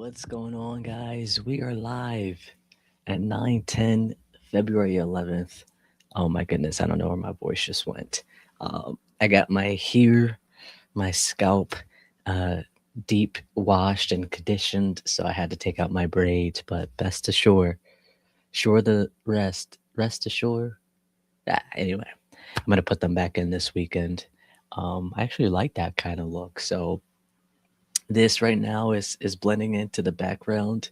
What's going on, guys? We are live at 9:10, February 11th. Oh my goodness, I don't know where my voice just went. I got my scalp uh, deep washed and conditioned, so I had to take out my braids. But best ashore, rest ashore. Anyway, I'm gonna put them back in this weekend. I actually like that kind of look. So this right now is blending into the background,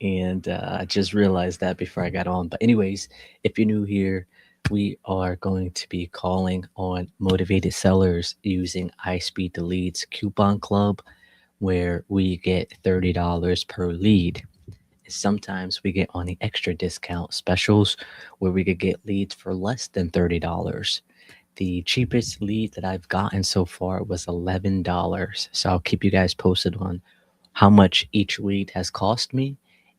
and I just realized that before I got on. But anyways, if you're new here, we are going to be calling on motivated sellers using iSpeedtoLead's coupon club, where we get $30 per lead. Sometimes we get on the extra discount specials where we could get leads for less than $30. The cheapest lead that I've gotten so far was $11. So I'll keep you guys posted on how much each lead has cost me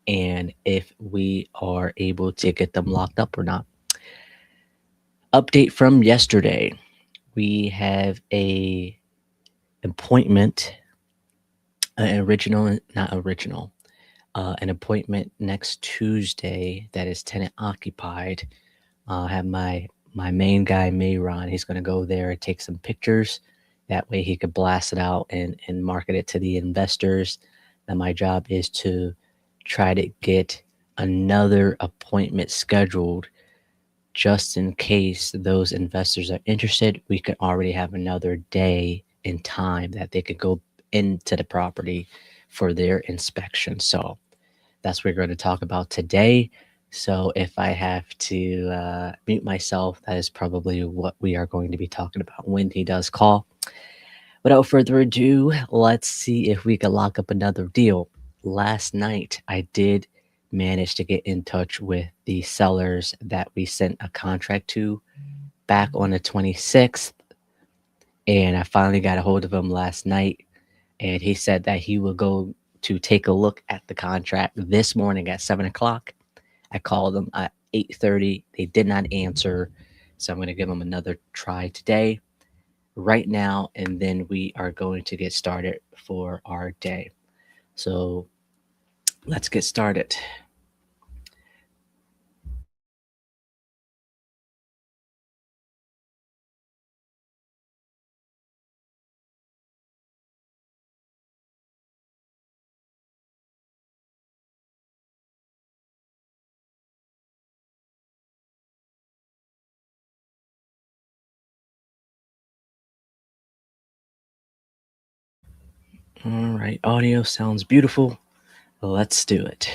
and if we are able to get them locked up or not. Update from yesterday. We have a appointment, an appointment next Tuesday that is tenant occupied. I have my main guy Mayron. He's going to go there and take some pictures. That way he could blast it out and market it to the investors. And my job is to try to get another appointment scheduled just in case those investors are interested. We could already have another day and time that they could go into the property for their inspection. So that's what we're going to talk about today. So if I have to mute myself, that is probably what we are going to be talking about when he does call. Without further ado, let's see if we can lock up another deal. Last night, I did manage to get in touch with the sellers that we sent a contract to back on the 26th. And I finally got a hold of him last night. And he said that he will go to take a look at the contract this morning at 7 o'clock. I called them at 8:30. They did not answer. So I'm going to give them another try today, right now, and then we are going to get started for our day. So let's get started. All right, audio sounds beautiful. Let's do it.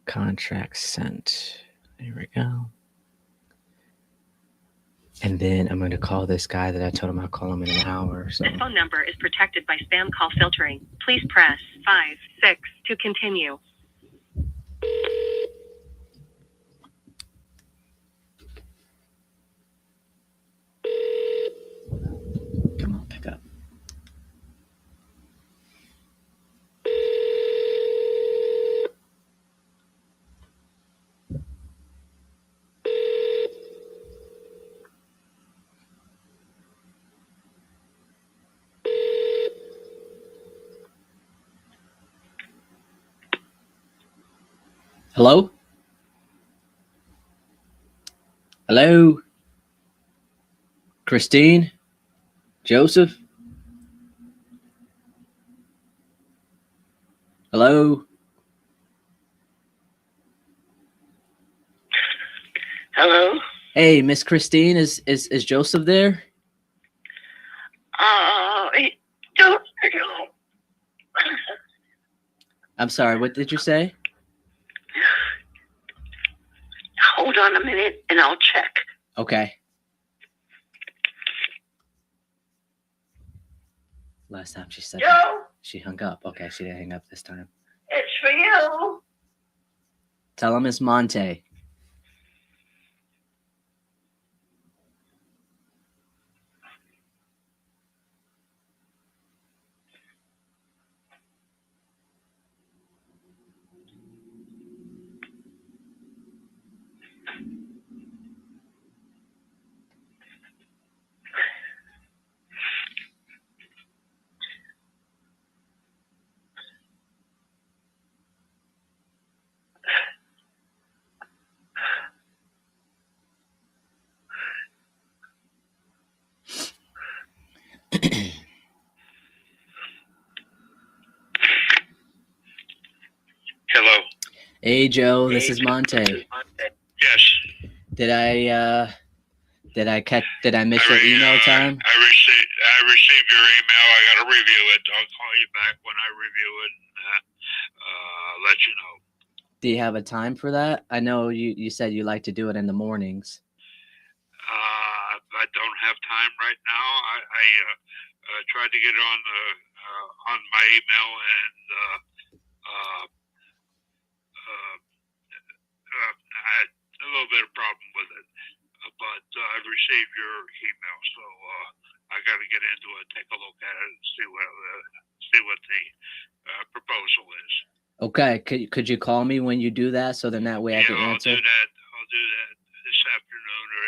Contract sent. There we go. And then I'm going to call this guy that I told him I'll call him in an hour. So. This phone number is protected by spam call filtering. Please press 5, 6 to continue. Come on, pick up. Hello? Hello? Christine? Joseph? Hello? Hello? Hey, Miss Christine, is Joseph there? Don't. I'm sorry, what did you say? Hold on a minute and I'll check. Okay. Last time she said Joe? she hung up. Okay, she didn't hang up this time. It's for you. Tell him it's Monte. Hey Joe, this is Monte. Yes. Did I did I miss your email time? I received your email. I got to review it. I'll call you back when I review it and let you know. Do you have a time for that? I know you said you like to do it in the mornings. I don't have time right now. I tried to get on my email and uh, I had a little bit of problem with it. But I've received your email, so I got to get into it, take a look at it, and see what the proposal is. Okay, could you call me when you do that so then that way I can answer? I'll do that this afternoon or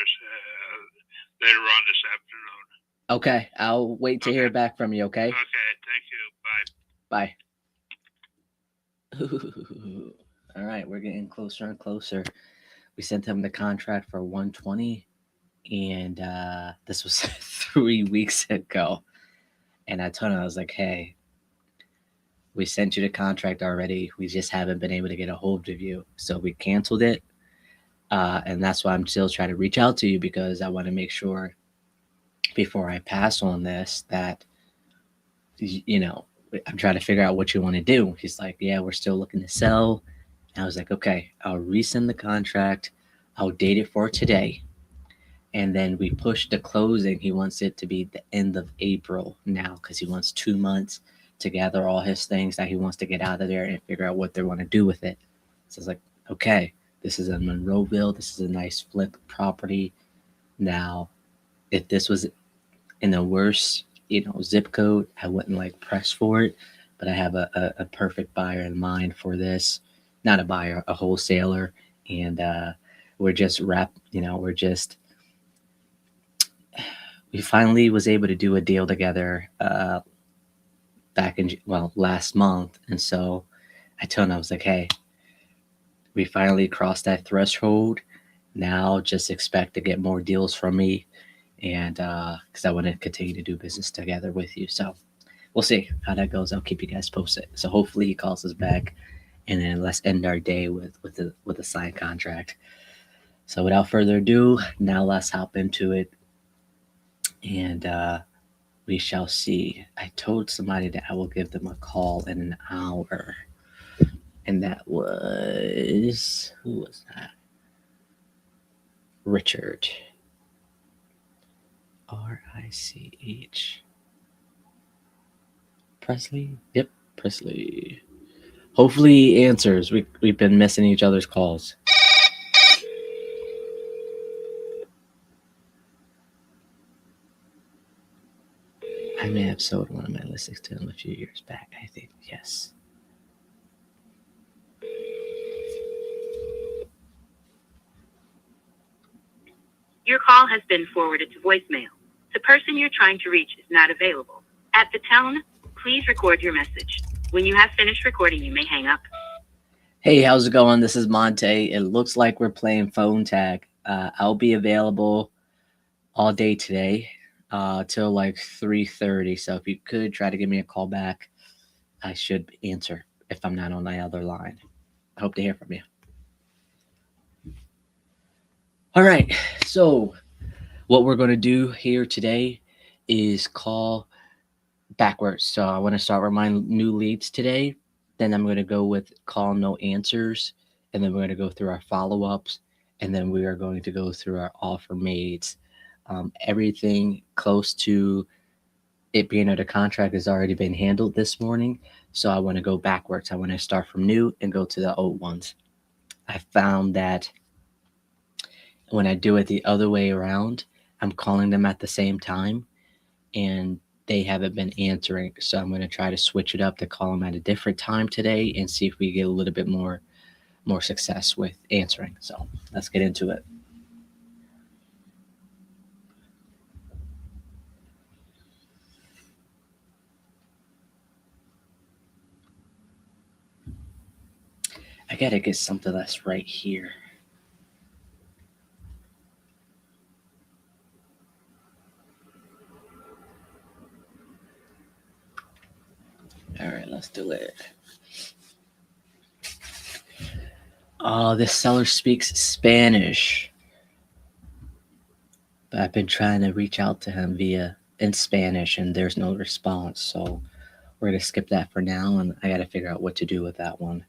later on this afternoon. Okay, I'll wait to hear back from you. Okay. Okay, thank you. Bye. Bye. All right, we're getting closer and closer. We sent him the contract for 120, and this was 3 weeks ago. And I told him, I was like, hey, we sent you the contract already. We just haven't been able to get a hold of you. So we canceled it. And that's why I'm still trying to reach out to you because I want to make sure before I pass on this that, you know, I'm trying to figure out what you want to do. He's like, yeah, we're still looking to sell. And I was like, okay, I'll resend the contract. I'll date it for today. And then we pushed the closing. He wants it to be the end of April now because he wants 2 months to gather all his things that he wants to get out of there and figure out what they want to do with it. So it's like, okay, this is in Monroeville. This is a nice flip property. Now, if this was in a worse, zip code, I wouldn't like press for it. But I have a perfect buyer in mind for this. Not a buyer, a wholesaler. And we're just we finally was able to do a deal together back in last month, and so I told him, I was like, hey, we finally crossed that threshold. Now just expect to get more deals from me, and because I want to continue to do business together with you. So we'll see how that goes. I'll keep you guys posted. So hopefully he calls us back, and then let's end our day with a signed contract. So without further ado, now let's hop into it. And we shall see. I told somebody that I will give them a call in an hour. And that was, who was that? Richard. Rich. Presley? Yep, Presley. Hopefully he answers. We've been missing each other's calls. I may have sold one of my listings to him a few years back, I think. Yes. Your call has been forwarded to voicemail. The person you're trying to reach is not available. At the tone, please record your message. When you have finished recording, you may hang up. Hey, how's it going? This is Monte. It looks like we're playing phone tag. I'll be available all day today till like 3:30. So if you could try to give me a call back, I should answer if I'm not on the other line. I hope to hear from you. All right. So what we're going to do here today is call backwards. So I want to start with my new leads today. Then I'm going to go with call no answers. And then we're going to go through our follow-ups. And then we are going to go through our offer mades. Everything close to it being under contract has already been handled this morning. So I want to go backwards. I want to start from new and go to the old ones. I found that when I do it the other way around, I'm calling them at the same time and they haven't been answering. So I'm going to try to switch it up to call them at a different time today and see if we get a little bit more success with answering. So let's get into it. I got to get something that's right here. All right, let's do it. Oh, this seller speaks Spanish. But I've been trying to reach out to him in Spanish, and there's no response. So we're gonna skip that for now, and I got to figure out what to do with that one.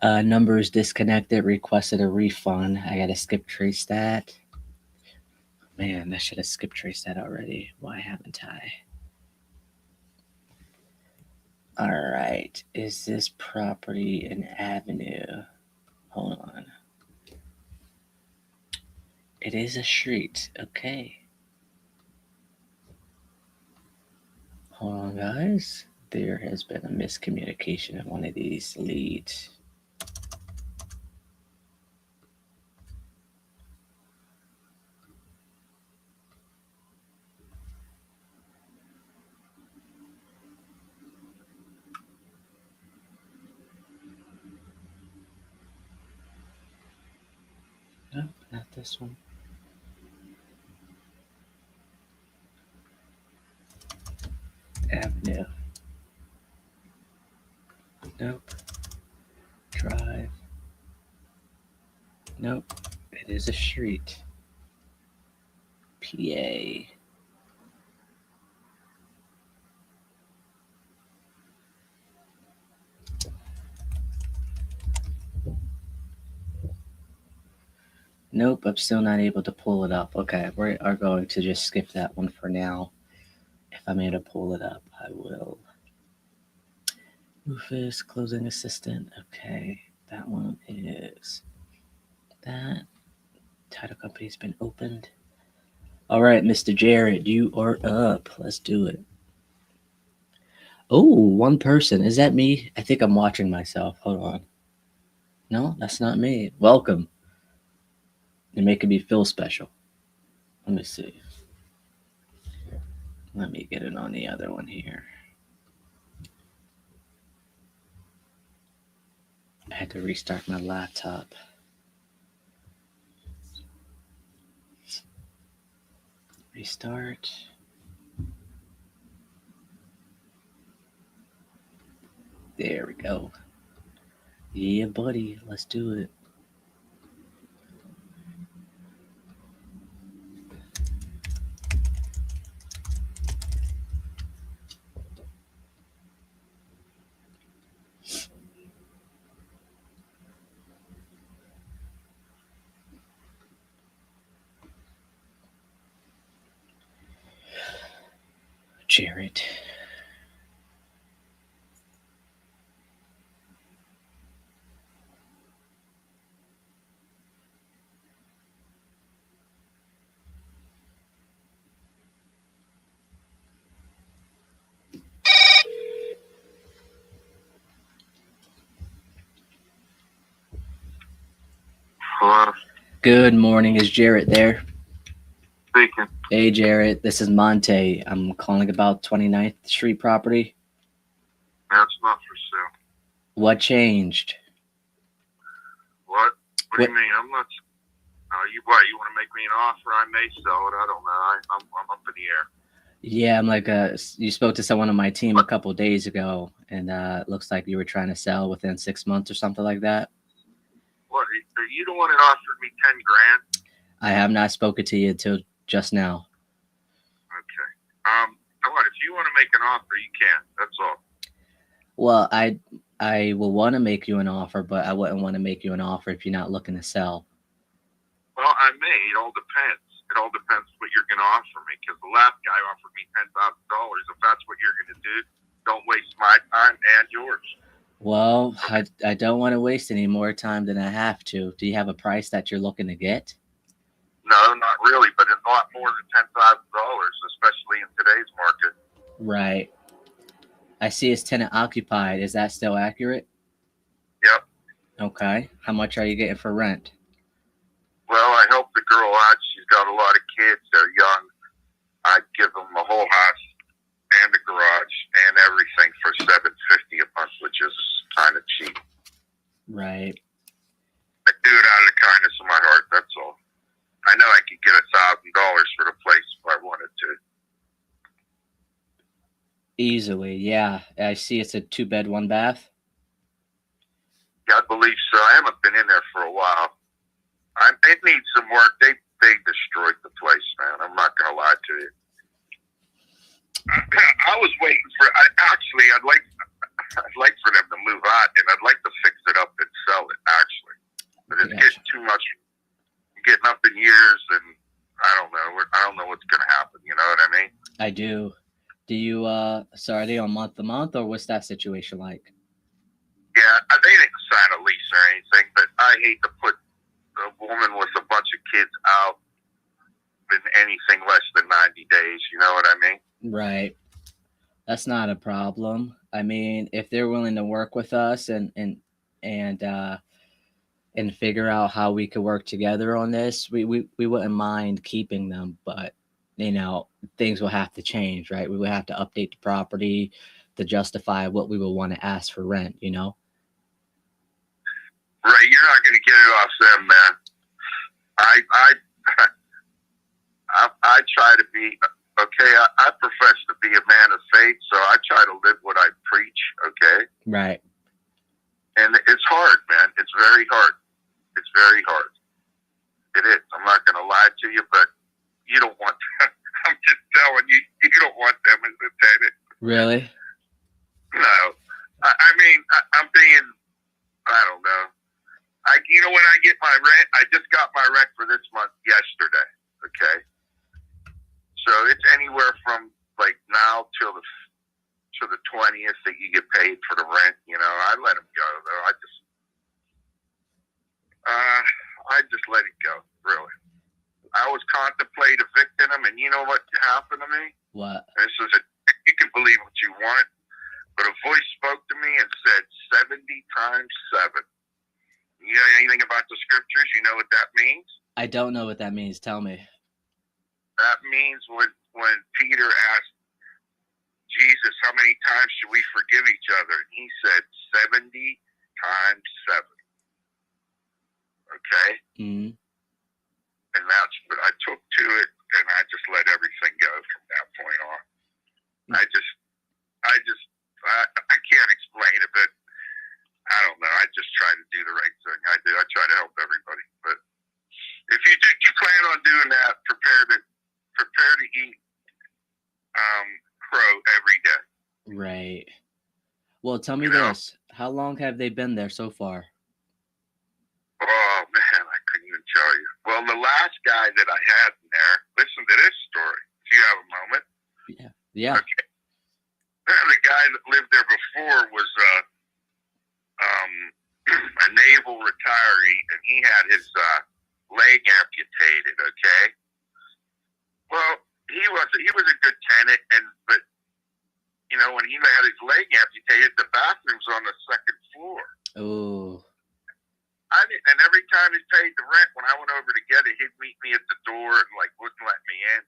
Numbers disconnected. Requested a refund. I got to skip trace that. Man, I should have skip traced that already. Why haven't I? All right. Is this property an avenue? Hold on. It is a street. Okay. Hold on, guys. There has been a miscommunication of one of these leads. Nope, not this one. Avenue. Nope. Drive. Nope. It is a street. PA. Nope, I'm still not able to pull it up. Okay, we are going to just skip that one for now. If I'm able to pull it up, I will. Rufus, closing assistant. Okay, that one is that. Title company's been opened. All right, Mr. Jarrett, you are up. Let's do it. Oh, one person. Is that me? I think I'm watching myself. Hold on. No, that's not me. Welcome. You're making me feel special. Let me see. Let me get it on the other one here. I had to restart my laptop. Restart. There we go. Yeah, buddy. Let's do it. Jarrett. Hello, Good morning. Is Jarrett there? speaking. Hey, Jarrett. This is Monte. I'm calling about 29th Street property. That's not for sale. What changed? What? What do What? you mean? I'm not. You what? You want to make me an offer? I may sell it. I don't know. I'm up in the air. Yeah, I'm like, you spoke to someone on my team a couple days ago, and it looks like you were trying to sell within 6 months or something like that. What? Are you the one that offered me 10 grand? I have not spoken to you until just now. Okay. What? If you want to make an offer, you can. That's all. Well, I will want to make you an offer, but I wouldn't want to make you an offer if you're not looking to sell. Well, I may. It all depends. It all depends what you're going to offer me. Because the last guy offered me $10,000. If that's what you're going to do, don't waste my time and yours. Well, I don't want to waste any more time than I have to. Do you have a price that you're looking to get? No, not really, but it's a lot more than $10,000, especially in today's market. Right. I see it's tenant occupied. Is that still accurate? Yep. Okay. How much are you getting for rent? Well, I help the girl out. She's got a lot of kids. They're young. I give them a whole house and a garage and everything for $750 a month, which is kind of cheap. Right. I do it out of the kindness of my heart. That's all. I know I could get $1,000 for the place if I wanted to. Easily, yeah. I see it's a 2-bed, 1-bath. Yeah, I believe so. I haven't been it needs some work. They destroyed the place, man. I'm not gonna lie to you. I was waiting for. I'd like for them to move out, and I'd like to fix it up and sell it. Actually, but it's getting too much. Getting up in years, and I don't know. I don't know what's gonna happen. You know what I mean? I do. Do you? So are they on month to month, or what's that situation like? Yeah, they didn't sign a lease or anything, but I hate to put a woman with a bunch of kids out in anything less than 90 days. You know what I mean? Right. That's not a problem. I mean, if they're willing to work with us and figure out how we could work together on this, we wouldn't mind keeping them, but things will have to change, right? We would have to update the property to justify what we would want to ask for rent, Right, you're not going to get it off them, man. I try to be okay. I profess to be a man of faith, so I try to live what I preach. Okay, right. And it's hard, man. It's very hard. It's very hard. It is. I'm not going to lie to you, but you don't want them. I'm just telling you, you don't want them as a tenant. Really? No. I mean, I'm being. I don't know. When I get my rent, I just got my rent for this month yesterday. Okay, so it's anywhere from like now till the 20th that you get paid for the rent. I let them go though. I just let it go. Really, I was contemplating evicting them, and you know what happened to me? What? You can believe what you want, but a voice spoke to me and said 70 times 7. You know anything about the scriptures? You know what that means? I don't know what that means. Tell me. That means when Peter asked Jesus, how many times should we forgive each other? And he said 70 times 7. Okay? Mm-hmm. And that's what I took to it, and I just let everything go from that point on. I can't explain it, but I don't know. I just try to do the right thing. I do. I try to help everybody. But if you plan on doing that, prepare to eat crow every day. Right. Well, tell me this. How long have they been there so far? Oh, man, I couldn't even tell you. Well, the last guy that I had in there, listen to this story, if you have a moment. Yeah. Okay. The guy that lived there before was a naval retiree, and he had his leg amputated. Okay. Well, he was a good tenant, but when he had his leg amputated, the bathroom's on the second floor. Oh. And every time he paid the rent, when I went over to get it, he'd meet me at the door and wouldn't let me in.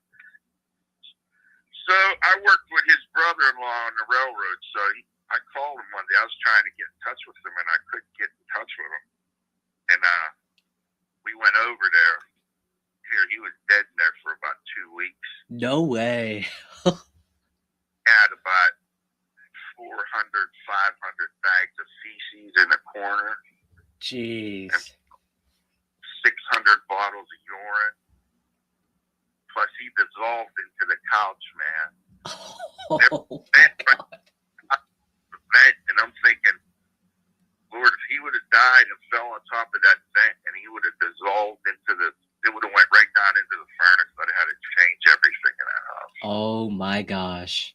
So I worked with his brother-in-law on the railroad. So I called him one day. I was trying to get in touch with him, and I couldn't get in touch with him. And we went over there. He was dead in there for about 2 weeks. No way. Had about 400, 500 bags of feces in the corner. Jeez. 600 bottles of urine. Plus, he dissolved into the couch, man. Oh, my God. And I'm thinking, Lord, if he would have died and fell on top of that vent, and he would have dissolved it would have went right down into the furnace. I'd have had to change everything in that house. Oh my gosh.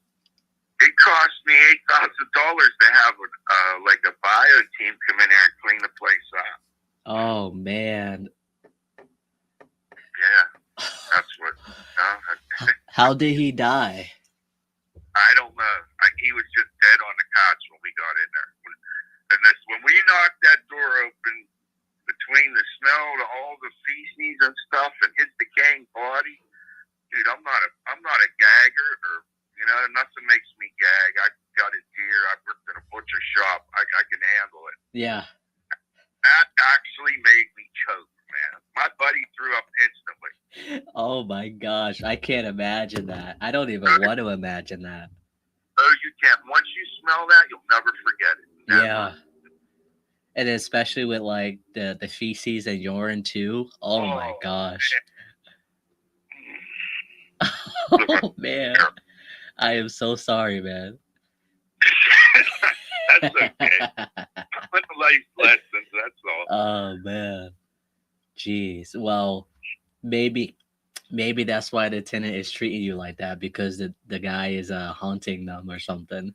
It cost me $8,000 to have a bio team come in there and clean the place up. Oh man. Yeah, that's what. How did he die? I don't know. He was just dead on the couch when we got in there. And when we knocked that door open, between the smell of all the feces and stuff and his decaying body, dude, I'm not a gagger, or nothing makes me gag. I got a deer. I've worked in a butcher shop. I can handle it. Yeah. That actually made me choke, man. My buddy threw up instantly. Oh my gosh, I can't imagine that. I don't even want to imagine that. Oh, you can't. Once you smell that, you'll never forget it. Never. Yeah. And especially with like the feces and urine too. Oh my gosh. Oh man. I am so sorry, man. That's okay. But life lessons, that's all. Oh man. Jeez. Well, maybe that's why the tenant is treating you like that, because the guy is haunting them or something.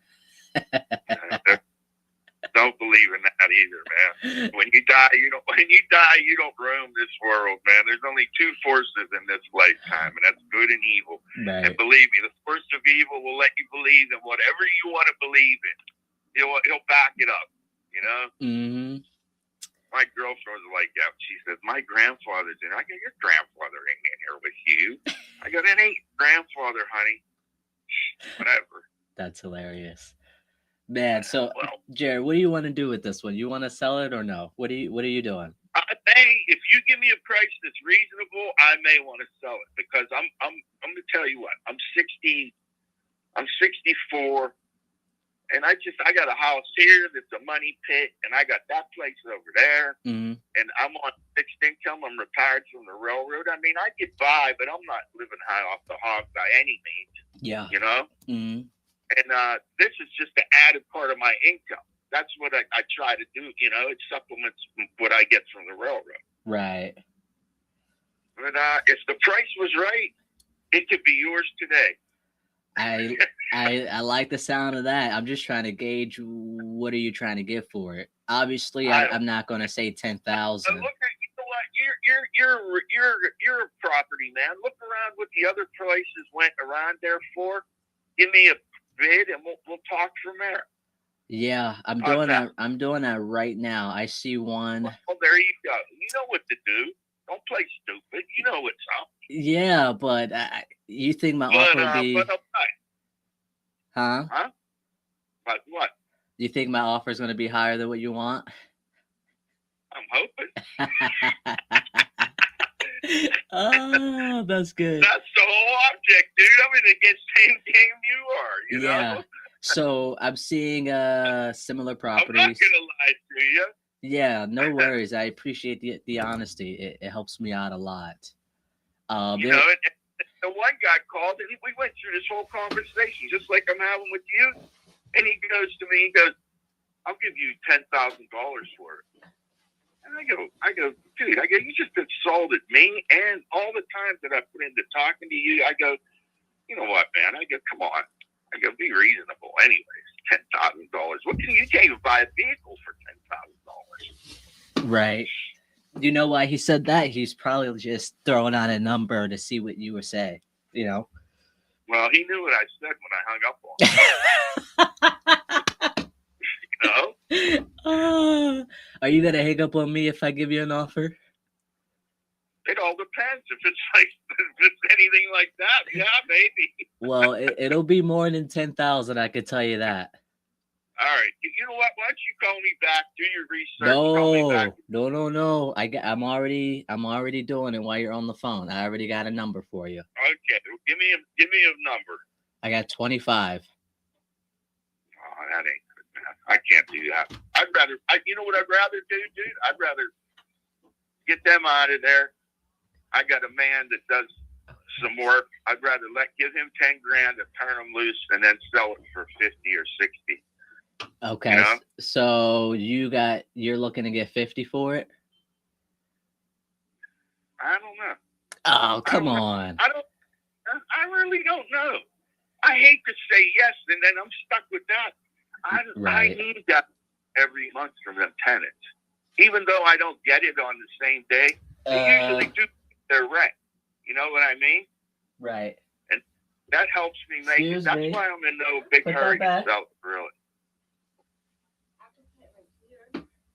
Don't believe in that either, man. When you die, you don't roam this world, man. There's only two forces in this lifetime, and that's good and evil. Right. And believe me, the force of evil will let you believe in whatever you want to believe in. He'll back it up, you know? Mm-hmm. My girlfriend was like that. She says, my grandfather's in. I go, your grandfather ain't in here with you. I go, that ain't grandfather, honey. Whatever. That's hilarious. Man, so Well, Jared, what do you want to do with this one? You want to sell it or no? What are you doing? if you give me a price that's reasonable, I may want to sell it, because I'm gonna tell you what, I'm 64, and I got a house here that's a money pit, and I got that place over there, Mm-hmm. and I'm on fixed income. I'm retired from the railroad. I mean, I get by, but I'm not living high off the hog by any means. Yeah. You know. Mm-hmm. And this is just an added part of my income. That's what I try to do. You know, it supplements what I get from the railroad. Right. But if the price was right, it could be yours today. I like the sound of that. I'm just trying to gauge, what are you trying to get for it? Obviously, I'm not going to say 10,000. Look at, you know what? You're a property man. Look around what the other prices went around there for. Give me a bid, and we'll talk from there. Yeah, I'm doing that. I'm doing that right now. I see one. Well, there you go. You know what to do. Don't play stupid. You know what's up. Yeah, but you think my offer would be? But Huh? But what? You think my offer is going to be higher than what you want? I'm hoping. Oh, that's good. That's the whole object, dude. I'm in the same game you are. You know? So I'm seeing similar properties. I'm not gonna lie to you. Yeah, no worries. I appreciate the honesty. It helps me out a lot. You know, and the one guy called, and we went through this whole conversation just like I'm having with you. And he goes to me, "I'll give you $10,000 for it." And I go, dude, you just insulted me and all the time that I put into talking to you. I go, you know what, man? I go, come on. I go, be reasonable. Anyways, $10,000. What can you can't even buy a vehicle for $10,000? Right. You know why he said that? He's probably just throwing out a number to see what you would say. You know. Well, he knew what I said when I hung up on him. You know? Are you gonna hang up on me if I give you an offer? It all depends. If it's anything like that, yeah, maybe. Well, it'll be more than 10,000. I could tell you that. All right. You know what? Why don't you call me back? Do your research. Call me back. No. I'm already doing it while you're on the phone. I already got a number for you. Okay. Give me a number. I got 25. Oh, that ain't good, man. I can't do that. You know what I'd rather do, dude? I'd rather get them out of there. I got a man that does some work. I'd rather give him 10 grand and turn him loose, and then sell it for 50 or 60. Okay, you know? So you're looking to get 50 for it? I don't know. Oh, come on. I really don't know. I hate to say yes, and then I'm stuck with that. I need that every month from the tenants. Even though I don't get it on the same day, they usually do their rent. You know what I mean? Right. And that helps me make it. That's why I'm in no big hurry to sell it, really.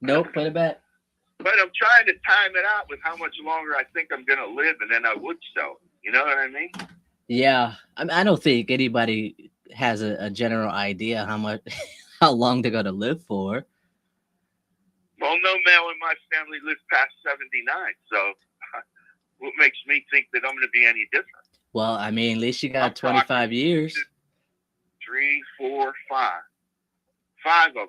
Nope, put it back. But I'm trying to time it out with how much longer I think I'm going to live, and then I would sell it. You know what I mean? Yeah. I don't think anybody has a general idea how long they're going to live for. Well, no male in my family lives past 79, so what makes me think that I'm going to be any different? Well, I mean, at least you got 25 years. 3, 4, 5. 5 of them.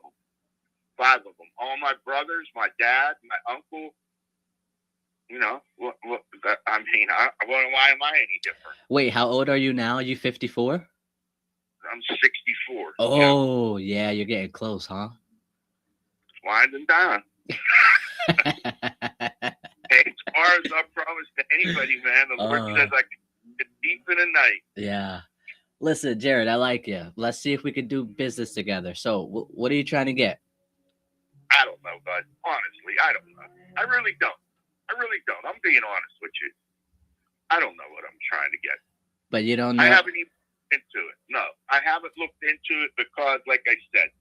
5 of them. All my brothers, my dad, my uncle. You know, why am I any different? Wait, how old are you now? Are you 54? I'm 64. Oh, yeah, you're getting close, huh? Winding down. Hey, as far as I promised to anybody, man, the Lord says I can get deep in the night. Yeah. Listen, Jared, I like you. Let's see if we can do business together. So, what are you trying to get? I don't know, bud. Honestly, I don't know. I really don't. I'm being honest with you. I don't know what I'm trying to get. But you don't know. I haven't even looked into it. No, I haven't looked into it because, like I said,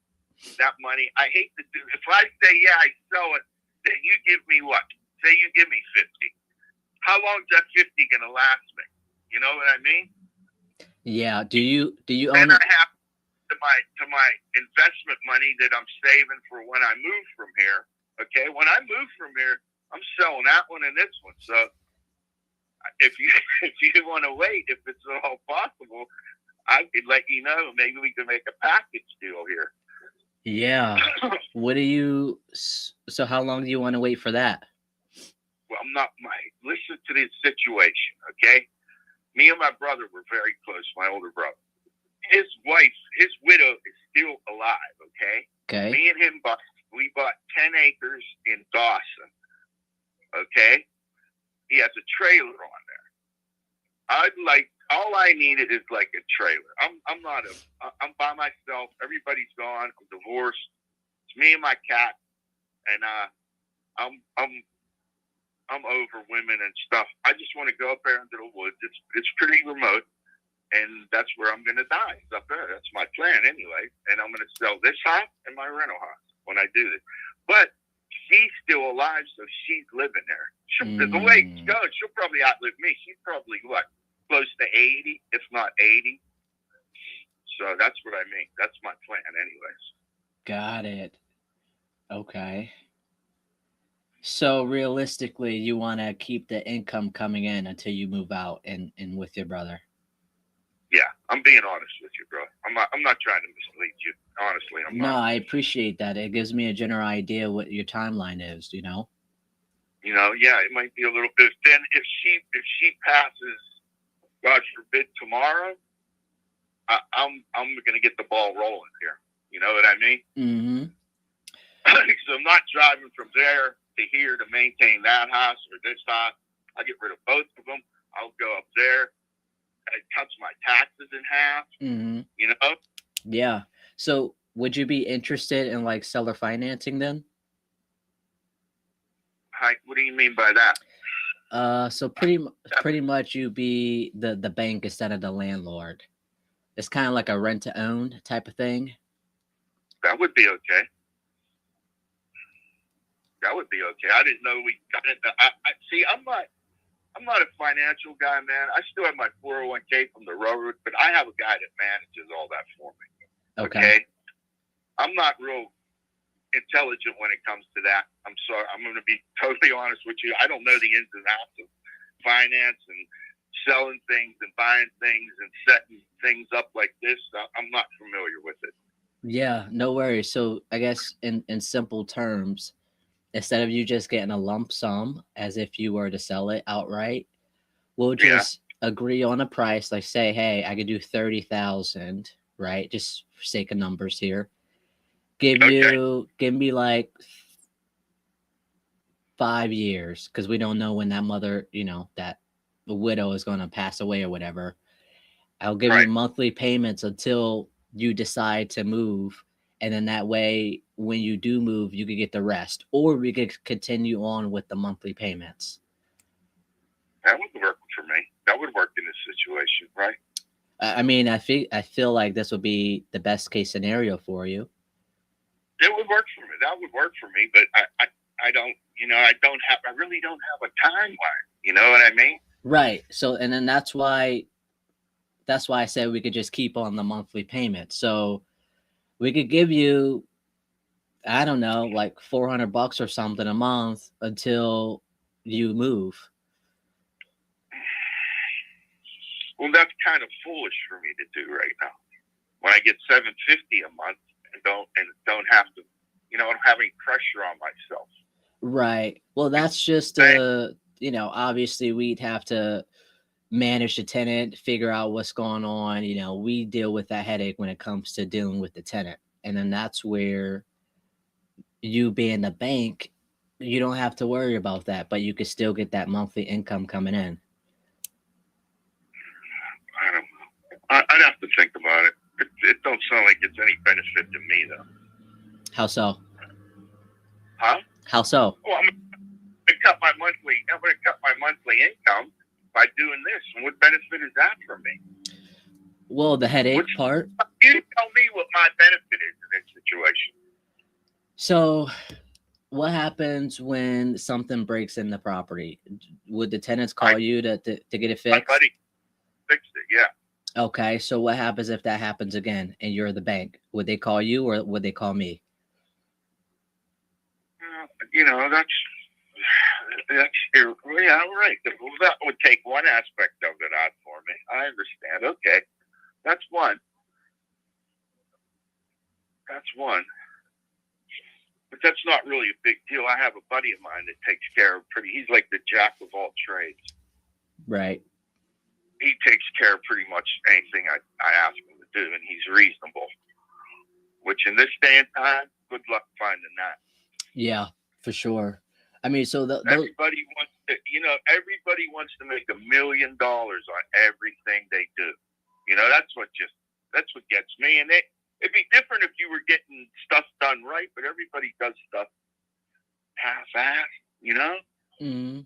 that money, I hate to do. If I say, yeah, I sell it, then you give me what? Say you give me 50. How long is that 50 going to last me? You know what I mean? Yeah. Do you Then own I have to my investment money that I'm saving for when I move from here. Okay, when I move from here, I'm selling that one and this one. So if you want to wait, if it's at all possible, I could let you know. Maybe we can make a package deal here. Yeah. What do you? So how long do you want to wait for that? Well, listen to this situation, okay? Me and my brother were very close, my older brother. His wife, his widow, is still alive, okay? Okay. Me and him we bought 10 acres in Dawson, okay? He has a trailer on there. All I needed is like a trailer. I'm by myself. Everybody's gone. I'm divorced. It's me and my cat, and I'm over women and stuff. I just want to go up there into the woods. It's pretty remote, and that's where I'm going to die. It's up there. That's my plan anyway. And I'm going to sell this house and my rental house when I do this. But she's still alive, so she's living there. The way it goes, she'll probably outlive me. She's probably, close to 80, if not 80. So that's what I mean. That's my plan anyways. Got it. Okay. So realistically, you want to keep the income coming in until you move out and with your brother. Yeah, I'm being honest with you, bro. I'm not trying to mislead you. Honestly, I'm not. No, I appreciate that. It gives me a general idea what your timeline is, You know, yeah, it might be a little bit. Then if she passes, God forbid, tomorrow, I'm going to get the ball rolling here. You know what I mean? Mm-hmm. So I'm not driving from there to here to maintain that house or this house. I'll get rid of both of them. I'll go up there. It cuts my taxes in half. Mm-hmm. You know? Yeah. So would you be interested in like seller financing then? What do you mean by that? So pretty much you be the bank instead of the landlord. It's kind of like a rent to own type of thing. That would be okay. That would be okay. I didn't know we got it. See, I'm not a financial guy, man. I still have my 401k from the railroad, but I have a guy that manages all that for me. Okay? I'm not real intelligent when it comes to that. I'm sorry. I'm going to be totally honest with you. I don't know the ins and outs of finance and selling things and buying things and setting things up like this. I'm not familiar with it. Yeah, no worries. So I guess in simple terms, instead of you just getting a lump sum as if you were to sell it outright, we'll just agree on a price. Like say, hey, I could do 30,000, right? Just for sake of numbers here. Give me like 5 years, because we don't know when that mother, that the widow is going to pass away or whatever. I'll give you monthly payments until you decide to move. And then that way, when you do move, you could get the rest. Or we could continue on with the monthly payments. That would work for me. That would work in this situation, right? I mean, I feel like this would be the best case scenario for you. It would work for me. That would work for me. But I don't, I really don't have a timeline. You know what I mean? Right. So, and then that's why I said we could just keep on the monthly payment. So we could give you, I don't know, like $400 or something a month until you move. Well, that's kind of foolish for me to do right now. When I get $750 a month and don't have to I don't have any pressure on myself. Right. Well, that's just obviously we'd have to manage the tenant, figure out what's going on. We deal with that headache when it comes to dealing with the tenant. And then that's where you being the bank, you don't have to worry about that, but you could still get that monthly income coming in. I don't know. I'd have to think about it. It don't sound like it's any benefit to me, though. How so? Huh? How so? Well, I'm going to cut my monthly income by doing this. And what benefit is that for me? Well, the headache part. You tell me what my benefit is in this situation. So, what happens when something breaks in the property? Would the tenants call you to get it fixed? My buddy fixed it, yeah. Okay, so what happens if that happens again and you're the bank? Would they call you or would they call me? Yeah, right. That would take one aspect of it out for me. I understand. Okay, that's one. But that's not really a big deal. I have a buddy of mine that takes care of he's like the jack of all trades. Right. He takes care of pretty much anything I ask him to do, and he's reasonable. Which in this day and time, good luck finding that. Yeah, for sure. I mean, so everybody wants to make $1 million on everything they do. That's what gets me. And it'd be different if you were getting stuff done right, but everybody does stuff half-assed, Mm-hmm.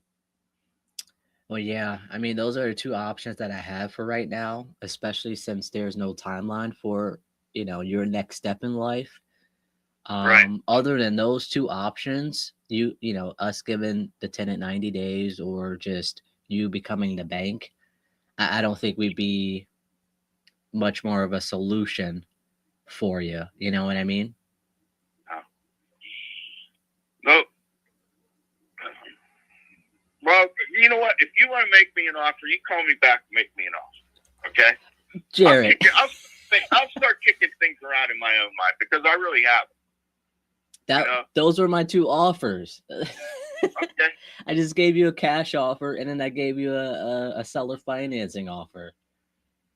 Well, yeah. I mean, those are the two options that I have for right now, especially since there's no timeline for, your next step in life. Right. Other than those two options, us giving the tenant 90 days or just you becoming the bank, I don't think we'd be much more of a solution for you. You know what I mean? No. Well, you know what? If you want to make me an offer, you call me back and make me an offer. Okay? Jared. I'll start kicking things around in my own mind because I really have. Those were my two offers. Okay. I just gave you a cash offer and then I gave you a seller financing offer.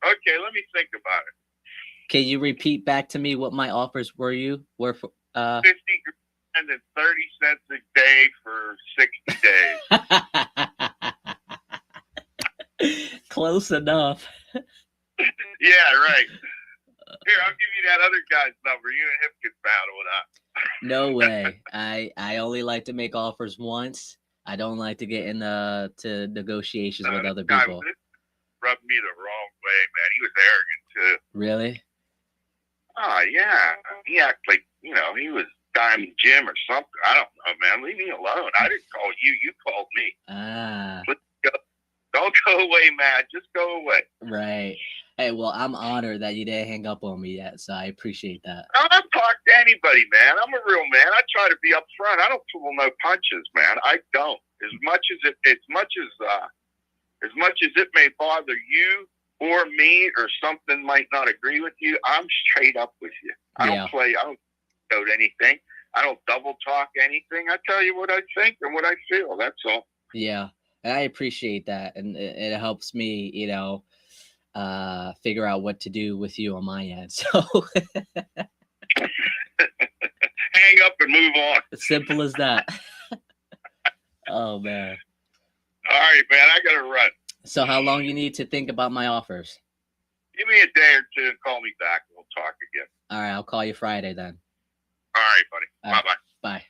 Okay, let me think about it. Can you repeat back to me what my offers were for 50 grand and 30 cents a day for 60 days. Close enough. Yeah, right. Here, I'll give you that other guy's number. You and him can battle it out. No way. I only like to make offers once. I don't like to get into negotiations with other people. Rubbed me the wrong way, man. He was arrogant too. Really? Oh yeah. He acted like he was Diamond Jim or something. I don't know, man. Leave me alone. I didn't call you. You called me. Let's go. Don't go away, man. Just go away. Right. Hey, well, I'm honored that you didn't hang up on me yet, so I appreciate that. I don't talk to anybody, man. I'm a real man. I try to be upfront. I don't pull no punches, man. I don't. As much as it may bother you or me or something might not agree with you, I'm straight up with you. I don't go to anything. I don't double talk anything. I tell you what I think and what I feel. That's all. Yeah, and I appreciate that, and it helps me, figure out what to do with you on my end. So hang up and move on. Simple as that. Oh man. All right, man. I gotta run. So how long you need to think about my offers? Give me a day or two and call me back and we'll talk again. All right, I'll call you Friday then. All right, buddy. All right. Bye-bye. Bye.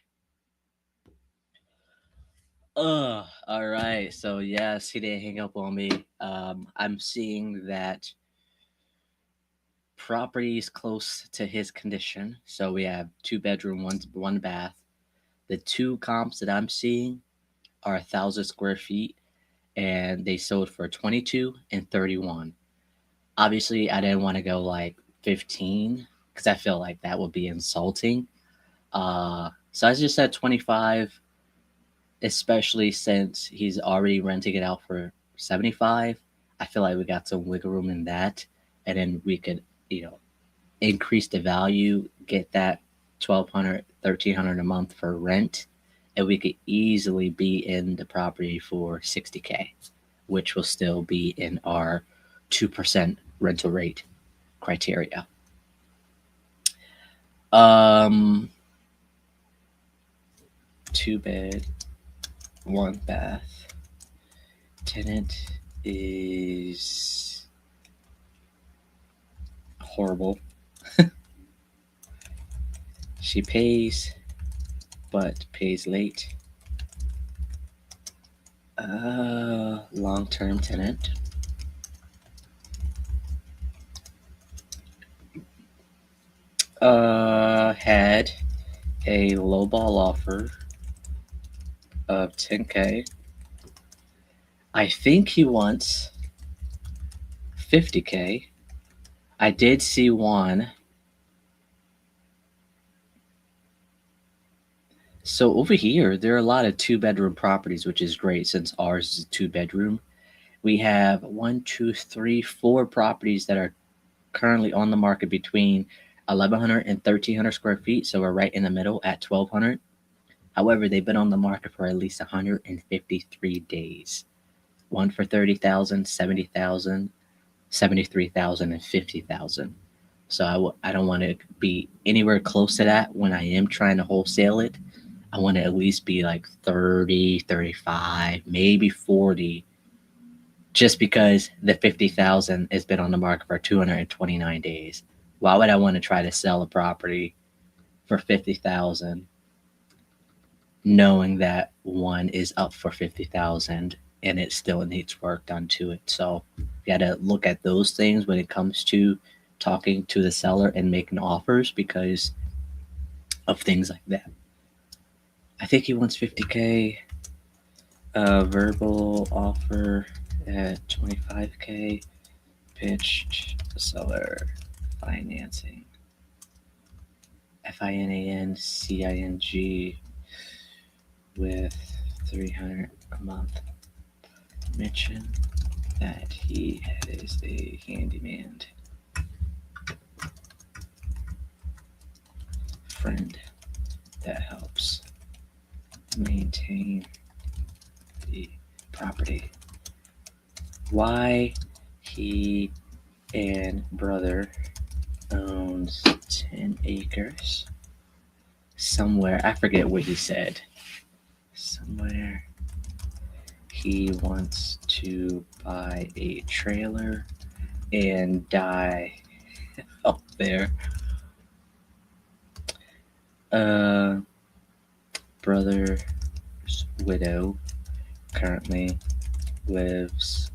All right. So yes, he didn't hang up on me. I'm seeing that properties close to his condition. So we have 2-bedroom, one bath. The two comps that I'm seeing are 1,000 square feet, and they sold for 22 and 31. Obviously, I didn't want to go like 15 because I feel like that would be insulting. So I just said 25, especially since he's already renting it out for 75. I feel like we got some wiggle room in that, and then we could, increase the value, get that $1,200, $1,300 a month for rent, and we could easily be in the property for $60K, which will still be in our 2% rental rate criteria. Um, 2 bed, 1 bath. Tenant is horrible. She pays, but pays late. Long-term tenant. Had a lowball offer of 10K. I think he wants 50K. I did see one. So over here, there are a lot of 2-bedroom properties, which is great since ours is a 2-bedroom. We have 1, 2, 3, 4 properties that are currently on the market between 1,100 and 1,300 square feet. So we're right in the middle at 1,200. However, they've been on the market for at least 153 days. One for 30,000, 70,000, 73,000, and 50,000. So I don't want to be anywhere close to that when I am trying to wholesale it. I want to at least be like 30, 35, maybe 40, just because the 50,000 has been on the market for 229 days. Why would I want to try to sell a property for 50,000 knowing that one is up for 50,000 and it still needs work done to it? So you got to look at those things when it comes to talking to the seller and making offers because of things like that. I think he wants 50K. Verbal offer at 25K. Pitched seller financing. FINANCING with 300 a month. Mention that he is a handyman friend that helps maintain the property. Why he and brother owns 10 acres somewhere. I forget what he said. Somewhere he wants to buy a trailer and die up there. Brother's widow currently lives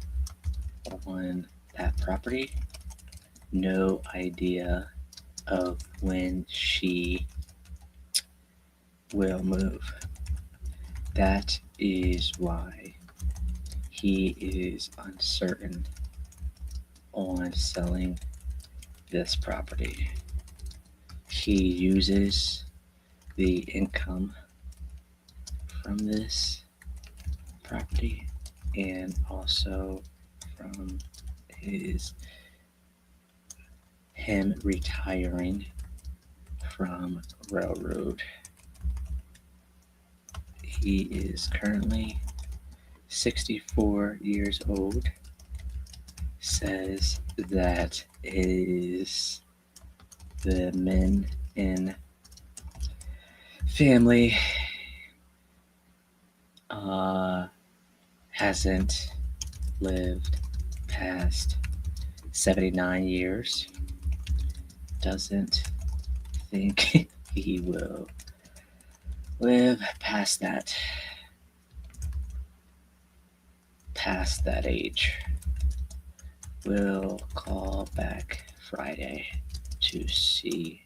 on that property. No idea of when she will move. That is why he is uncertain on selling this property. He uses the income from this property and also from him retiring from railroad. He is currently 64 years old. Says that is the men in family hasn't lived past 79 years. Doesn't think he will live past that age. We'll call back Friday to see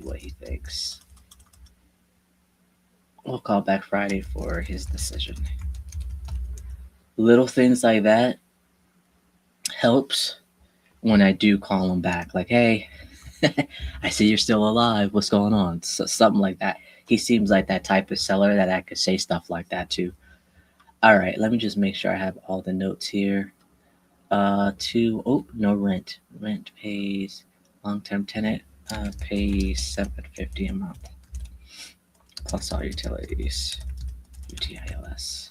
what he thinks. We'll call back Friday for his decision. Little things like that helps when I do call him back. Like, hey, I see you're still alive. What's going on? So, something like that. He seems like that type of seller that I could say stuff like that to. All right, let me just make sure I have all the notes here. No rent. Rent pays long-term tenant. Pay $750 a month plus all utilities. UTILS.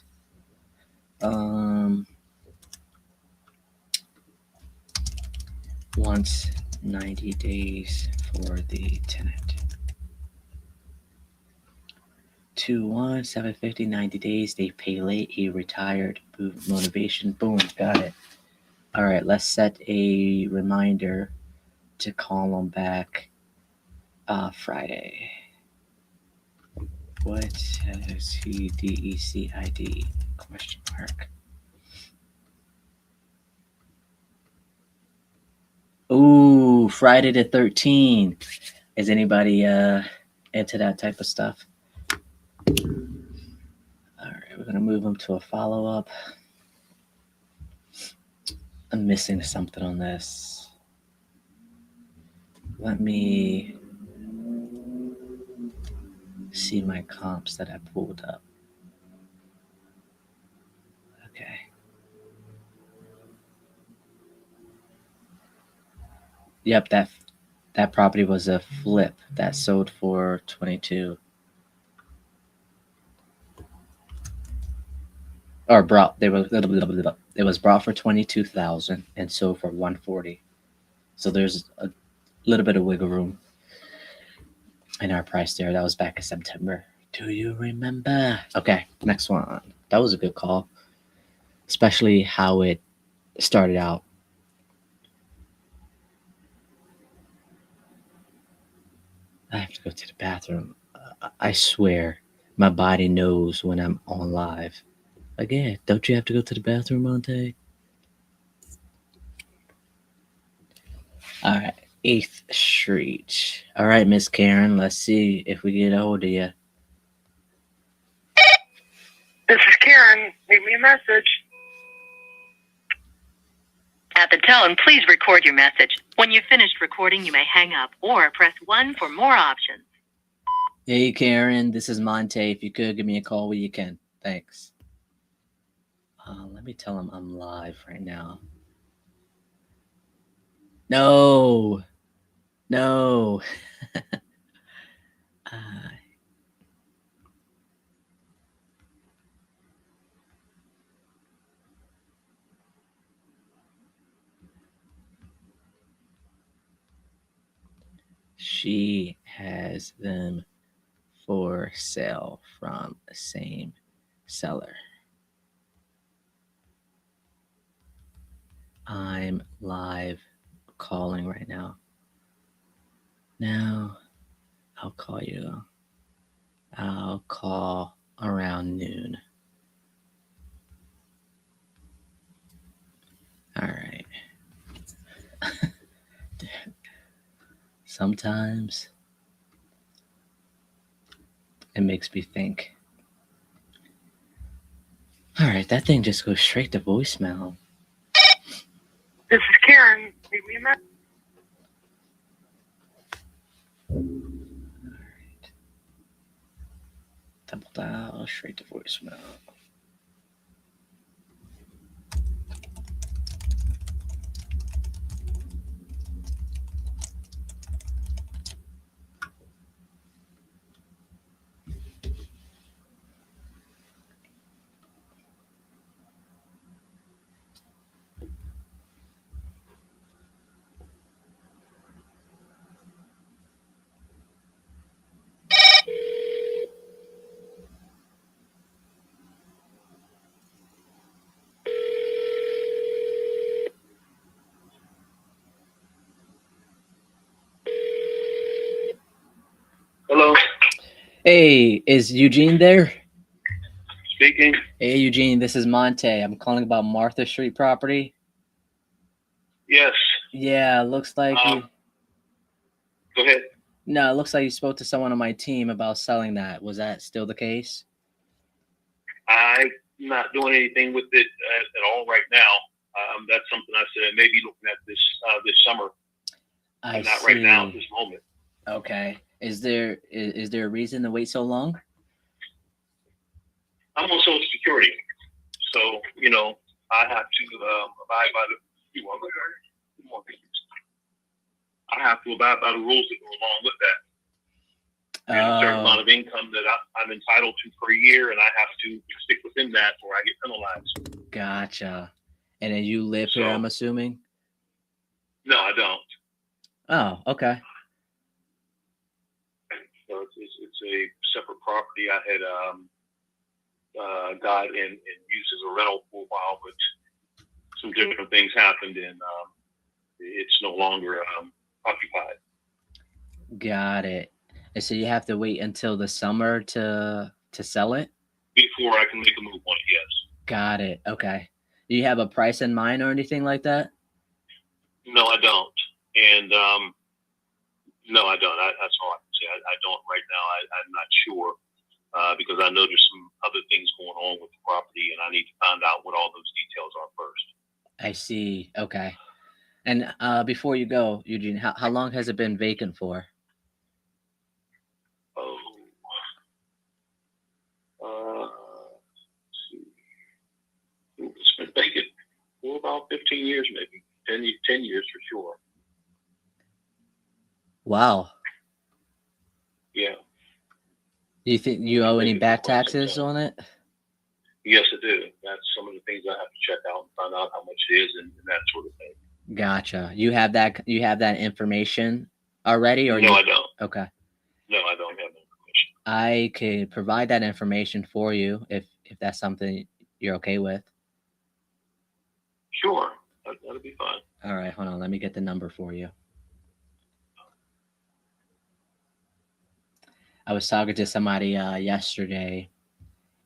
Once 90 days for the tenant. 2-1, 750, 90 days. They pay late. He retired. Motivation. Boom. Got it. All right. Let's set a reminder to call him back Friday. What has he DECID? Question mark. Ooh, Friday the 13th. Is anybody into that type of stuff? All right, we're gonna move him to a follow-up. I'm missing something on this. Let me see my comps that I pulled up. Okay. Yep, that property was a flip that sold for 22. Or brought it was brought for 22,000 and sold for 140. So there's a little bit of wiggle room in our price there. That was back in September. Do you remember? Okay, next one. That was a good call, especially how it started out. I have to go to the bathroom. I swear, my body knows when I'm on live. Again, don't you have to go to the bathroom, Monte? All right, 8th Street. All right, Miss Karen, let's see if we get a hold of you. This is Karen. Leave me a message. At the tone, please record your message. When you've finished recording, you may hang up or press 1 for more options. Hey, Karen, this is Monte. If you could give me a call when you can. Thanks. Let me tell him I'm live right now. No. She has them for sale from the same seller. I'm live calling right now. Now, I'll call you. I'll call around noon. All right. Sometimes it makes me think. All right, that thing just goes straight to voicemail. This is Karen. Leave me a message. All right. Double dial, straight to voicemail. Hello, Hey, is Eugene there? speaking. Hey, Eugene, this is Monte. I'm calling about Martha Street property. Yes. Yeah, looks like you. Go ahead. No, it looks like you spoke to someone on my team about selling that. Was that still the case? I'm not doing anything with it at all right now. That's something I said maybe looking at this summer. I Not see. right now at this moment. Okay. Is there a reason to wait so long? I'm on Social Security, so I have to abide by the. I have to abide by the rules that go along with that. There's a certain amount of income that I'm entitled to per year, and I have to stick within that or I get penalized. Gotcha. And then you live here, I'm assuming? No, I don't. Oh, okay. So it's a separate property. I had got and used as a rental for a while, but some different things happened, and it's no longer occupied. Got it. And so you have to wait until the summer to sell it? Before I can make a move on it, yes. Got it. Okay. Do you have a price in mind or anything like that? No, I don't. And no, I don't. That's all I can say. I don't right now. I'm not sure because I know there's some other things going on with the property, and I need to find out what all those details are first. I see. Okay. And before you go, Eugene, how long has it been vacant for? Oh, let's see. It's been vacant for about 15 years, maybe 10 years for sure. Wow. Yeah. Do you think you owe any back taxes on it? Yes, I do. That's some of the things I have to check out and find out how much it is and that sort of thing. Gotcha. You have that information already, or no, I don't. Okay. No, I don't have that information. I could provide that information for you if that's something you're okay with. Sure, that'll be fine. All right, hold on. Let me get the number for you. I was talking to somebody yesterday,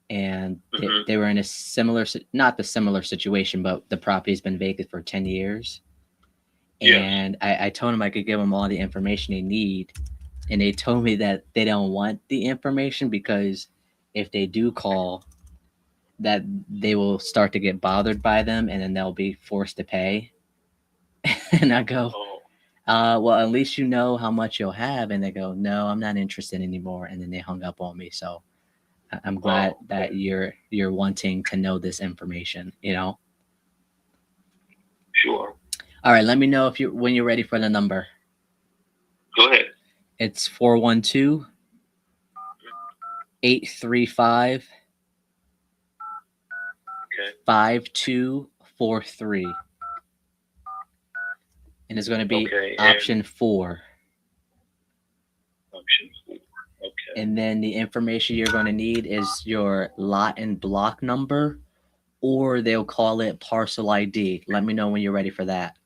and they were in a similar, not the similar situation, but the property's been vacant for 10 years. And yes. I told them I could give them all the information they need. And they told me that they don't want the information because if they do call, that they will start to get bothered by them and then they'll be forced to pay. And I go, well, at least you know how much you'll have. And they go, no, I'm not interested anymore. And then they hung up on me. So I'm glad that you're wanting to know this information, you know? Sure. All right. Let me know when you're ready for the number. Go ahead. It's 412-835 5243. And it's going to be option 4. Option 4. Okay. And then the information you're going to need is your lot and block number, or they'll call it parcel ID. Let me know when you're ready for that.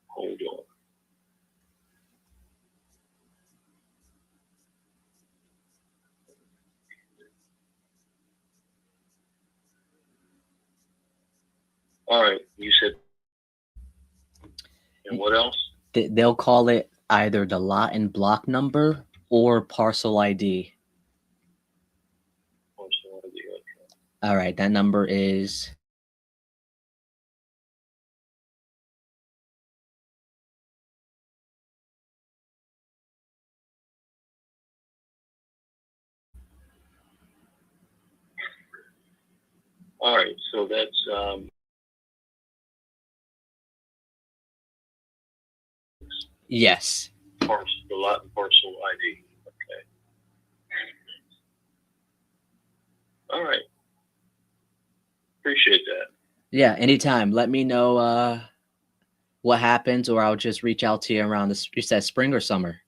Hold on. All right. You said, and what else? They'll call it either the lot and block number or parcel ID. Parcel ID, okay. All right. That number is... All right, so that's yes. The lot and parcel ID. Okay. All right. Appreciate that. Yeah, anytime. Let me know what happens, or I'll just reach out to you around this. You said spring or summer?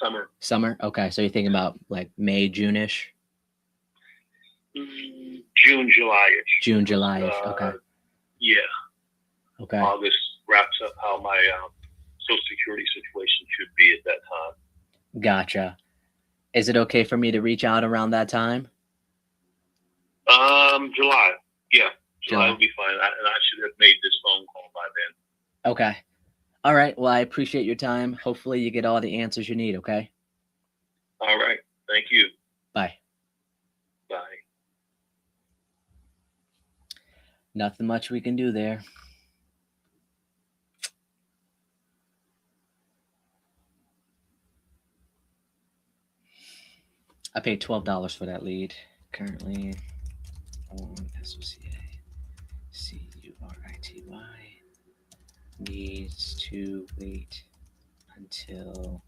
Summer. Summer? Okay, so you're thinking about like May, June-ish? June, July-ish. June, July-ish. Okay. Yeah. Okay. August wraps up how my Social Security situation should be at that time. Gotcha. Is it okay for me to reach out around that time? July. Yeah. July will be fine. And I should have made this phone call by then. Okay. All right. Well, I appreciate your time. Hopefully you get all the answers you need, okay? All right. Thank you. Bye. Bye. Nothing much we can do there. I paid $12 for that lead. Currently on SOCA CURITY needs to wait until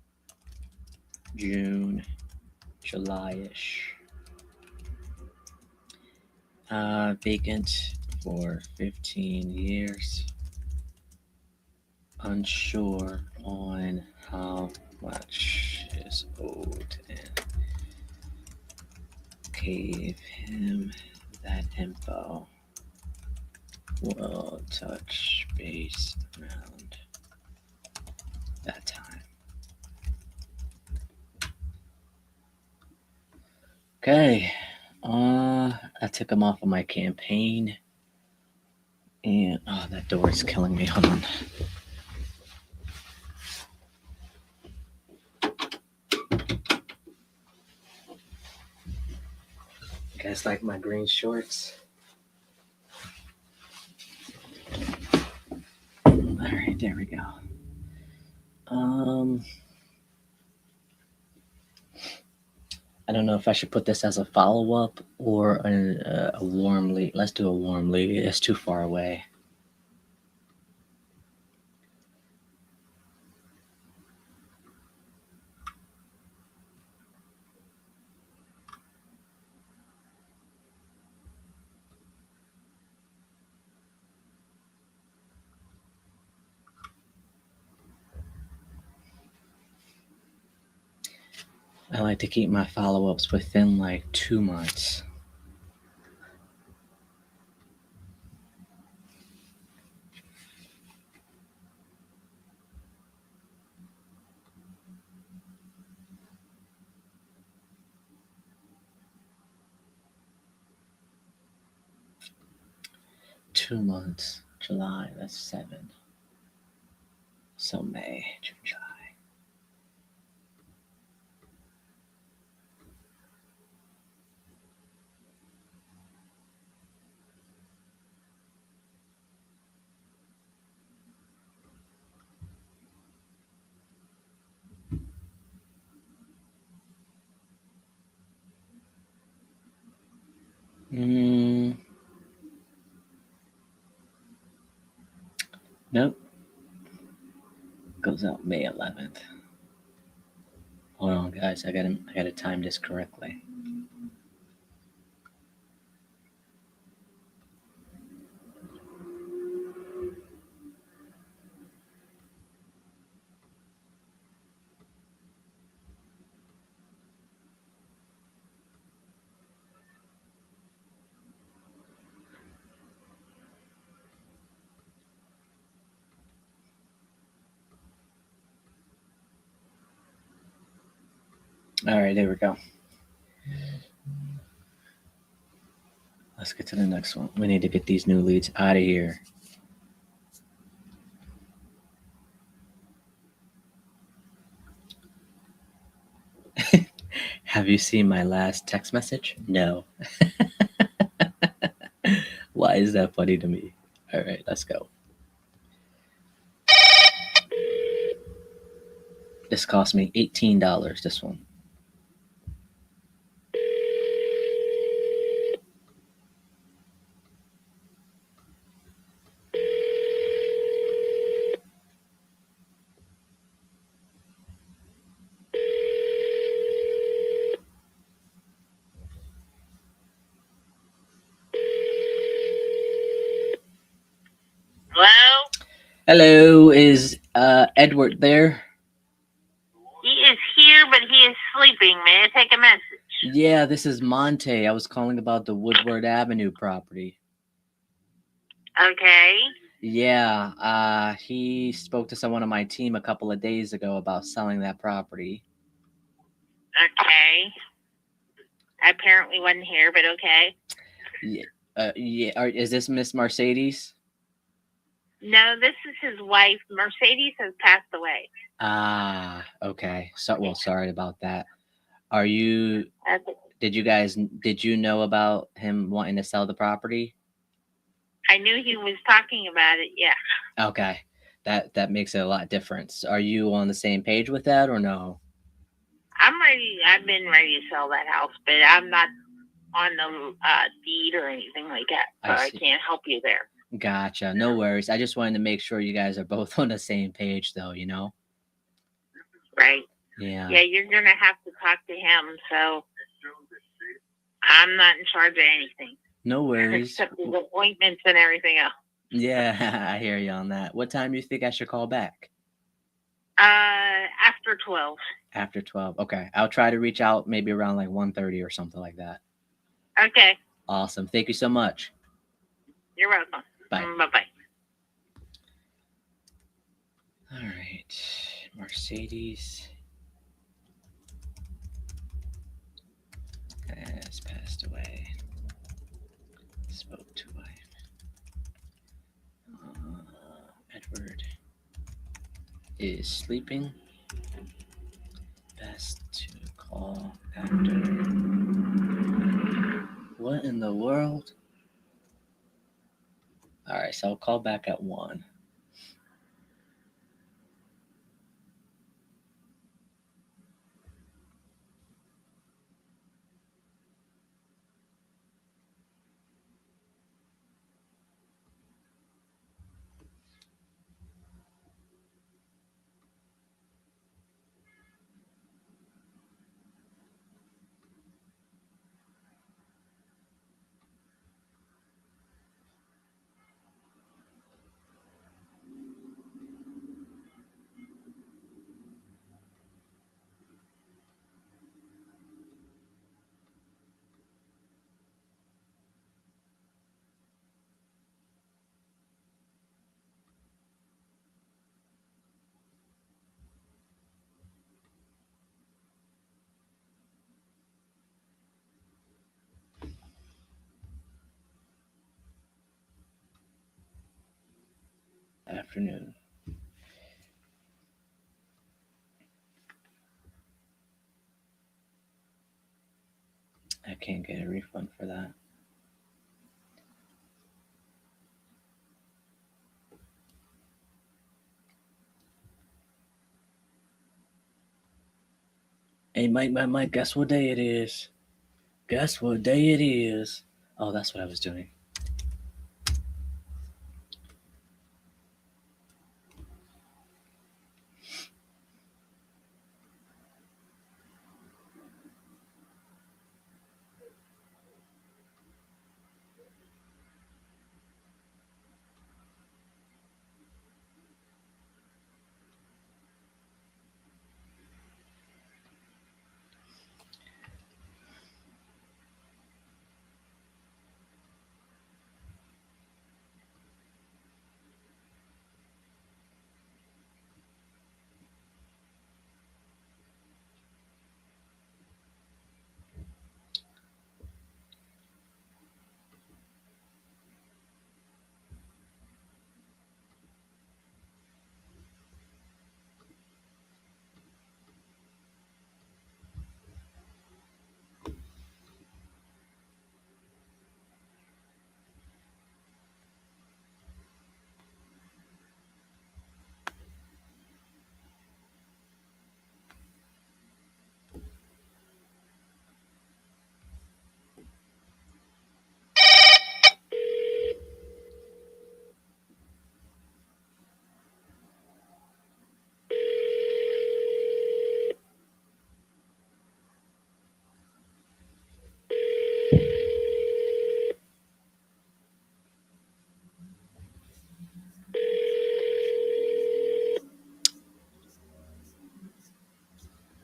June, July-ish. Vacant for 15 years. Unsure on how much is owed and gave him that info. We'll touch base around that time. Okay. I took him off of my campaign. And that door is killing me. Hold on. You guys like my green shorts? All right, there we go. I don't know if I should put this as a follow-up or a warm lead. Let's do a warm lead. It's too far away. I like to keep my follow-ups within like 2 months. Two months. July, that's 7. So May, June, July. Nope. Goes out May 11th. Hold on, guys. I gotta time this correctly. All right, there we go. Let's get to the next one. We need to get these new leads out of here. Have you seen my last text message? No. Why is that funny to me? All right, let's go. This cost me $18, this one. Hello? Hello, is Edward there? He is here, but he is sleeping. May I take a message? Yeah, this is Monte. I was calling about the Woodward Avenue property. Okay. Yeah, he spoke to someone on my team a couple of days ago about selling that property. Okay. I apparently wasn't here, but okay. Yeah. Is this Miss Mercedes? No, this is his wife. Mercedes has passed away. Okay. So, sorry about that. Are you? Okay. Did you know about him wanting to sell the property? I knew he was talking about it. Yeah. Okay. That makes it a lot different. Are you on the same page with that or no? I'm ready. I've been ready to sell that house, but I'm not on the deed or anything like that, so I can't help you there. Gotcha. No worries. I just wanted to make sure you guys are both on the same page, though. Right. Yeah. Yeah, you're going to have to talk to him. So I'm not in charge of anything. No worries. Except his appointments and everything else. Yeah, I hear you on that. What time do you think I should call back? After 12. After 12. Okay. I'll try to reach out maybe around like 1:30 or something like that. Okay. Awesome. Thank you so much. You're welcome. Bye. Bye-bye. All right. Mercedes has passed away. Spoke to wife. Edward is sleeping. Best to call after. What in the world? All right, so I'll call back at 1. Afternoon. I can't get a refund for that. Hey, Mike, guess what day it is? Guess what day it is? Oh, that's what I was doing.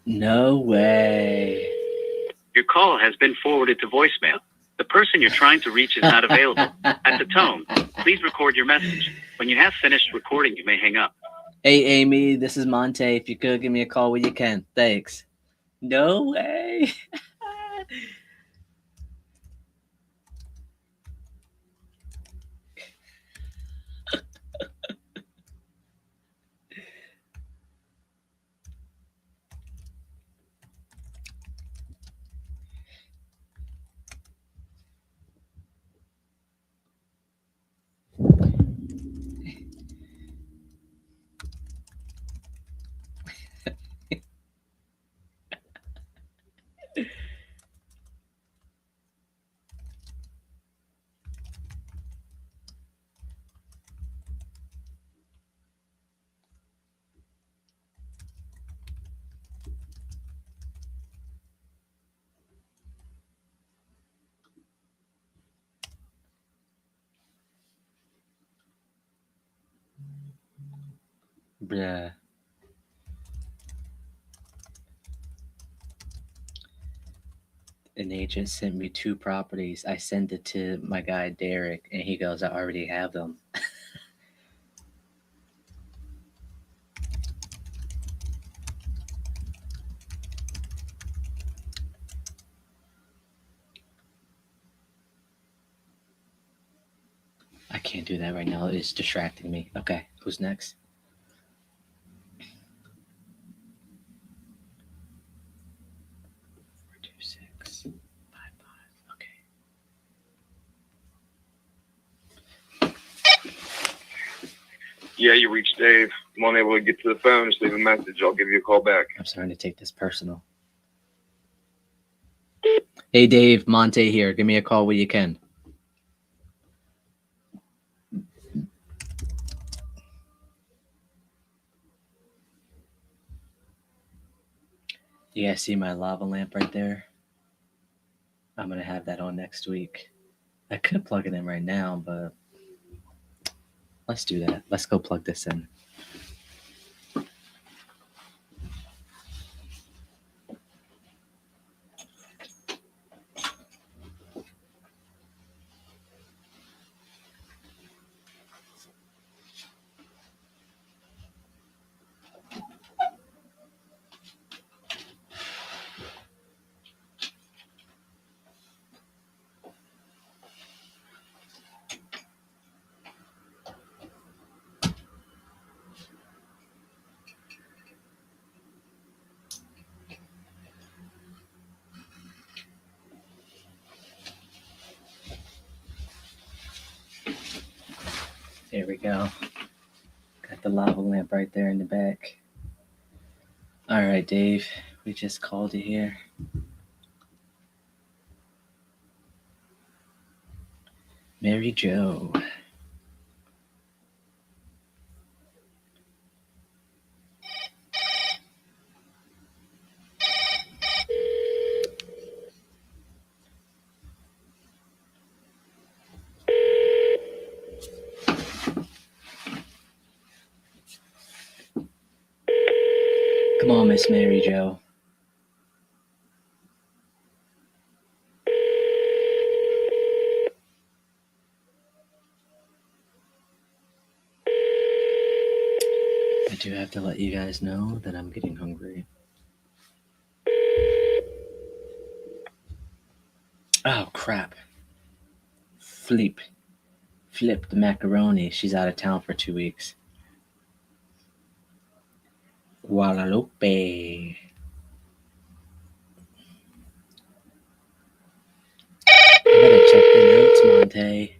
No way. Your call has been forwarded to voicemail. The person you're trying to reach is not available. At the tone, please record your message. When you have finished recording, you may hang up. Hey, Amy, this is Monte. If you could give me a call when you can. Thanks. No way. Bruh. An agent sent me 2 properties. I sent it to my guy Derek, and he goes, "I already have them." I can't do that right now. It's distracting me. Okay, who's next? Four, 2, 6, 5, 5. Okay. Yeah, you reached Dave. I'm unable to get to the phone. Just leave a message. I'll give you a call back. I'm starting to take this personal. Hey, Dave, Monte here. Give me a call when you can. You guys see my lava lamp right there? I'm going to have that on next week. I could plug it in right now, but let's do that. Let's go plug this in. There we go. Got the lava lamp right there in the back. All right, Dave, we just called you here. Mary Jo. Come on, Miss Mary Jo. I do have to let you guys know that I'm getting hungry. Oh, crap. Flip the macaroni. She's out of town for 2 weeks. Guadalupe. I gotta check the notes, Monte.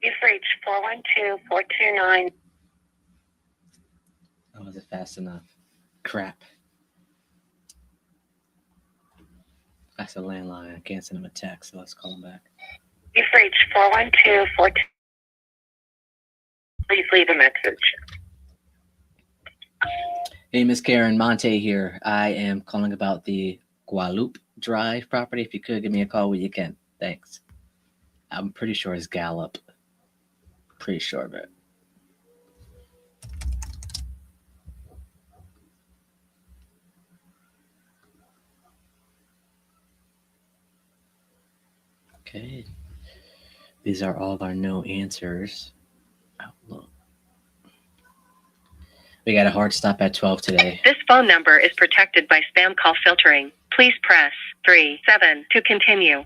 You've reached 412-429. Oh, was it fast enough? Crap. That's a landline. I can't send him a text, so let's call him back. You've reached 412-429. Please leave a message. Hey, Miss Karen, Monte here. I am calling about the Guadalupe Drive property. If you could, give me a call when you can. Thanks. I'm pretty sure it's Gallup. Pretty sure of it. Okay. These are all of our no answers. Outlook. We got a hard stop at 12 today. This phone number is protected by spam call filtering. Please press 3-7 to continue.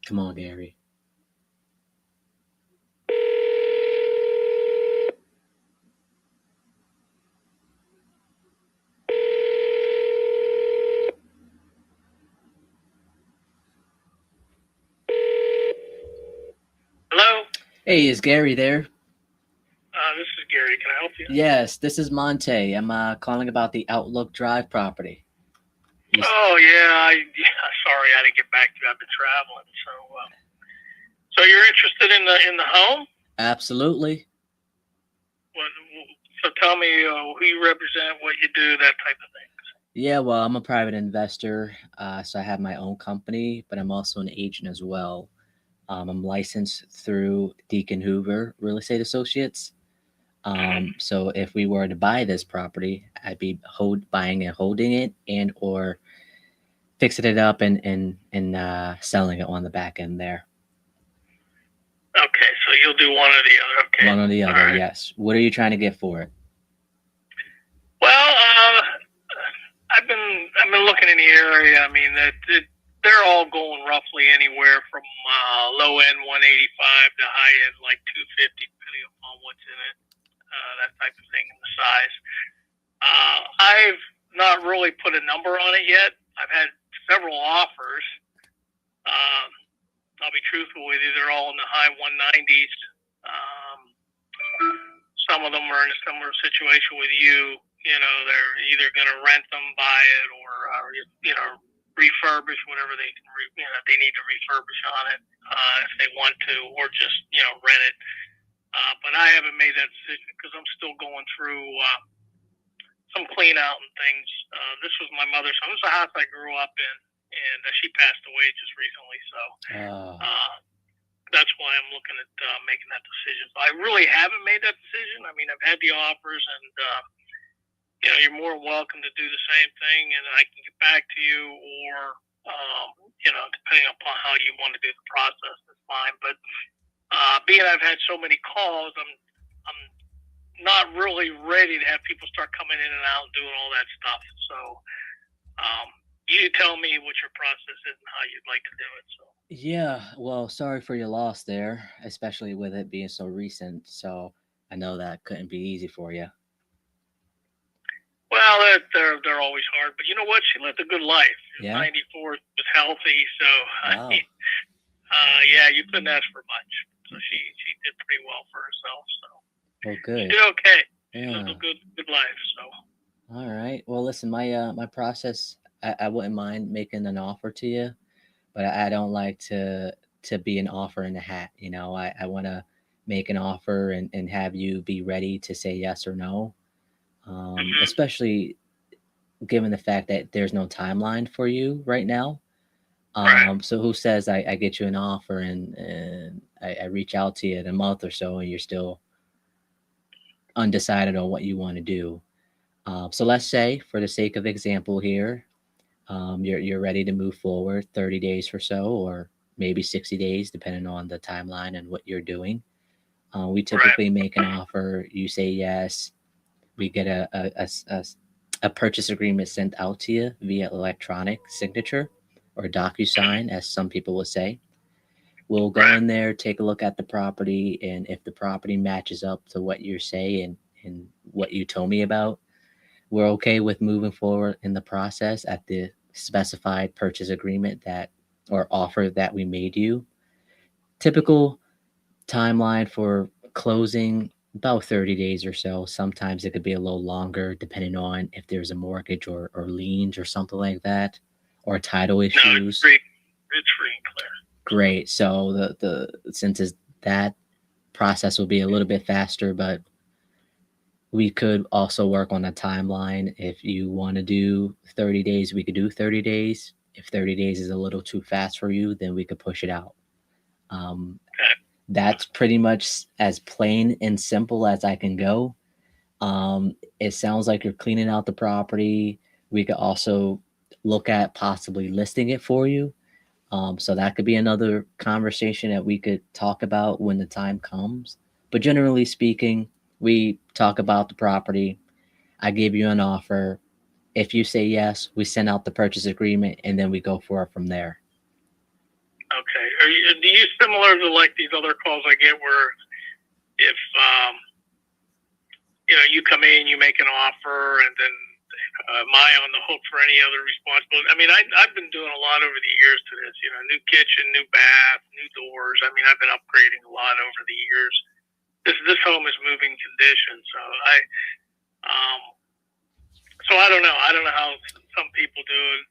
Come on, Gary. Hello? Hey, is Gary there? This is Gary. Can I help you? Yes, this is Monte. I'm calling about the Outlook Drive property. Oh yeah. Sorry, I didn't get back to you. I've been traveling. So you're interested in the home? Absolutely. What, so tell me who you represent, what you do, that type of thing. Yeah, well, I'm a private investor, so I have my own company, but I'm also an agent as well. I'm licensed through Deacon Hoover Real Estate Associates. So if we were to buy this property, I'd be buying and holding it, and or fixing it up and selling it on the back end there. Okay, so you'll do one or the other. Okay. One or the All other, right. yes. What are you trying to get for it? Well, I've been looking in the area. I mean, they're all going roughly anywhere from low end 185 to high end like 250, depending upon what's in it, that type of thing, and the size. I've not really put a number on it yet. I've had several offers. I'll be truthful with you; they're all in the high 190s. Some of them are in a similar situation with you. You know, they're either going to rent them, buy it, or refurbish whatever they can. They need to refurbish on it if they want to, or just rent it. But I haven't made that decision because I'm still going through some clean out and things. This was my mother's home. This is a house I grew up in, and she passed away just recently. So that's why I'm looking at making that decision. So I really haven't made that decision. I mean, I've had the offers, and you're more welcome to do the same thing, and I can get back to you, or depending upon how you want to do the process, that's fine. But being I've had so many calls, I'm not really ready to have people start coming in and out and doing all that stuff. So you tell me what your process is and how you'd like to do it. So. Yeah, well, sorry for your loss there, especially with it being so recent. So I know that couldn't be easy for you. Well, they're always hard, but you know what? She lived a good life. She was 94, was healthy, so wow. You couldn't ask for much. So she did pretty well for herself. So well, good. She did okay. Yeah. She lived a good life. So. All right. Well, listen, my process, I wouldn't mind making an offer to you, but I don't like to be an offer in the hat. I want to make an offer and have you be ready to say yes or no. Especially given the fact that there's no timeline for you right now. Right. So who says I get you an offer and I reach out to you in a month or so and you're still undecided on what you want to do. So let's say, for the sake of example here, you're ready to move forward 30 days or so, or maybe 60 days, depending on the timeline and what you're doing. We typically make an offer. You say yes. We get a purchase agreement sent out to you via electronic signature or DocuSign, as some people would say. We'll go in there, take a look at the property, and if the property matches up to what you're saying and what you told me about, we're okay with moving forward in the process at the specified purchase agreement or offer that we made you. Typical timeline for closing, about 30 days or so. Sometimes it could be a little longer depending on if there's a mortgage or liens or something like that, or title issues. No, it's free and clear. Great. So the since that process will be a little bit faster, but we could also work on a timeline. If you want to do 30 days, we could do 30 days. If 30 days is a little too fast for you, then we could push it out. That's pretty much as plain and simple as I can go. It sounds like you're cleaning out the property. We could also look at possibly listing it for you. So that could be another conversation that we could talk about when the time comes. But generally speaking, we talk about the property. I give you an offer. If you say yes, we send out the purchase agreement, and then we go for it from there. Okay. Do you similar to like these other calls I get where if you come in, you make an offer, and then am I on the hook for any other responsibility? I mean, I've been doing a lot over the years to this. New kitchen, new bath, new doors. I mean, I've been upgrading a lot over the years. this home is moving condition. So I don't know. I don't know how some people do it.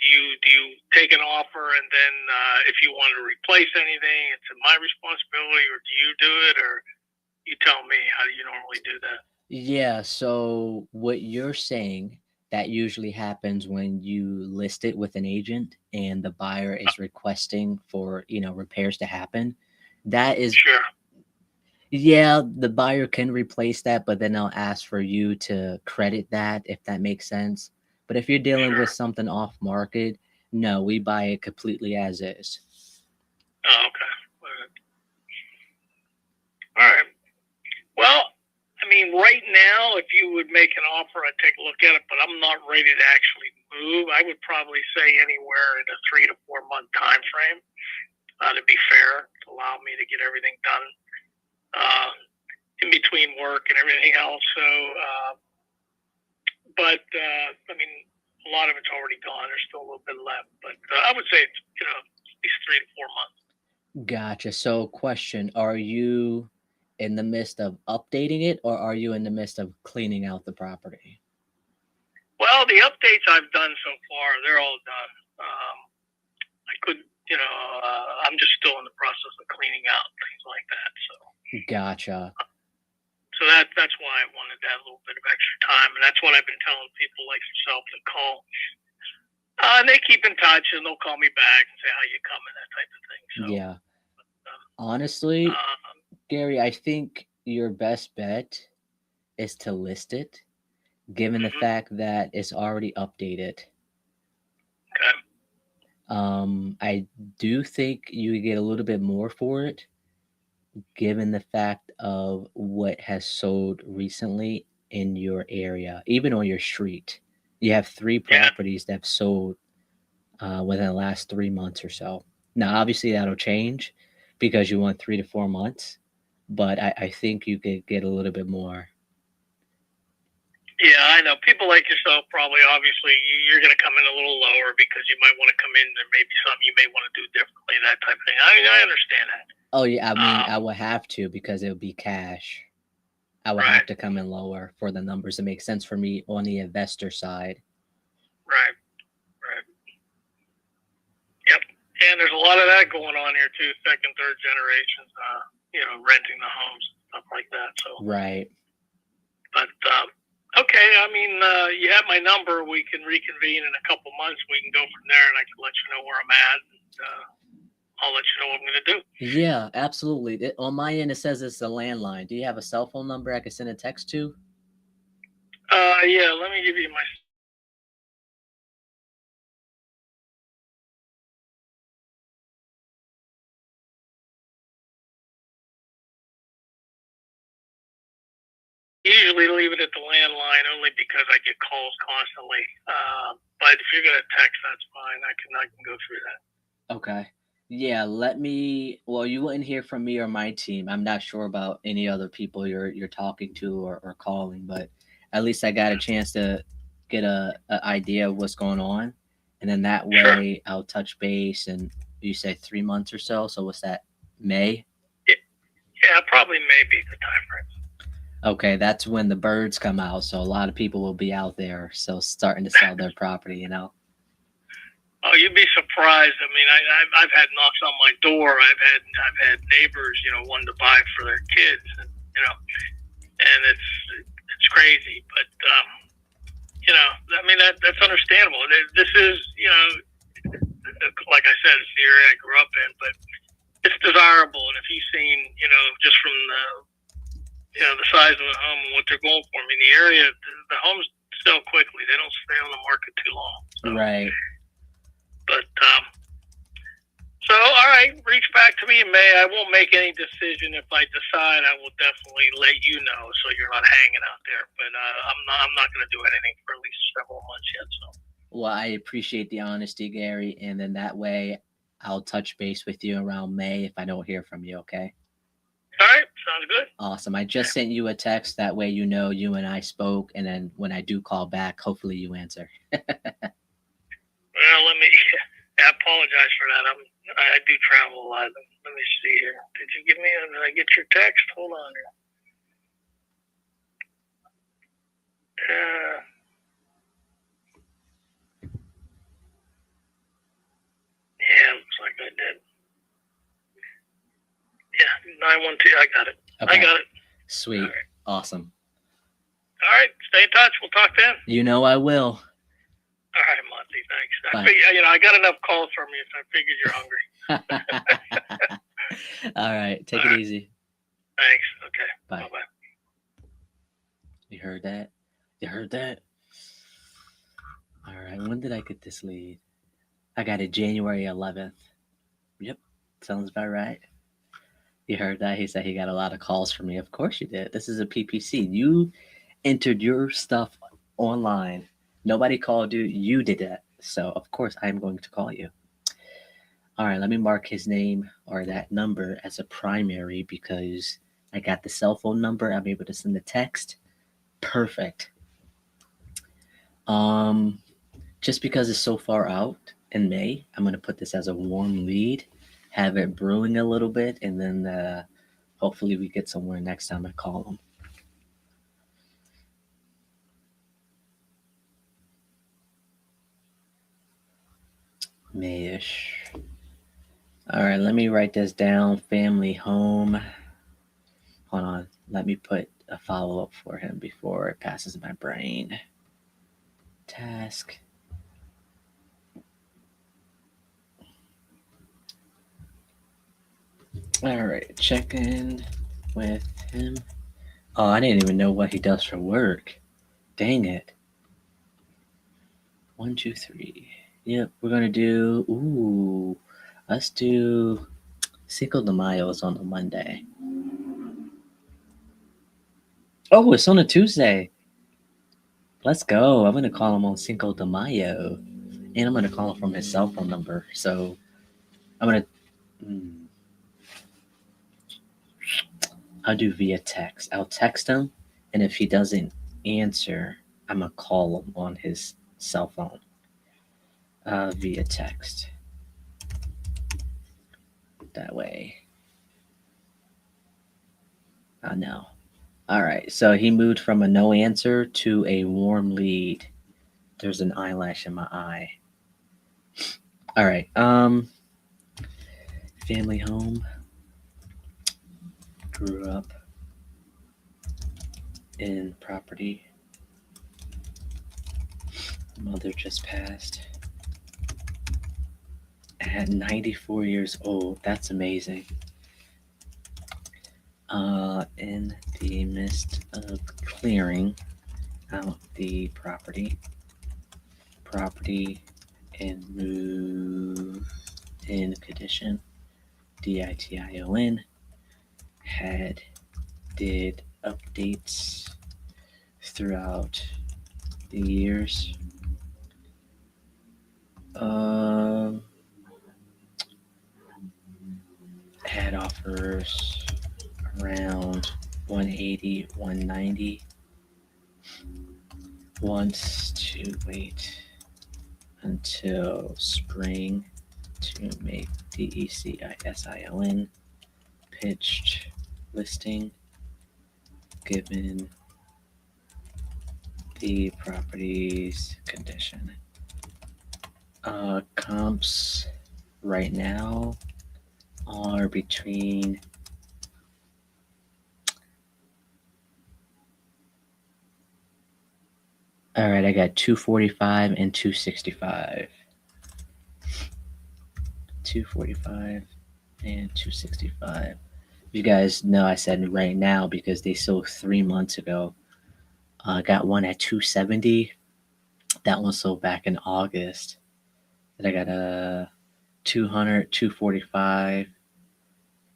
Do you take an offer and then if you want to replace anything, it's my responsibility, or do you do it, or you tell me? How do you normally do that? Yeah, so what you're saying, that usually happens when you list it with an agent and the buyer is requesting for, repairs to happen. That is, Sure. yeah, the buyer can replace that, but then they'll ask for you to credit that, if that makes sense. But if you're dealing Sure. with something off market, no, we buy it completely as is. Oh, okay. All right. Well, I mean, right now, if you would make an offer, I'd take a look at it, but I'm not ready to actually move. I would probably say anywhere in a 3 to 4 month time frame, to be fair, to allow me to get everything done in between work and everything else. So, I mean, a lot of it's already gone. There's still a little bit left, but I would say it's, at least 3 to 4 months. Gotcha. So, question, are you in the midst of updating it or are you in the midst of cleaning out the property? Well, the updates I've done so far, they're all done. I could, I'm just still in the process of cleaning out things like that. So Gotcha. That's why I wanted that little bit of extra time, and that's what I've been telling people like yourself to call. And they keep in touch, and they'll call me back and say how you coming, that type of thing. So, Yeah. Honestly, Gary, I think your best bet is to list it, given the fact that it's already updated. Okay. I do think you get a little bit more for it, given the fact of what has sold recently in your area, even on your street. You have 3 properties that have sold within the last 3 months or so. Now, obviously, that'll change because you want 3 to 4 months, but I think you could get a little bit more. Yeah, I know. People like yourself probably, obviously, you're going to come in a little lower because you might want to come in. There may be something you may want to do differently, that type of thing. I understand that. Oh, yeah. I mean, I would have to because it would be cash. I would have to come in lower for the numbers to make sense for me on the investor side. Right. Yep. And there's a lot of that going on here too. Second, third generations, renting the homes, stuff like that. So. Right. But okay, I mean, you have my number. We can reconvene in a couple months. We can go from there, and I can let you know where I'm at. And, I'll let you know what I'm going to do. Yeah, absolutely. On my end, it says it's a landline. Do you have a cell phone number I can send a text to? Yeah, let me give you my. Usually leave it at the landline only because I get calls constantly. But if you're going to text, that's fine. I can go through that. Okay. Yeah, well, you wouldn't hear from me or my team. I'm not sure about any other people you're talking to or calling, but at least I got a chance to get a idea of what's going on. And then that way I'll touch base, and you say 3 months or so. So what's that? May? Yeah, probably maybe the time frame. Okay, that's when the birds come out. So a lot of people will be out there, so starting to sell their property, Oh, you'd be surprised. I mean, I've had knocks on my door. I've had neighbors, wanting to buy for their kids, and it's crazy. But I mean that's understandable. This is, like I said, it's the area I grew up in, but it's desirable. And if you've seen, just from the size of the home and what they're going for, I mean, the area, the homes sell quickly. They don't stay on the market too long. So. Right. But so, all right, reach back to me in May. I won't make any decision. If I decide, I will definitely let you know, so you're not hanging out there. But I'm not going to do anything for at least several months yet. So. Well, I appreciate the honesty, Gary, and then that way I'll touch base with you around May if I don't hear from you. Okay. All right, sounds good. Awesome. I just sent you a text. That way you know you and I spoke, and then when I do call back, hopefully you answer. Well, I apologize for that. I do travel a lot. Let me see here. Did you give me? Did I get your text? Hold on here. Yeah, looks like I did. Yeah, 912. I got it. Okay. I got it. Sweet. All right. Awesome. All right. Stay in touch. We'll talk then. You know I will. All right, Monty. Thanks. Bye. I figured, I got enough calls from you, so I figured you're hungry. All right. Take All it right. easy. Thanks. Okay. Bye. Bye-bye. You heard that? You heard that? All right. When did I get this lead? I got it January 11th. Yep. Sounds about right. You heard that? He said he got a lot of calls from me. Of course you did. This is a PPC. You entered your stuff online. Nobody called you. You did that. So, of course, I'm going to call you. All right. Let me mark his name or that number as a primary because I got the cell phone number. I'm able to send the text. Perfect. Just because it's so far out in May, I'm going to put this as a warm lead, have it brewing a little bit, and then hopefully we get somewhere next time I call them. May-ish. All right, let me write this down. Family home. Hold on. Let me put a follow-up for him before it passes my brain. Task. All right, check in with him. Oh, I didn't even know what he does for work. Dang it. 1, 2, 3. Yep, we're gonna do. Ooh, let's do Cinco de Mayo is on a Monday. Oh, it's on a Tuesday. Let's go. I'm gonna call him on Cinco de Mayo, and I'm gonna call him from his cell phone number. So I'm gonna. I'll do via text. I'll text him, and if he doesn't answer, I'm gonna call him on his cell phone via text. That way. I know. All right. So he moved from a no answer to a warm lead. There's an eyelash in my eye. All right. Family home. Grew up in property. Mother just passed at 94 years old. That's amazing. In the midst of clearing out the property and move in condition, DITION, did updates throughout the years. Had offers around 180, 190. Wants to wait until spring to make DECISION pitched listing given the property's condition. Comps right now are between all right, I got 245 and 265. 245 and 265. You guys know I said right now because they sold 3 months ago. Got one at 270. That one sold back in August. Then I got a 200, 245,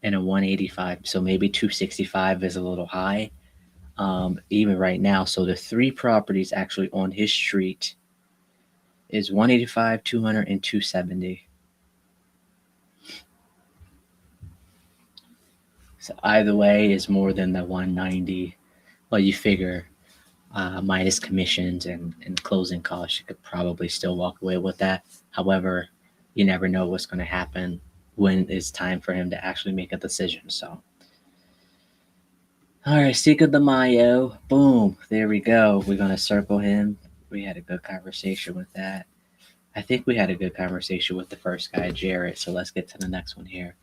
and a 185. So maybe 265 is a little high. Even right now. So the 3 properties actually on his street is 185, 200, and 270. So either way is more than the 190. Well, you figure minus commissions and closing costs, you could probably still walk away with that. However, you never know what's going to happen when it's time for him to actually make a decision. So, all right, Cinco de Mayo, boom, there we go. We're gonna circle him. We had a good conversation with that. I think we had a good conversation with the first guy, Jared. So let's get to the next one here.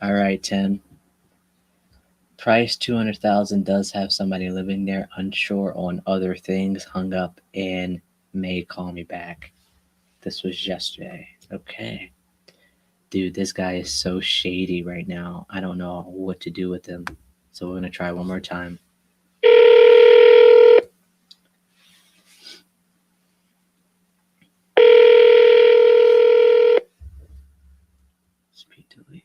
All right, Tim. Price 200,000, does have somebody living there, unsure on other things, hung up and may call me back. This was yesterday. Okay. Dude, this guy is so shady right now. I don't know what to do with him. So we're going to try one more time. Speed to lead.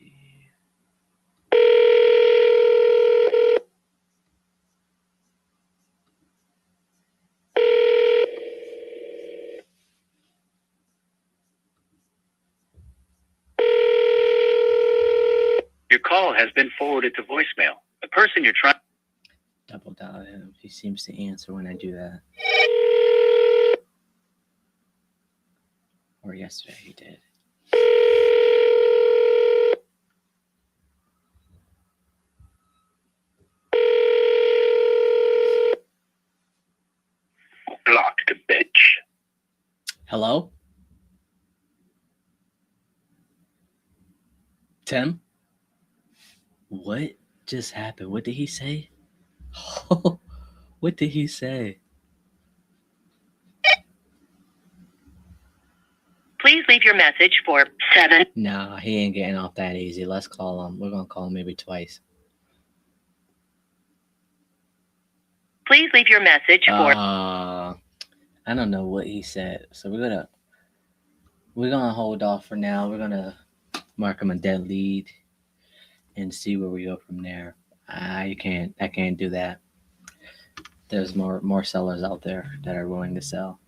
Your call has been forwarded to voicemail. The person you're trying. Double dial him. He seems to answer when I do that. Or yesterday he did. Blocked, bitch. Hello? Tim? What just happened? What did he say? What did he say? Please leave your message for 7. Nah, he ain't getting off that easy. Let's call him. We're going to call him maybe twice. Please leave your message for. I don't know what he said. So we're gonna hold off for now. We're gonna mark him a dead lead and see where we go from there. I can't do that. There's more sellers out there that are willing to sell.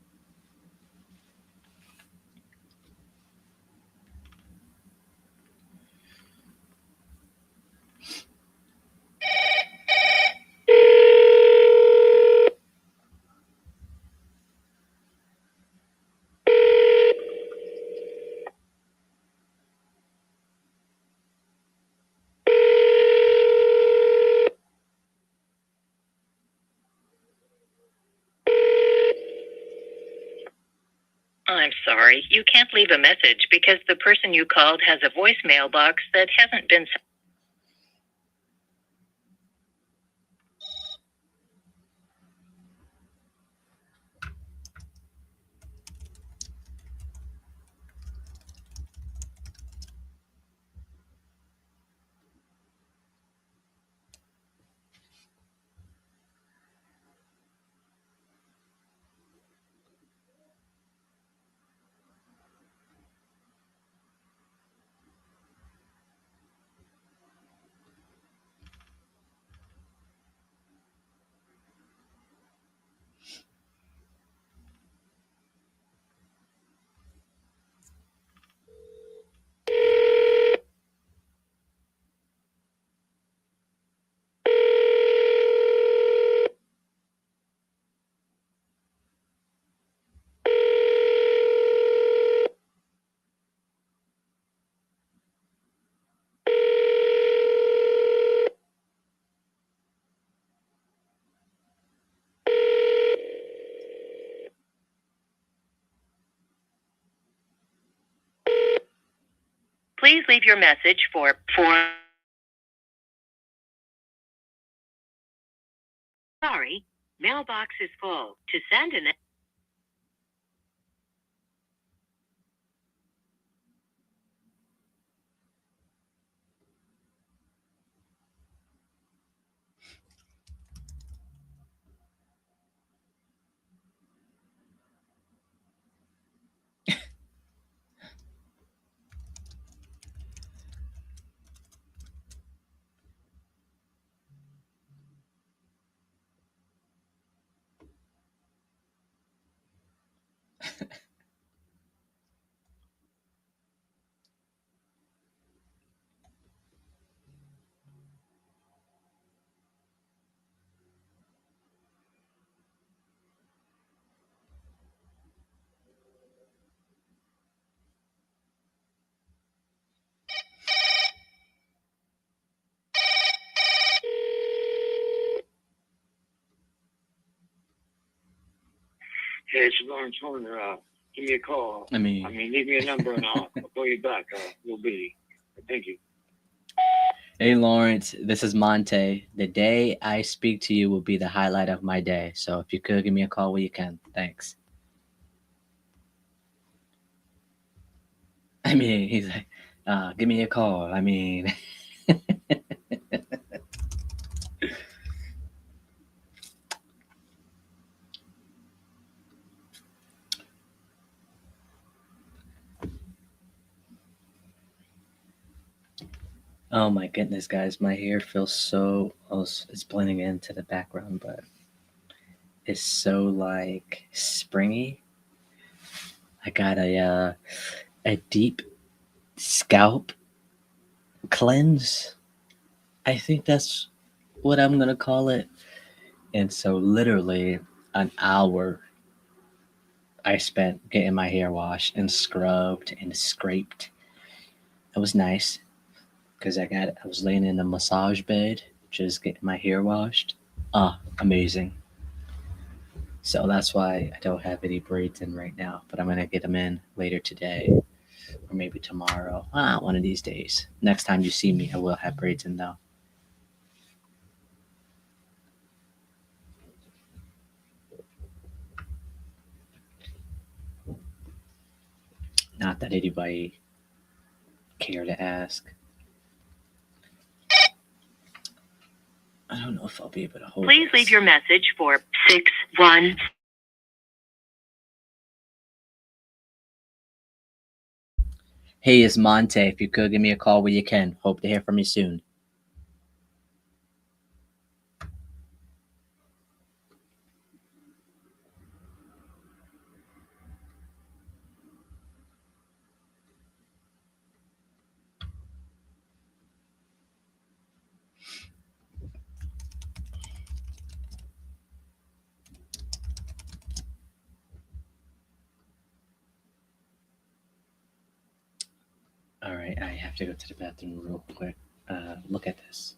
I'm sorry, you can't leave a message because the person you called has a voicemail box that hasn't been. Please leave your message for 4. Sorry, mailbox is full. To send an. Hey, it's Lawrence Horner. Give me a call. I mean, leave me a number and I'll call you back. Real busy. Thank you. hey Lawrence, this is Monte. The day I speak to you will be the highlight of my day. So if you could give me a call when you can, thanks. I mean, he's like, give me a call. I mean, oh my goodness, guys, my hair feels so. Oh, it's blending into the background, but it's so like springy. I got a deep scalp cleanse. I think that's what I'm gonna call it. And so, literally, an hour I spent getting my hair washed and scrubbed and scraped. It was nice because I was laying in a massage bed, just getting my hair washed. Amazing. So that's why I don't have any braids in right now, but I'm gonna get them in later today or maybe tomorrow. One of these days. Next time you see me, I will have braids in though. Not that anybody care to ask. I don't know if I'll be able to hold. Please this. leave your message for 61. Hey, it's Monte. If you could give me a call when you can. Hope to hear from you soon. All right, I have to go to the bathroom real quick. Look at this.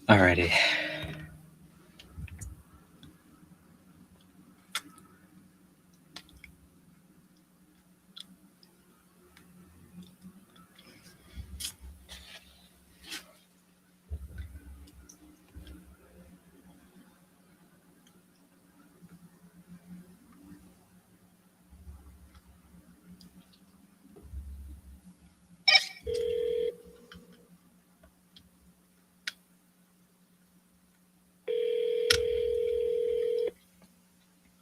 Alrighty.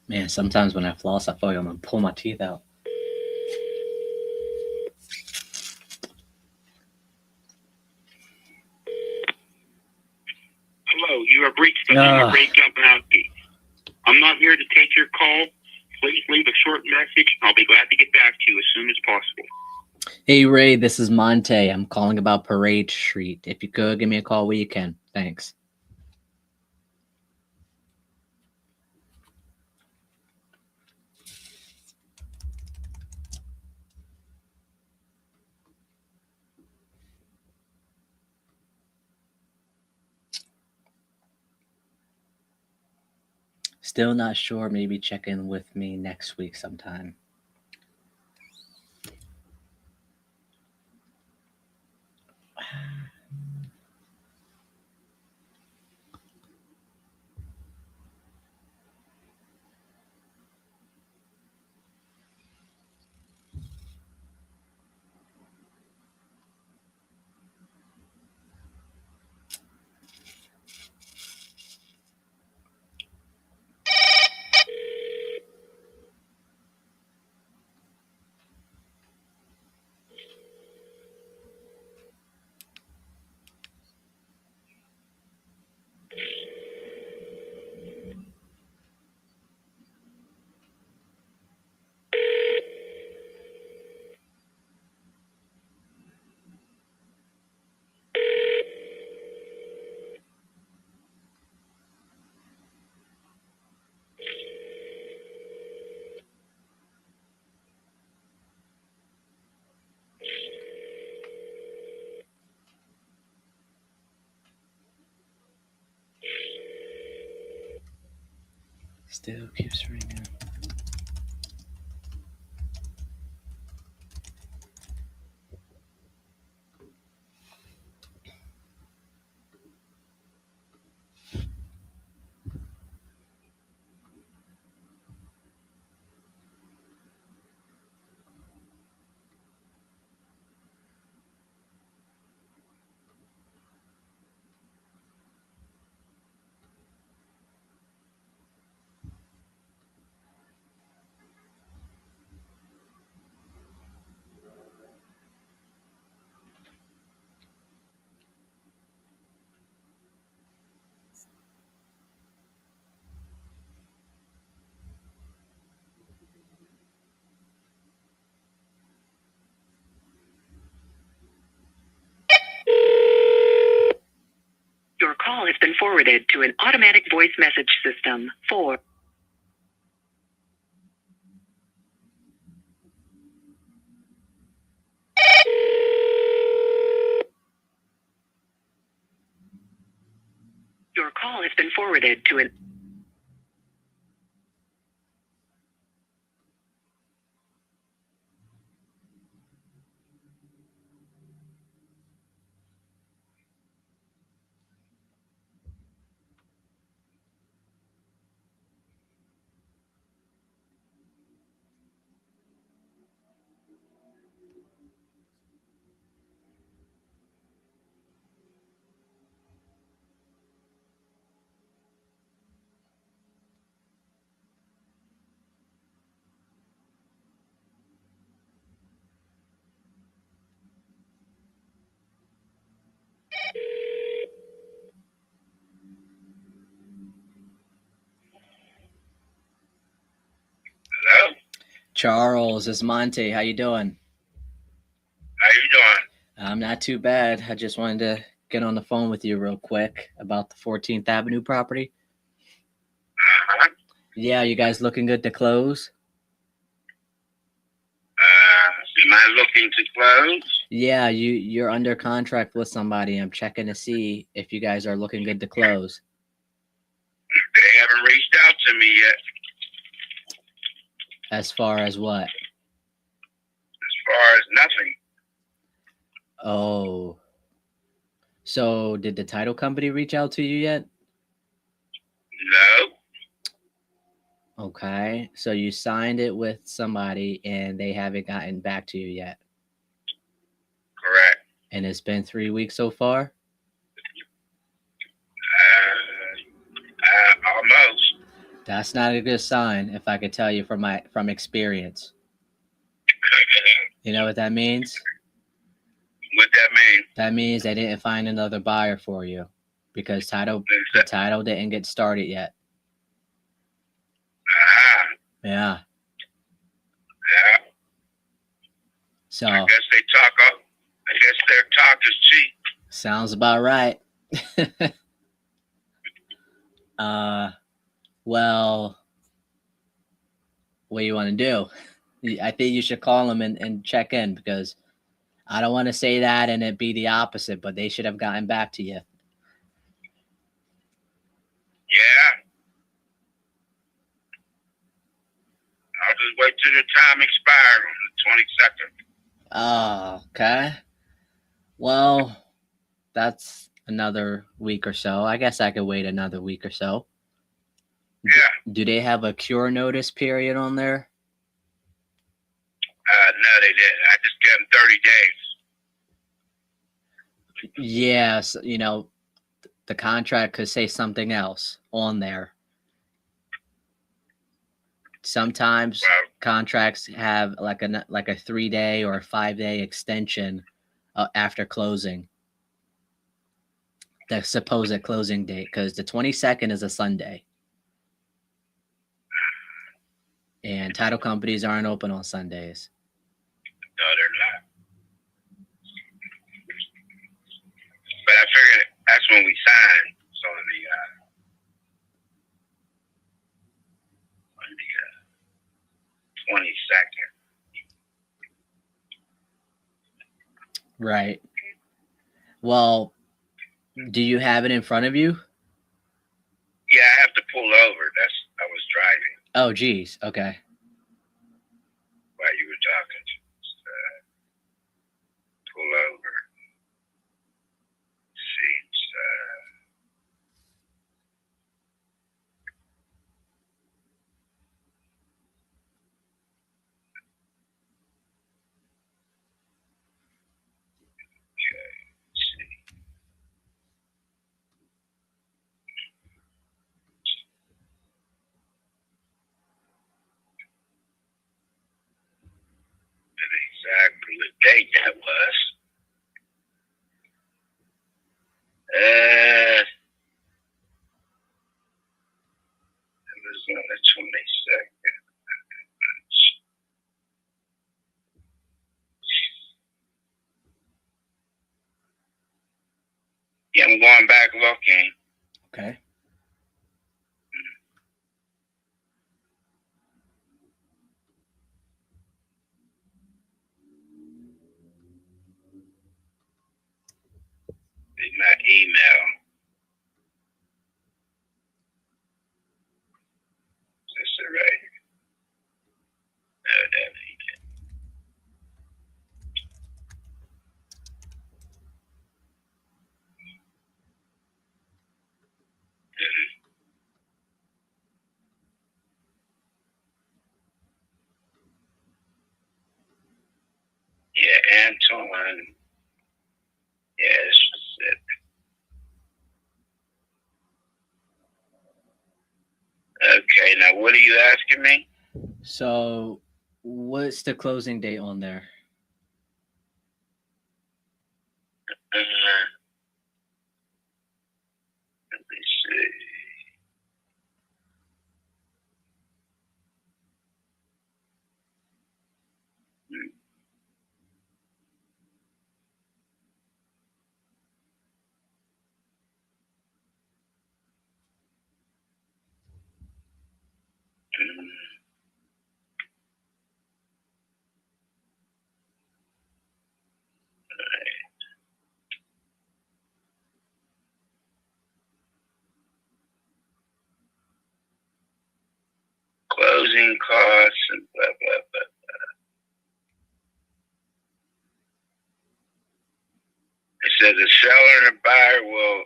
Man, sometimes when I floss, I feel like I'm gonna pull my teeth out. Hello, you have reached the home of Ray Jumpinowski. I'm not here to take your call. Please leave a short message. I'll be glad to get back to you as soon as possible. Hey Ray, this is Monte. I'm calling about Parade Street. If you could give me a call when you can. Thanks. Still not sure. Maybe check in with me next week sometime. Still keeps ringing. Your call has been forwarded to an automatic voice message system. Your call has been forwarded to an Hello? Charles, it's Monte. How you doing? How you doing? I'm not too bad. I just wanted to get on the phone with you real quick about the 14th Avenue property. Uh-huh. Yeah, you guys looking good to close? Am I looking to close? Yeah, you're under contract with somebody. I'm checking to see if you guys are looking good to close. They haven't reached out to me yet. As far as what? As far as nothing. Oh. So did the title company reach out to you yet? No. Okay. So you signed it with somebody and they haven't gotten back to you yet. Correct. And it's been 3 weeks so far? Almost. That's not a good sign, if I could tell you from experience. You know what that means? What that mean? That means they didn't find another buyer for you because the title didn't get started yet. Yeah. Yeah. So I guess their talk is cheap. sounds about right. Well, what do you want to do? I think you should call them and check in because I don't want to say that and it be the opposite, but they should have gotten back to you. Yeah. I'll just wait till the time expires on the 22nd. Oh, okay. Well, that's another week or so. I guess I could wait another week or so. Yeah. Do they have a cure notice period on there? No, they didn't. I just gave them 30 days. Yes, the contract could say something else on there. Sometimes contracts have like a 3-day or a 5-day extension after closing. The supposed closing date, because the 22nd is a Sunday. And title companies aren't open on Sundays. No, they're not. But I figured that's when we signed. So on the 22nd. Right. Well, do you have it in front of you? Yeah, I have to pull over. I was driving Oh, geez. Okay. while you were talking. Pull over. Seats. Exactly the date that was. It was on the 22nd. Yeah, I'm going back looking. Okay. My email. Is this it right? No, that ain't it. Yeah, Antoine. Yeah, this was it. Okay, now what are you asking me? So, what's the closing date on there? Let me see. closing costs and blah, blah, blah. It says the seller and the buyer will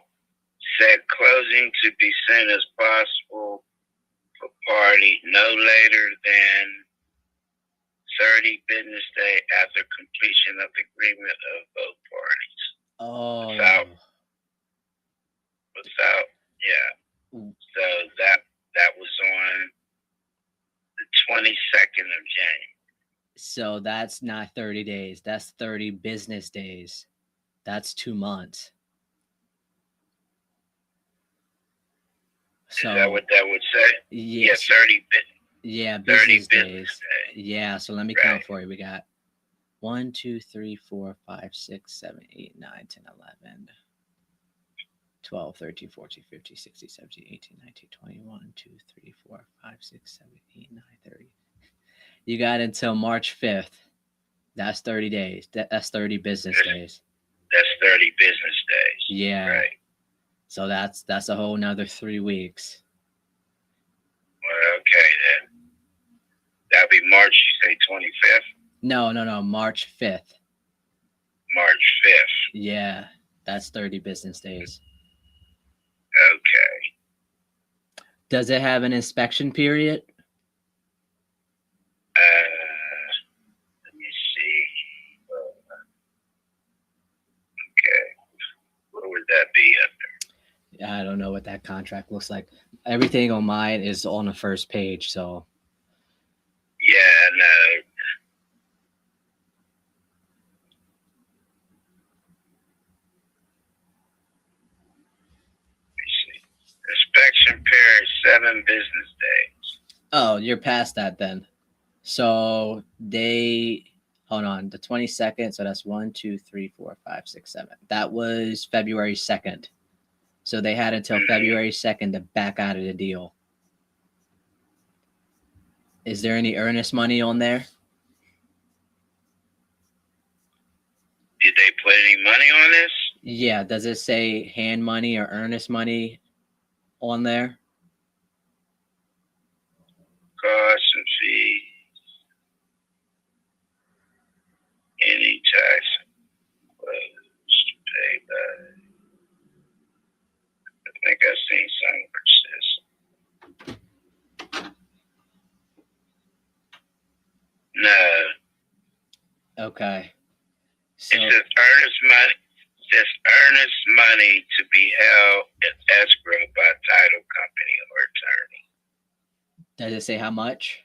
set closing to be soon as possible for party no later than 30 business day after completion of the agreement of both parties. Oh. Without, yeah. So that was on the 22nd of January. So that's not 30 days. That's 30 business days. That's 2 months. So is that what that would say? Yes. Yeah, 30 Yeah, 30 business business days. days. Yeah, so let me Right. count for you. We got 1, 2, 3, 4, 5, 6, 7, 8, 9, 10, 11, 12, 13, 14, 15, 16, 17, 18, 19, 20, 1, 2, 3, 4, 5, 6, 7, 8, 9, 30. You got until March 5th. That's 30 days. That's 30 business days. That's 30 business days. Yeah. Right. So that's a whole nother 3 weeks. Well, okay then. That'll be March, you say 25th? No, March 5th. March 5th. Yeah, that's 30 business days. Okay. Does it have an inspection period? Let me see. Okay. What would that be under? I don't know what that contract looks like. Everything on mine is on the first page, so. Yeah, no. Let me see. Inspection period, 7 business days. Oh, you're past that then. So hold on, the 22nd. So that's 1, 2, 3, 4, 5, 6, 7. That was February 2nd. So they had until February 2nd to back out of the deal. Is there any earnest money on there? Did they put any money on this? Yeah. Does it say hand money or earnest money on there? Costs and fees. Any tax was paid by. I think I've seen something which says. No. Okay. So It says earnest money to be held in escrow by title company or attorney. does it say how much?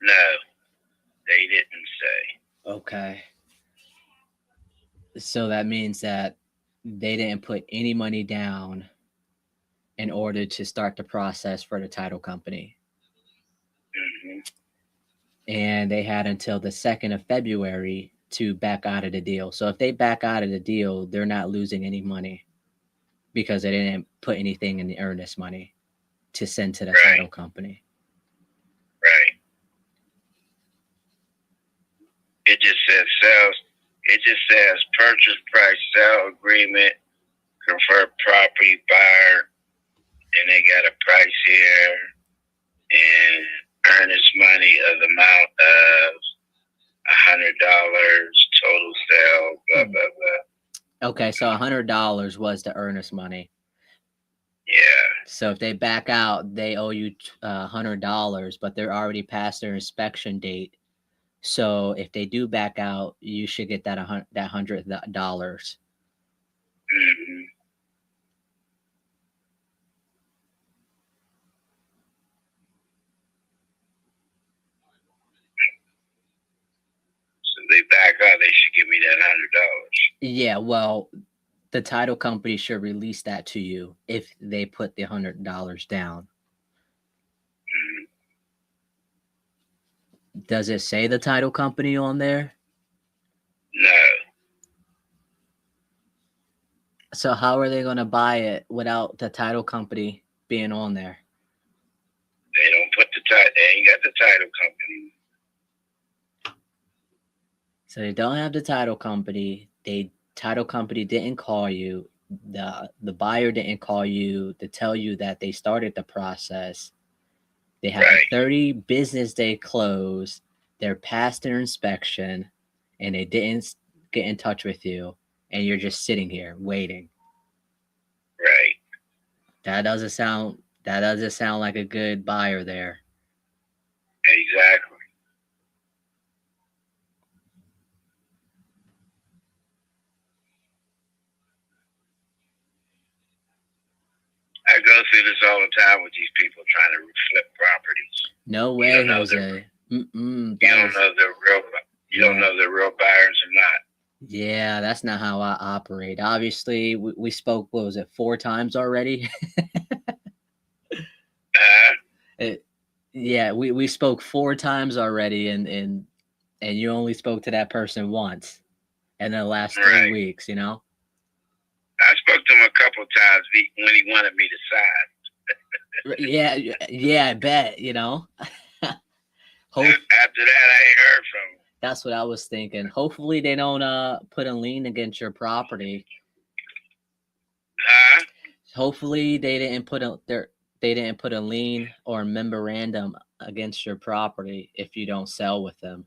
No, they didn't say. Okay. So that means that they didn't put any money down in order to start the process for the title company. Mm-hmm. And they had until the 2nd of February to back out of the deal. So if they back out of the deal, they're not losing any money because they didn't put anything in the earnest money to send to the title company. Right. It just says sales. It just says purchase price sale agreement, convert property buyer. Then they got a price here and earnest money of the amount of $100 total sale. Blah blah blah. Okay, so $100 was the earnest money. Yeah. So if they back out, they owe you $100, but they're already past their inspection date. So if they do back out, you should get that $100. Mm-hmm. So they back out, they should give me that $100. Yeah, well, the title company should release that to you if they put the $100 down. Mm-hmm. Does it say the title company on there? No. So how are they going to buy it without the title company being on there? They don't put the title. They ain't got the title company. So they don't have the title company. Title company didn't call you. the buyer didn't call you to tell you that they started the process. They have Right. a 30 business day close. They're past their inspection, and they didn't get in touch with you, and you're just sitting here waiting. Right. That doesn't sound like a good buyer there. Exactly. I go through this all the time with these people trying to flip properties. No You way, don't know Jose. You don't know the real. You don't know the real buyers or not. Yeah, that's not how I operate. Obviously, we spoke, what was it, 4 times already? Yeah, we spoke 4 times already, and you only spoke to that person once in the last 3 Right. weeks, you know? I spoke to him a couple times when he wanted me to sign. Yeah, I bet, you know? After that, I ain't heard from him. That's what I was thinking. Hopefully they don't put a lien against your property. Huh? Hopefully they didn't put a lien or a memorandum against your property if you don't sell with them.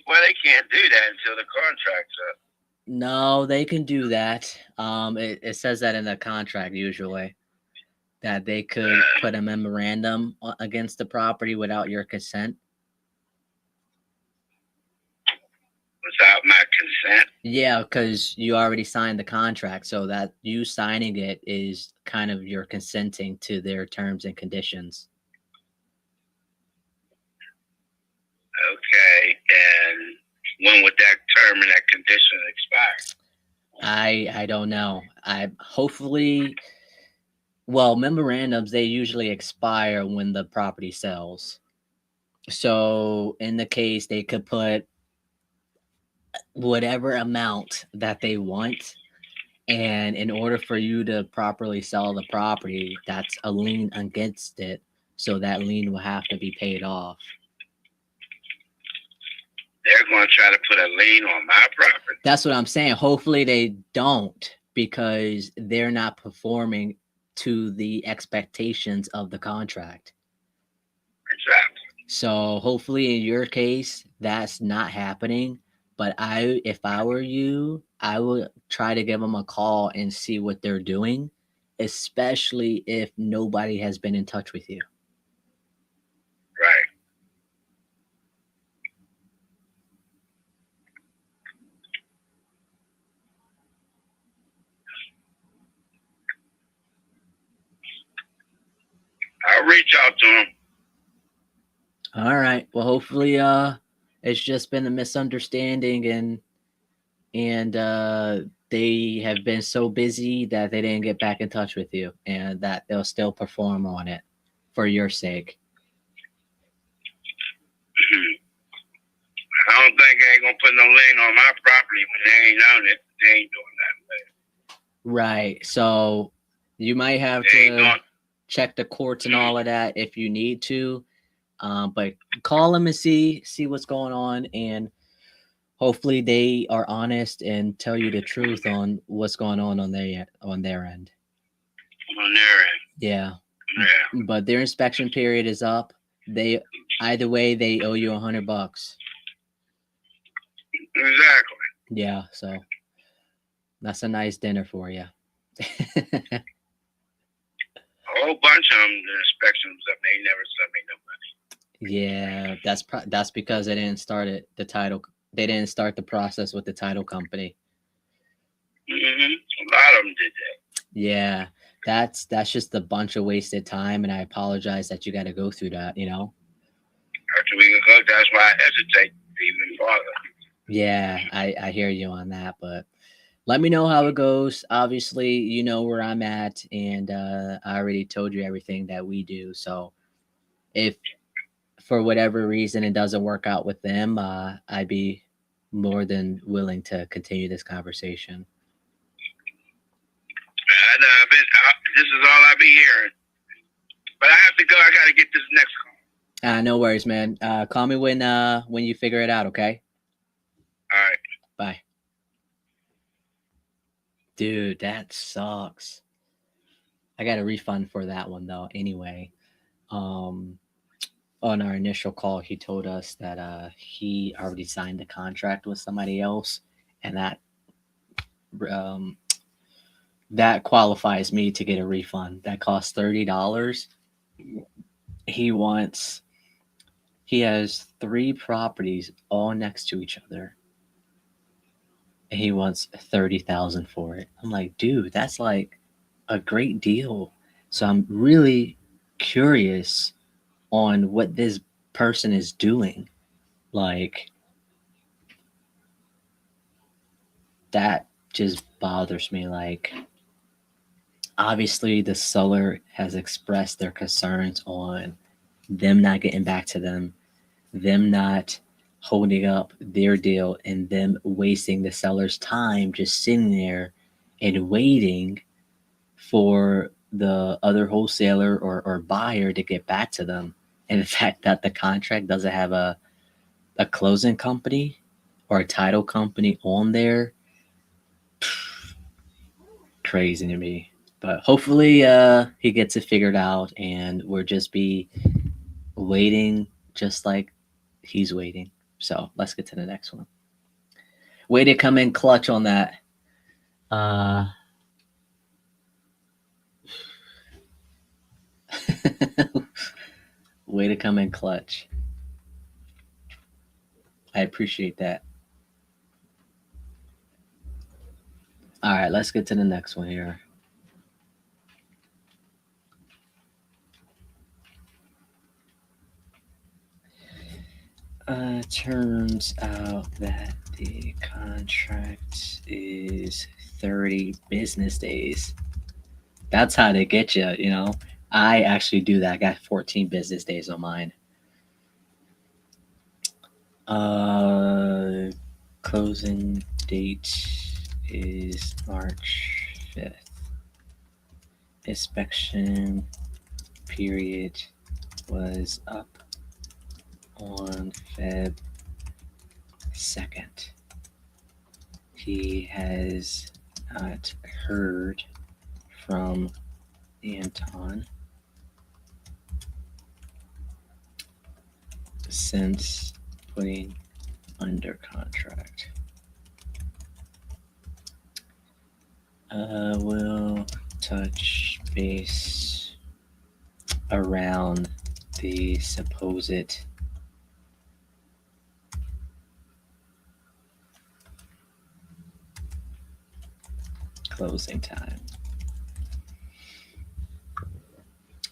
Well, they can't do that until the contract's up. No, they can do that. It says that in the contract usually that they could put a memorandum against the property without your consent. Without my consent? Yeah, because you already signed the contract, so that you signing it is kind of your consenting to their terms and conditions. Okay, and when would that term and that condition expire? I don't know. Hopefully, well, memorandums, they usually expire when the property sells. So in the case, they could put whatever amount that they want, and in order for you to properly sell the property, that's a lien against it, so that lien will have to be paid off. They're going to try to put a lien on my property. That's what I'm saying. Hopefully they don't, because they're not performing to the expectations of the contract. Exactly. So hopefully in your case, that's not happening. But if I were you, I would try to give them a call and see what they're doing, especially if nobody has been in touch with you. Right. I'll reach out to them. All right. Well, hopefully, it's just been a misunderstanding, and they have been so busy that they didn't get back in touch with you, and that they'll still perform on it for your sake. I don't think they ain't gonna put no lien on my property when they ain't on it. They ain't doing that. Right. So you might have to check the courts and all of that if you need to. But call them and see what's going on, and hopefully they are honest and tell you the truth on what's going on their end. On their end. Yeah. Yeah. But their inspection period is up. Either way, they owe you $100. Exactly. Yeah. So that's a nice dinner for you. A whole bunch of them, the inspections up, they never sent me no money. Yeah, that's because they didn't start it. They didn't start the process with the title company. Mm-hmm. A lot of them did that. Yeah, that's just a bunch of wasted time, and I apologize that you got to go through that. You know. After we go, that's why I hesitate to even bother. Yeah, I hear you on that, but let me know how it goes. Obviously, you know where I'm at, and I already told you everything that we do. So if for whatever reason it doesn't work out with them, I'd be more than willing to continue this conversation. I know, this is all I be hearing. But I have to go. I got to get this next call. No worries, man. Call me when you figure it out, okay? All right. Bye. Dude, that sucks. I got a refund for that one though. Anyway, um, on our initial call, he told us that he already signed the contract with somebody else, and um, that qualifies me to get a refund. That costs $30. He wants. He has 3 properties all next to each other, and he wants 30,000 for it. I'm like, dude, that's like a great deal. So I'm really curious on what this person is doing. Like, that just bothers me. Like, obviously, the seller has expressed their concerns on them not getting back to them not holding up their deal, and them wasting the seller's time just sitting there and waiting for the other wholesaler or buyer to get back to them. And the fact that the contract doesn't have a closing company or a title company on there, crazy to me. But hopefully he gets it figured out, and we'll just be waiting just like he's waiting. So let's get to the next one. Way to come in clutch on that. Way to come in clutch. I appreciate that. All right, let's get to the next one here. Turns out that the contract is 30 business days. That's how they get you, you know. I actually do that. I got 14 business days on mine. Closing date is March 5th. Inspection period was up on Feb 2nd. He has not heard from Anton since putting under contract. We'll touch base around the supposed closing time.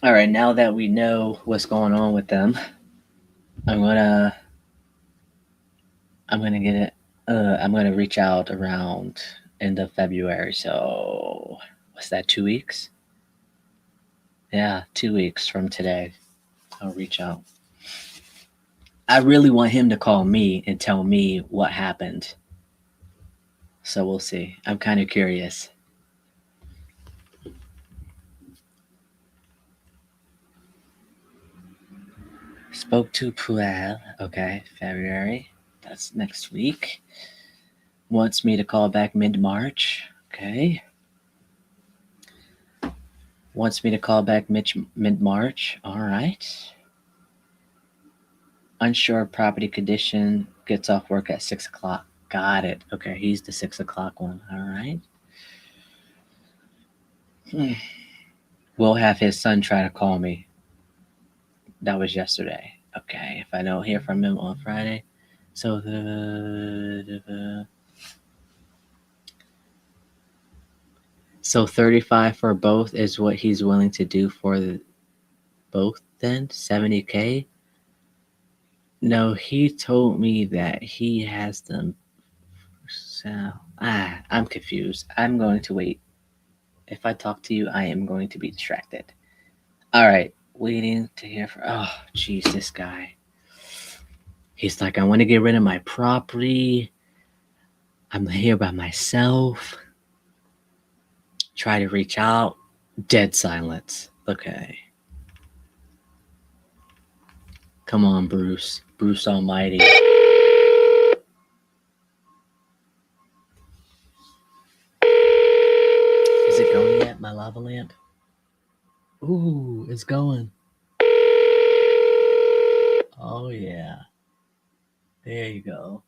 All right, now that we know what's going on with them, I'm gonna get it. I'm gonna reach out around end of February. So what's that? 2 weeks? Yeah, 2 weeks from today, I'll reach out. I really want him to call me and tell me what happened. So we'll see. I'm kind of curious. Spoke to Puel. Okay, February. That's next week. Wants me to call back mid-March. Okay. Wants me to call back mid-March. All right. Unsure property condition. Gets off work at 6 o'clock. Got it. Okay, he's the 6 o'clock one. All right. We'll have his son try to call me. That was yesterday. Okay, if I don't hear from him on Friday. So so 35 for both is what he's willing to do for both then? 70K? No, he told me that he has them. So I'm confused. I'm going to wait. If I talk to you, I am going to be distracted. All right, waiting to hear from. Oh, jeez, this guy. He's like, I want to get rid of my property. I'm here by myself. Try to reach out. Dead silence. Okay. Come on, Bruce. Bruce Almighty. my lava lamp? Ooh, it's going. Oh, yeah. There you go.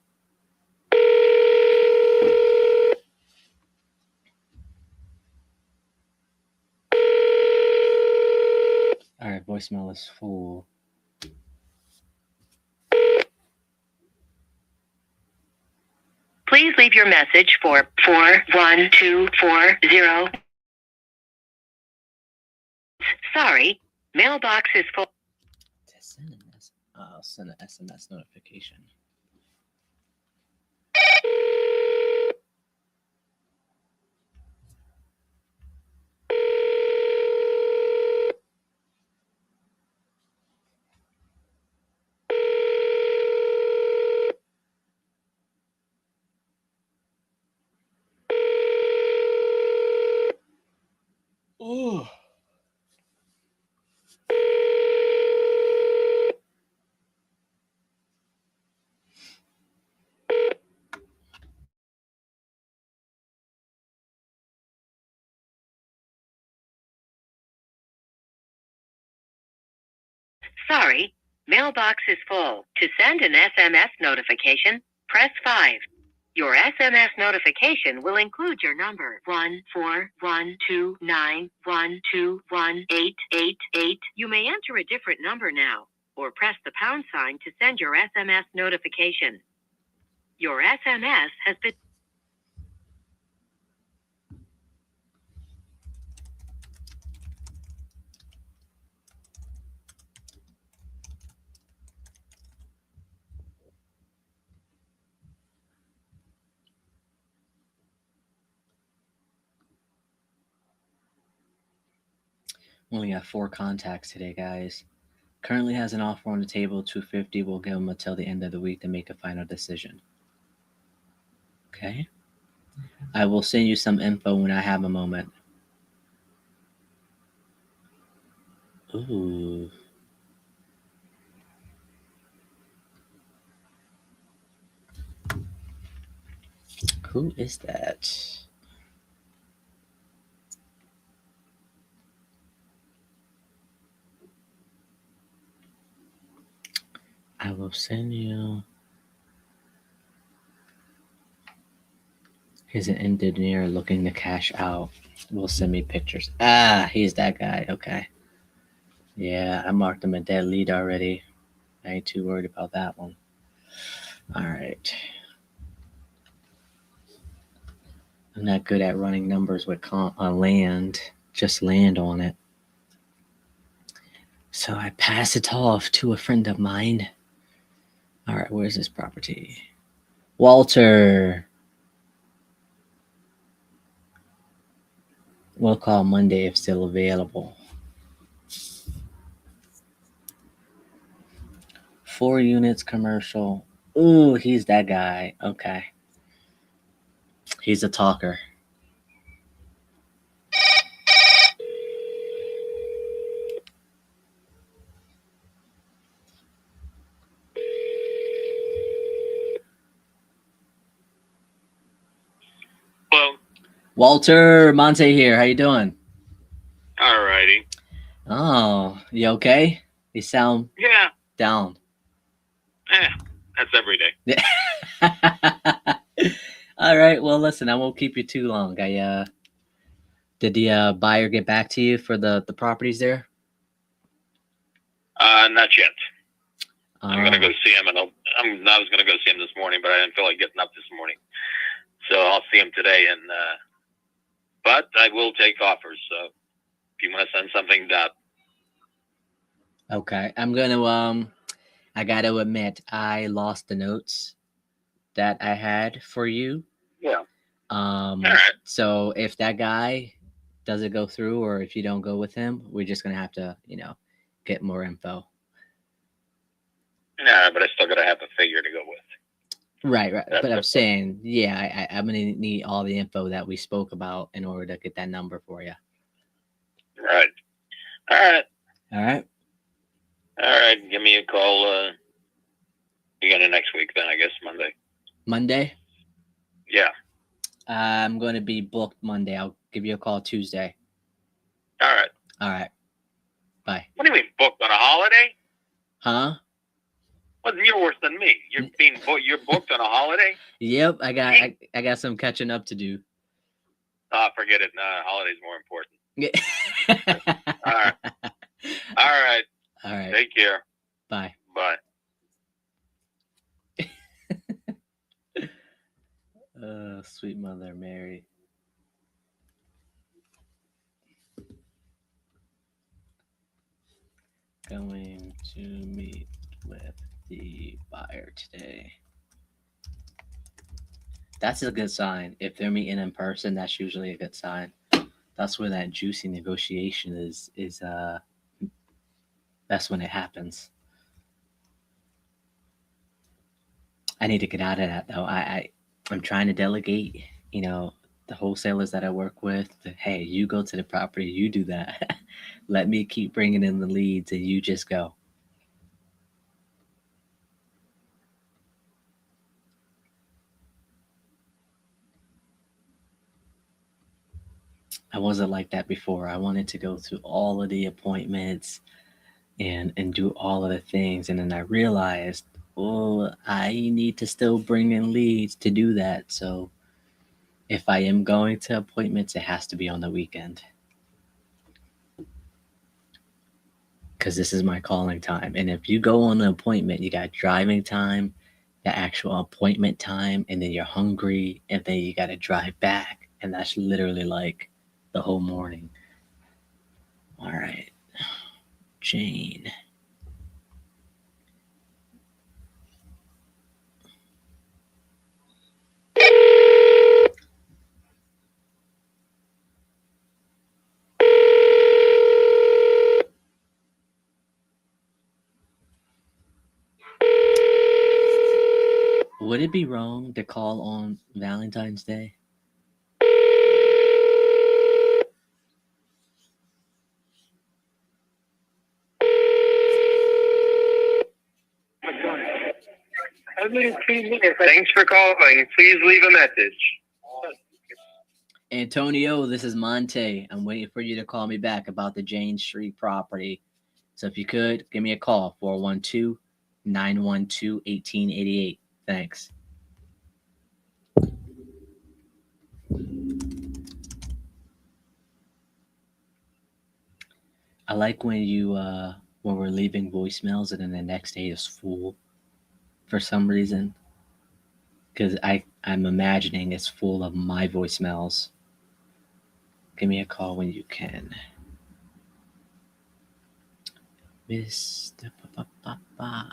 All right, voicemail is full. Please leave your message for 41240. Sorry, mailbox is full. I'll send an SMS notification. Oh. Sorry, mailbox is full. To send an SMS notification, press 5. Your SMS notification will include your number 14129121888. You may enter a different number now, or press the pound sign to send your SMS notification. Your SMS has been... Only got 4 contacts today, guys. Currently has an offer on the table, $250. We'll give him until the end of the week to make a final decision. Okay. I will send you some info when I have a moment. Ooh. Who is that? I will send you. He's an engineer looking to cash out. Will send me pictures. Ah, he's that guy. Okay. Yeah, I marked him a dead lead already. I ain't too worried about that one. All right. I'm not good at running numbers with land. Just land on it. So I pass it off to a friend of mine. All right, where's this property? Walter. We'll call Monday if still available. 4 units commercial. Ooh, he's that guy. Okay. He's a talker. Well, Walter, Monte here. How you doing? all righty. Oh, you okay? You sound Yeah, down. that's every day. All right. Well, listen, I won't keep you too long. Did the buyer get back to you for the properties there? Not yet. I'm gonna Oh, go see him, and I was gonna go see him this morning, but I didn't feel like getting up this morning, so I'll see him today. And but I will take offers. So if you want to send something down, okay. I'm gonna I gotta admit, I lost the notes that I had for you. yeah. All right. So if that guy doesn't go through, or if you don't go with him, we're just gonna have to, get more info. Nah, but I still gotta have a figure to go with. Right. That's But I'm it. saying, yeah, I'm gonna need all the info that we spoke about in order to get that number for you. Right. All right. All right. All right. Give me a call. Beginning of next week, then I guess Monday. Monday. Yeah. I'm going to be booked Monday. I'll give you a call Tuesday. All right. All right. Bye. What do you mean booked on a holiday? Huh? Well, you're worse than me. You're booked on a holiday? Yep, I got some catching up to do. Forget it. Nah, holiday's more important. Yeah. All right. All right. All right. Take care. Bye. Bye. Sweet Mother Mary. Going to meet with the buyer today. That's a good sign. If they're meeting in person, that's usually a good sign. That's where that juicy negotiation is that's when it happens. I need to get out of that though. I'm trying to delegate, the wholesalers that I work with. Hey, you go to the property, you do that. Let me keep bringing in the leads, and you just go. I wasn't like that before. I wanted to go through all of the appointments and do all of the things, and then I realized, oh, I need to still bring in leads to do that. So if I am going to appointments, it has to be on the weekend, because this is my calling time. And if you go on an appointment, you got driving time, the actual appointment time, and then you're hungry, and then you got to drive back, and that's literally like the whole morning. All right, Jane. Would it be wrong to call on Valentine's Day? Thanks for calling. Please leave a message. Antonio, this is Monte. I'm waiting for you to call me back about the Jane Street property. So if you could, give me a call, 412-912-1888. Thanks. I like when when we're leaving voicemails and then the next day is full for some reason. Because I'm imagining it's full of my voicemails. Give me a call when you can. Mr. Ba-ba-ba-ba.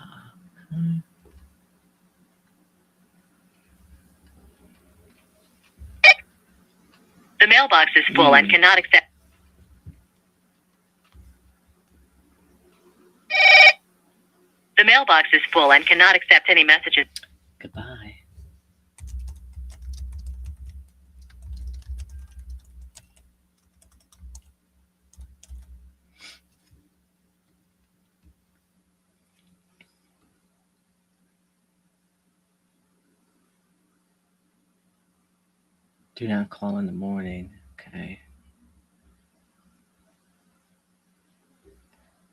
The mailbox is full and cannot accept. The mailbox is full and cannot accept any messages. Goodbye. Do not call in the morning. Okay.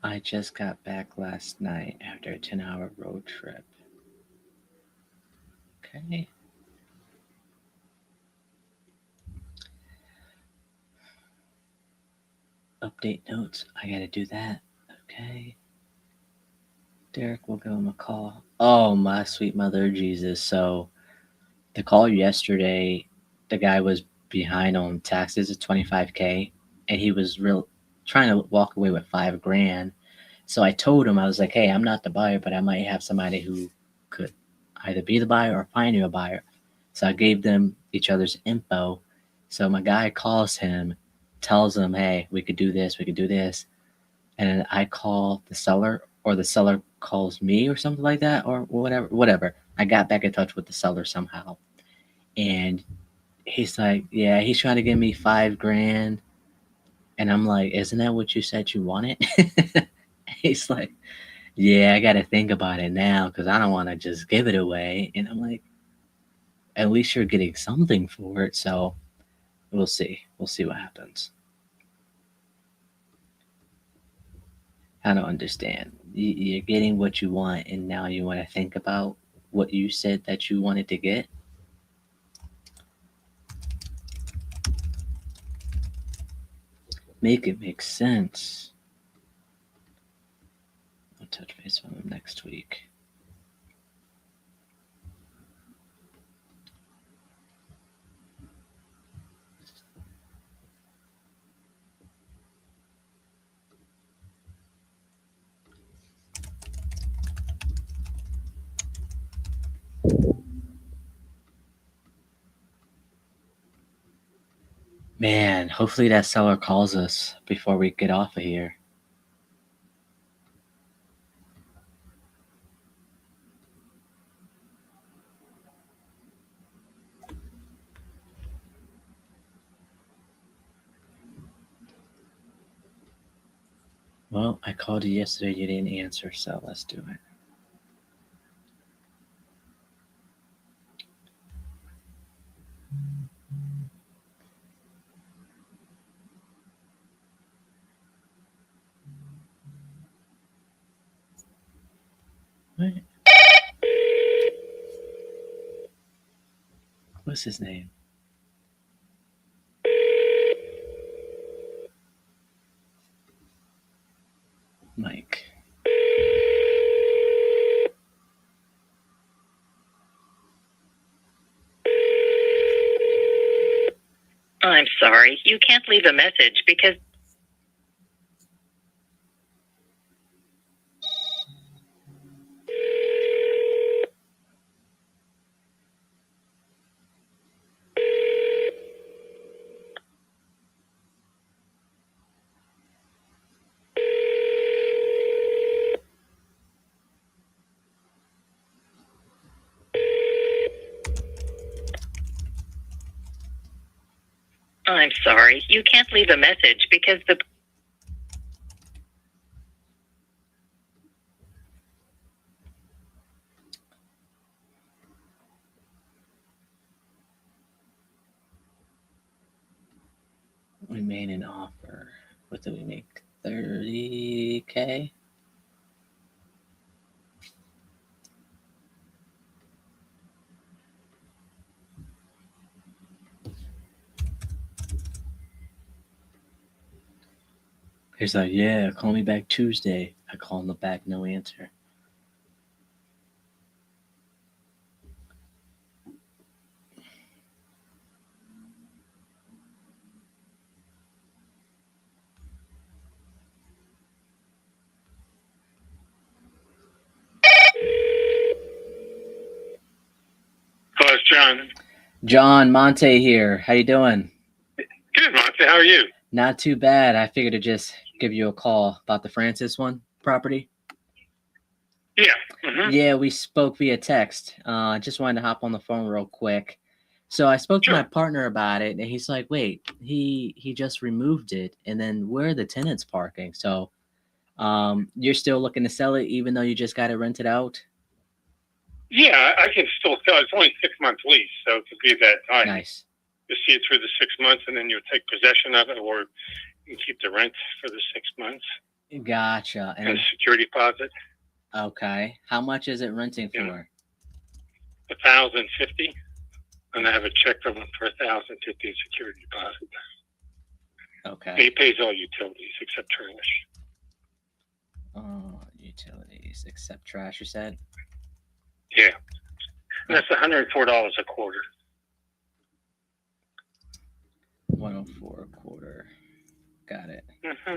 I just got back last night after a 10-hour road trip. Okay. Update notes. I gotta do that. Okay. Derek will give him a call. Oh, my sweet mother Jesus. So the call yesterday, the guy was behind on taxes of $25K, and he was trying to walk away with $5,000. So I told him, I was like, hey, I'm not the buyer, but I might have somebody who could either be the buyer or find you a buyer. So I gave them each other's info. So my guy calls him, tells him, hey, we could do this, we could do this. And then I call the seller, or the seller calls me or something like that, or whatever. I got back in touch with the seller somehow. And he's like, yeah, he's trying to give me $5,000. And I'm like, isn't that what you said you wanted? He's like, yeah, I got to think about it now because I don't want to just give it away. And I'm like, at least you're getting something for it. So we'll see. We'll see what happens. I don't understand. You're getting what you want, and now you want to think about what you said that you wanted to get. Make it make sense. I'll touch base with him next week. Man, hopefully that seller calls us before we get off of here. Well, I called you yesterday, you didn't answer, so let's do it. What? What's his name? Mike. I'm sorry, you can't leave a message because I'm sorry, you can't leave a message because the We made an offer. What did we make? 30K? He's like, yeah, call me back Tuesday. I call him back, no answer. Hello, it's John. John Monte here. How you doing? Good, Monty. How are you? Not too bad. I figured to just give you a call about the Francis one property. Yeah. Mm-hmm. Yeah, we spoke via text. I just wanted to hop on the phone real quick. So I spoke to my partner about it, and he's like, "Wait, he just removed it, and then where are the tenants parking?" So, you're still looking to sell it, even though you just got it rented out? Yeah, I can still sell. It's only 6 months lease, so it could be that time. Nice. You see it through the 6 months, and then you'll take possession of it, or you can keep the rent for the 6 months. Gotcha. And a security deposit. Okay. How much is it renting for? $1,050, and I have a check from him for $1,050 security deposit. Okay. He pays all utilities except trash. Utilities except trash, you said? Yeah. And that's $104 a quarter. 104 a quarter. Got it. Mm-hmm.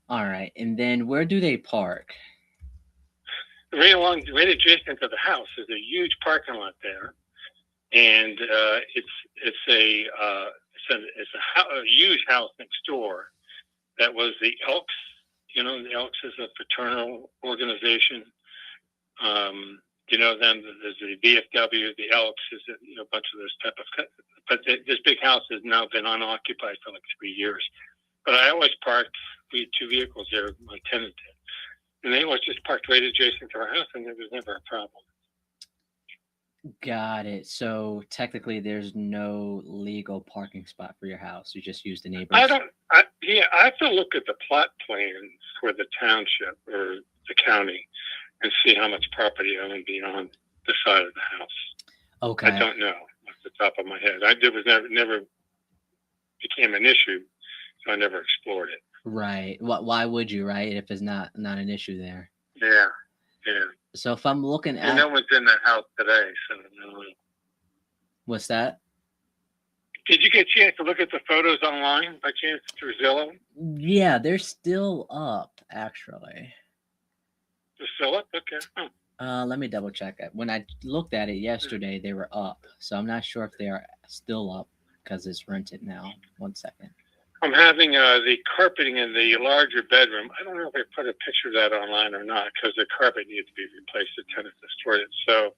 All right. And then where do they park? Right adjacent to the house is a huge parking lot there, and it's a huge house next door. That was the Elks. You know, the Elks is a fraternal organization. You know them. There's the VFW. The Elks is a bunch of those type of. But this big house has now been unoccupied for like 3 years. But I always parked. We had 2 vehicles there. My tenant did, and they always just parked right adjacent to our house, and there was never a problem. Got it. So technically, there's no legal parking spot for your house. You just use the neighbors. I have to look at the plot plans for the township or the county and see how much property owned beyond the side of the house. Okay. I don't know off the top of my head. It was never became an issue, so I never explored it. Right. Why would you, right? If it's not an issue there. Yeah. So if I'm looking And at no one's in that house today, so no. what's that? Did you get a chance to look at the photos online by chance through Zillow? Yeah, they're still up actually. They're still up? Okay. Oh. Let me double check it. When I looked at it yesterday, they were up. So I'm not sure if they are still up because it's rented now. 1 second. I'm having the carpeting in the larger bedroom. I don't know if I put a picture of that online or not because the carpet needs to be replaced. The tenant destroyed it. So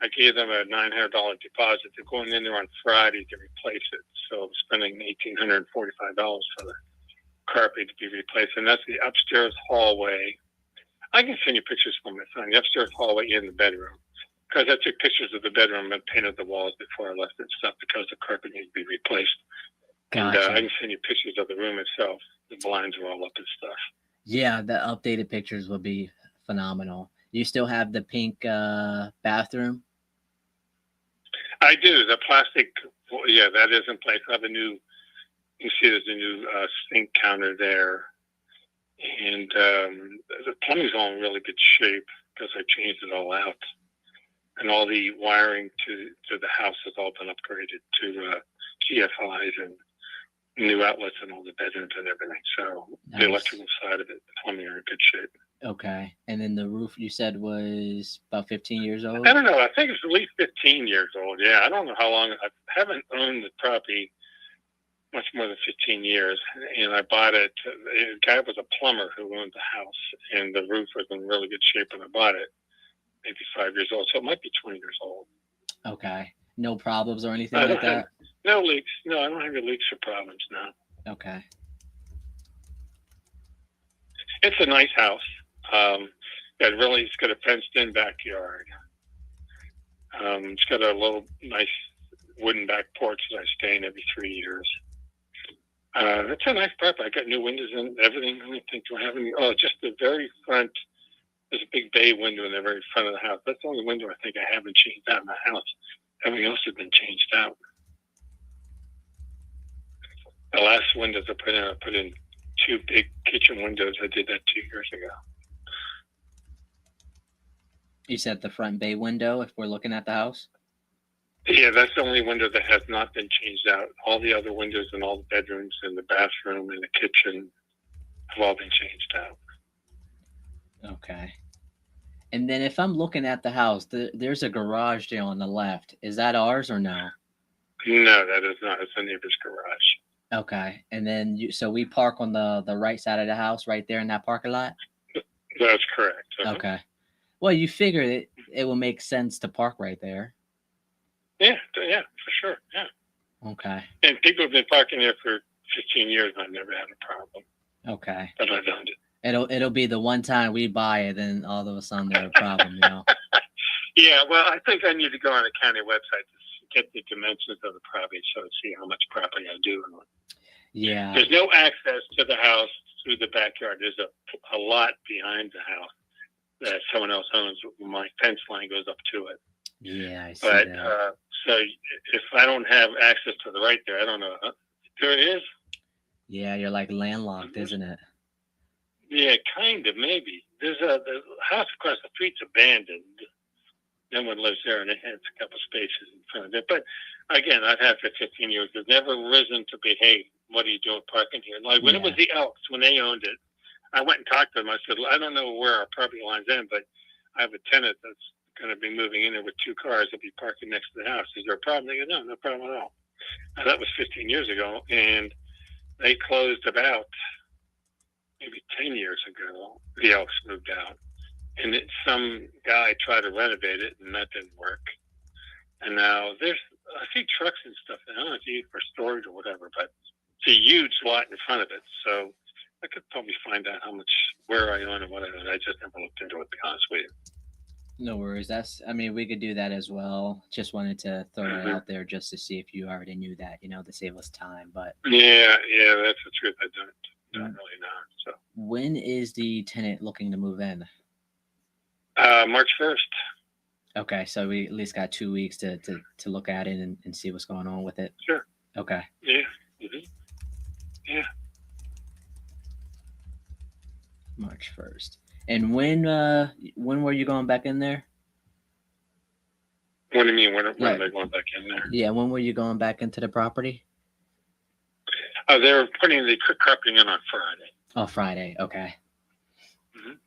I gave them a $900 deposit. They're going in there on Friday to replace it. So I'm spending $1,845 for the carpet to be replaced. And that's the upstairs hallway. I can send you pictures from my son. The upstairs hallway in the bedroom. Because I took pictures of the bedroom and painted the walls before I left and stuff because the carpet needs to be replaced. Gotcha. And I can send you pictures of the room itself. The blinds are all up and stuff. Yeah, the updated pictures will be phenomenal. You still have the pink bathroom? I do. The plastic, yeah, that is in place. I have a new, you see there's a new sink counter there. And the plumbing's all in really good shape because I changed it all out. And all the wiring to the house has all been upgraded to GFIs and new outlets in all the bedrooms and everything. So Nice. The electrical side of it, the plumbing are in good shape. Okay. And then the roof you said was about 15 years old? I don't know. I think it's at least 15 years old. Yeah, I don't know how long. I haven't owned the property much more than 15 years. And I bought it. The guy was a plumber who owned the house, and the roof was in really good shape when I bought it. Maybe 5 years old. So it might be 20 years old. Okay. No problems or anything like that? No leaks. No, I don't have any leaks or problems now. Okay. It's a nice house. It's got a fenced-in backyard. It's got a little nice wooden back porch that I stay in every 3 years. It's a nice property. I got new windows and everything. I don't think do I have any. Oh, just the very front. There's a big bay window in the very front of the house. That's the only window I think I haven't changed out in the house. Everything else has been changed out. The last windows I put in 2 big kitchen windows. I did that 2 years ago. You said the front bay window if we're looking at the house? Yeah, that's the only window that has not been changed out. All the other windows in all the bedrooms and the bathroom and the kitchen have all been changed out. Okay. And then if I'm looking at the house, there's a garage there on the left. Is that ours or no? No, that is not. It's a neighbor's garage. Okay. And then so we park on the right side of the house right there in that parking lot? That's correct. Uh-huh. Okay. Well, you figure it will make sense to park right there. Yeah, for sure. Yeah. Okay. And people have been parking there for 15 years and I've never had a problem. Okay. But I've owned it. It'll be the one time we buy it, then all of a sudden there's a problem, you know. Yeah, well, I think I need to go on the county website to get the dimensions of the property so to see how much property I do. Yeah. There's no access to the house through the backyard. There's a lot behind the house that someone else owns. My fence line goes up to it. Yeah, I see but, that. So if I don't have access to the right there, I don't know. There it is. Yeah, you're like landlocked, isn't it? Yeah, kind of, maybe. The house across the street's abandoned. No one lives there, and it has a couple spaces in front of it. But again, I've had for 15 years. There's never risen to be, hey, what are you doing parking here? Like when it was the Elks, when they owned it, I went and talked to them. I said, I don't know where our property lines end, but I have a tenant that's going to be moving in there with 2 cars. They'll be parking next to the house. Is there a problem? They go, no problem at all. Now, that was 15 years ago, and they closed about maybe 10 years ago. The Elks moved out. And some guy tried to renovate it, and that didn't work. And now I see trucks and stuff. I don't know if it's for storage or whatever, but it's a huge lot in front of it. So I could probably find out where I own and what I own. I just never looked into it, to be honest with you. No worries. I mean, we could do that as well. Just wanted to throw that out there just to see if you already knew that, to save us time. But Yeah, that's the truth. I don't really know. So when is the tenant looking to move in? March 1st. Okay, so we at least got 2 weeks to look at it and see what's going on with it. Sure. Okay. Yeah. Yeah. March 1st. And when were you going back in there? What do you mean? When are they going back in there? Yeah, when were you going back into the property? They're putting the carpeting in on Friday. Oh, Friday. Okay. Mhm.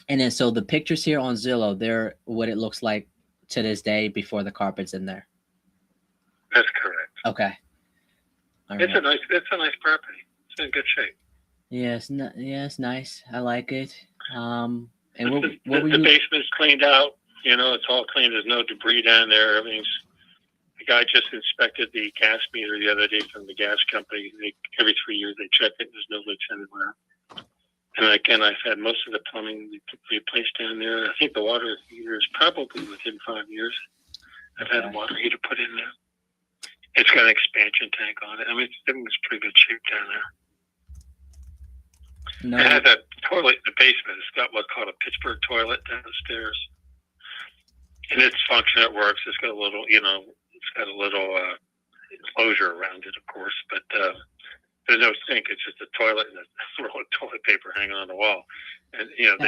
And then so the pictures here on Zillow, they're what it looks like to this day before the carpet's in there. That's correct. Okay. All It's right. a nice property. It's in good shape. Yeah, it's nice. I like it. And what were the you? basement's cleaned out. It's all clean. There's no debris down there. Everything's. The guy just inspected the gas meter the other day from the gas company. Every 3 years they check it. There's no leaks anywhere. And again, I've had most of the plumbing replaced down there. I think the water heater is probably within 5 years. I've had a water heater put in there. It's got an expansion tank on it. I mean, everything's pretty good shape down there. No. It has a toilet in the basement. It's got what's called a Pittsburgh toilet downstairs. And its function, it works. It's got a little, enclosure around it, of course, but there's no sink. It's just a toilet and a roll of toilet paper hanging on the wall. And they have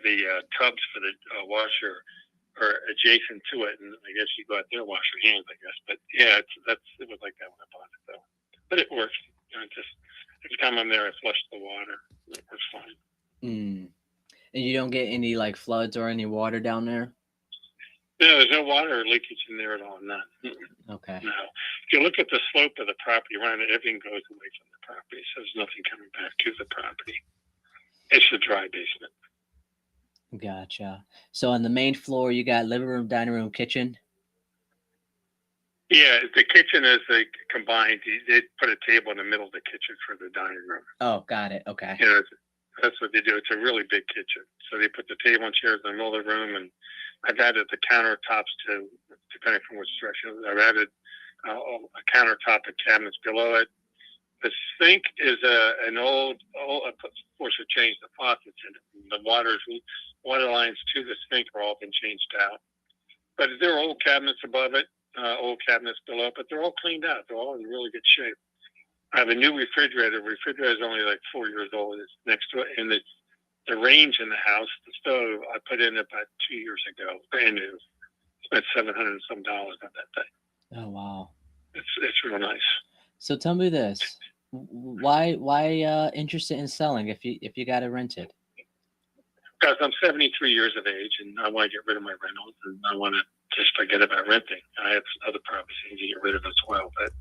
the tubs for the washer are adjacent to it, and I guess you go out there and wash your hands, I guess. But yeah, it was like that when I bought it, though. But it works. Just every time I'm there, I flush the water. It works fine. And you don't get any like floods or any water down there? No, there's no water or leakage in there at all. None. Okay. No. If you look at the slope of the property around it, everything goes away from the property, so there's nothing coming back to the property. It's a dry basement. Gotcha. So on the main floor, you got living room, dining room, kitchen. Yeah, the kitchen is combined. They put a table in the middle of the kitchen for the dining room. Oh, got it. Okay. That's what they do. It's a really big kitchen. So they put the table and chairs in the middle of the room, and I've added the countertops to, depending on which direction, I've added a countertop and cabinets below it. The sink is an old, of course, it changed the faucets in it. The water lines to the sink have all been changed out. But there are old cabinets above it, old cabinets below it, but they're all cleaned out. They're all in really good shape. I have a new refrigerator. The refrigerator is only like 4 years old. It's next to it. And the range in the house, the stove, I put in about 2 years ago, brand new. Spent $700 and some on that thing. Oh, wow. It's real nice. So tell me this. Why interested in selling if you got it rented? Because I'm 73 years of age and I want to get rid of my rentals and I want to just forget about renting. I have other properties I need to get rid of as well, but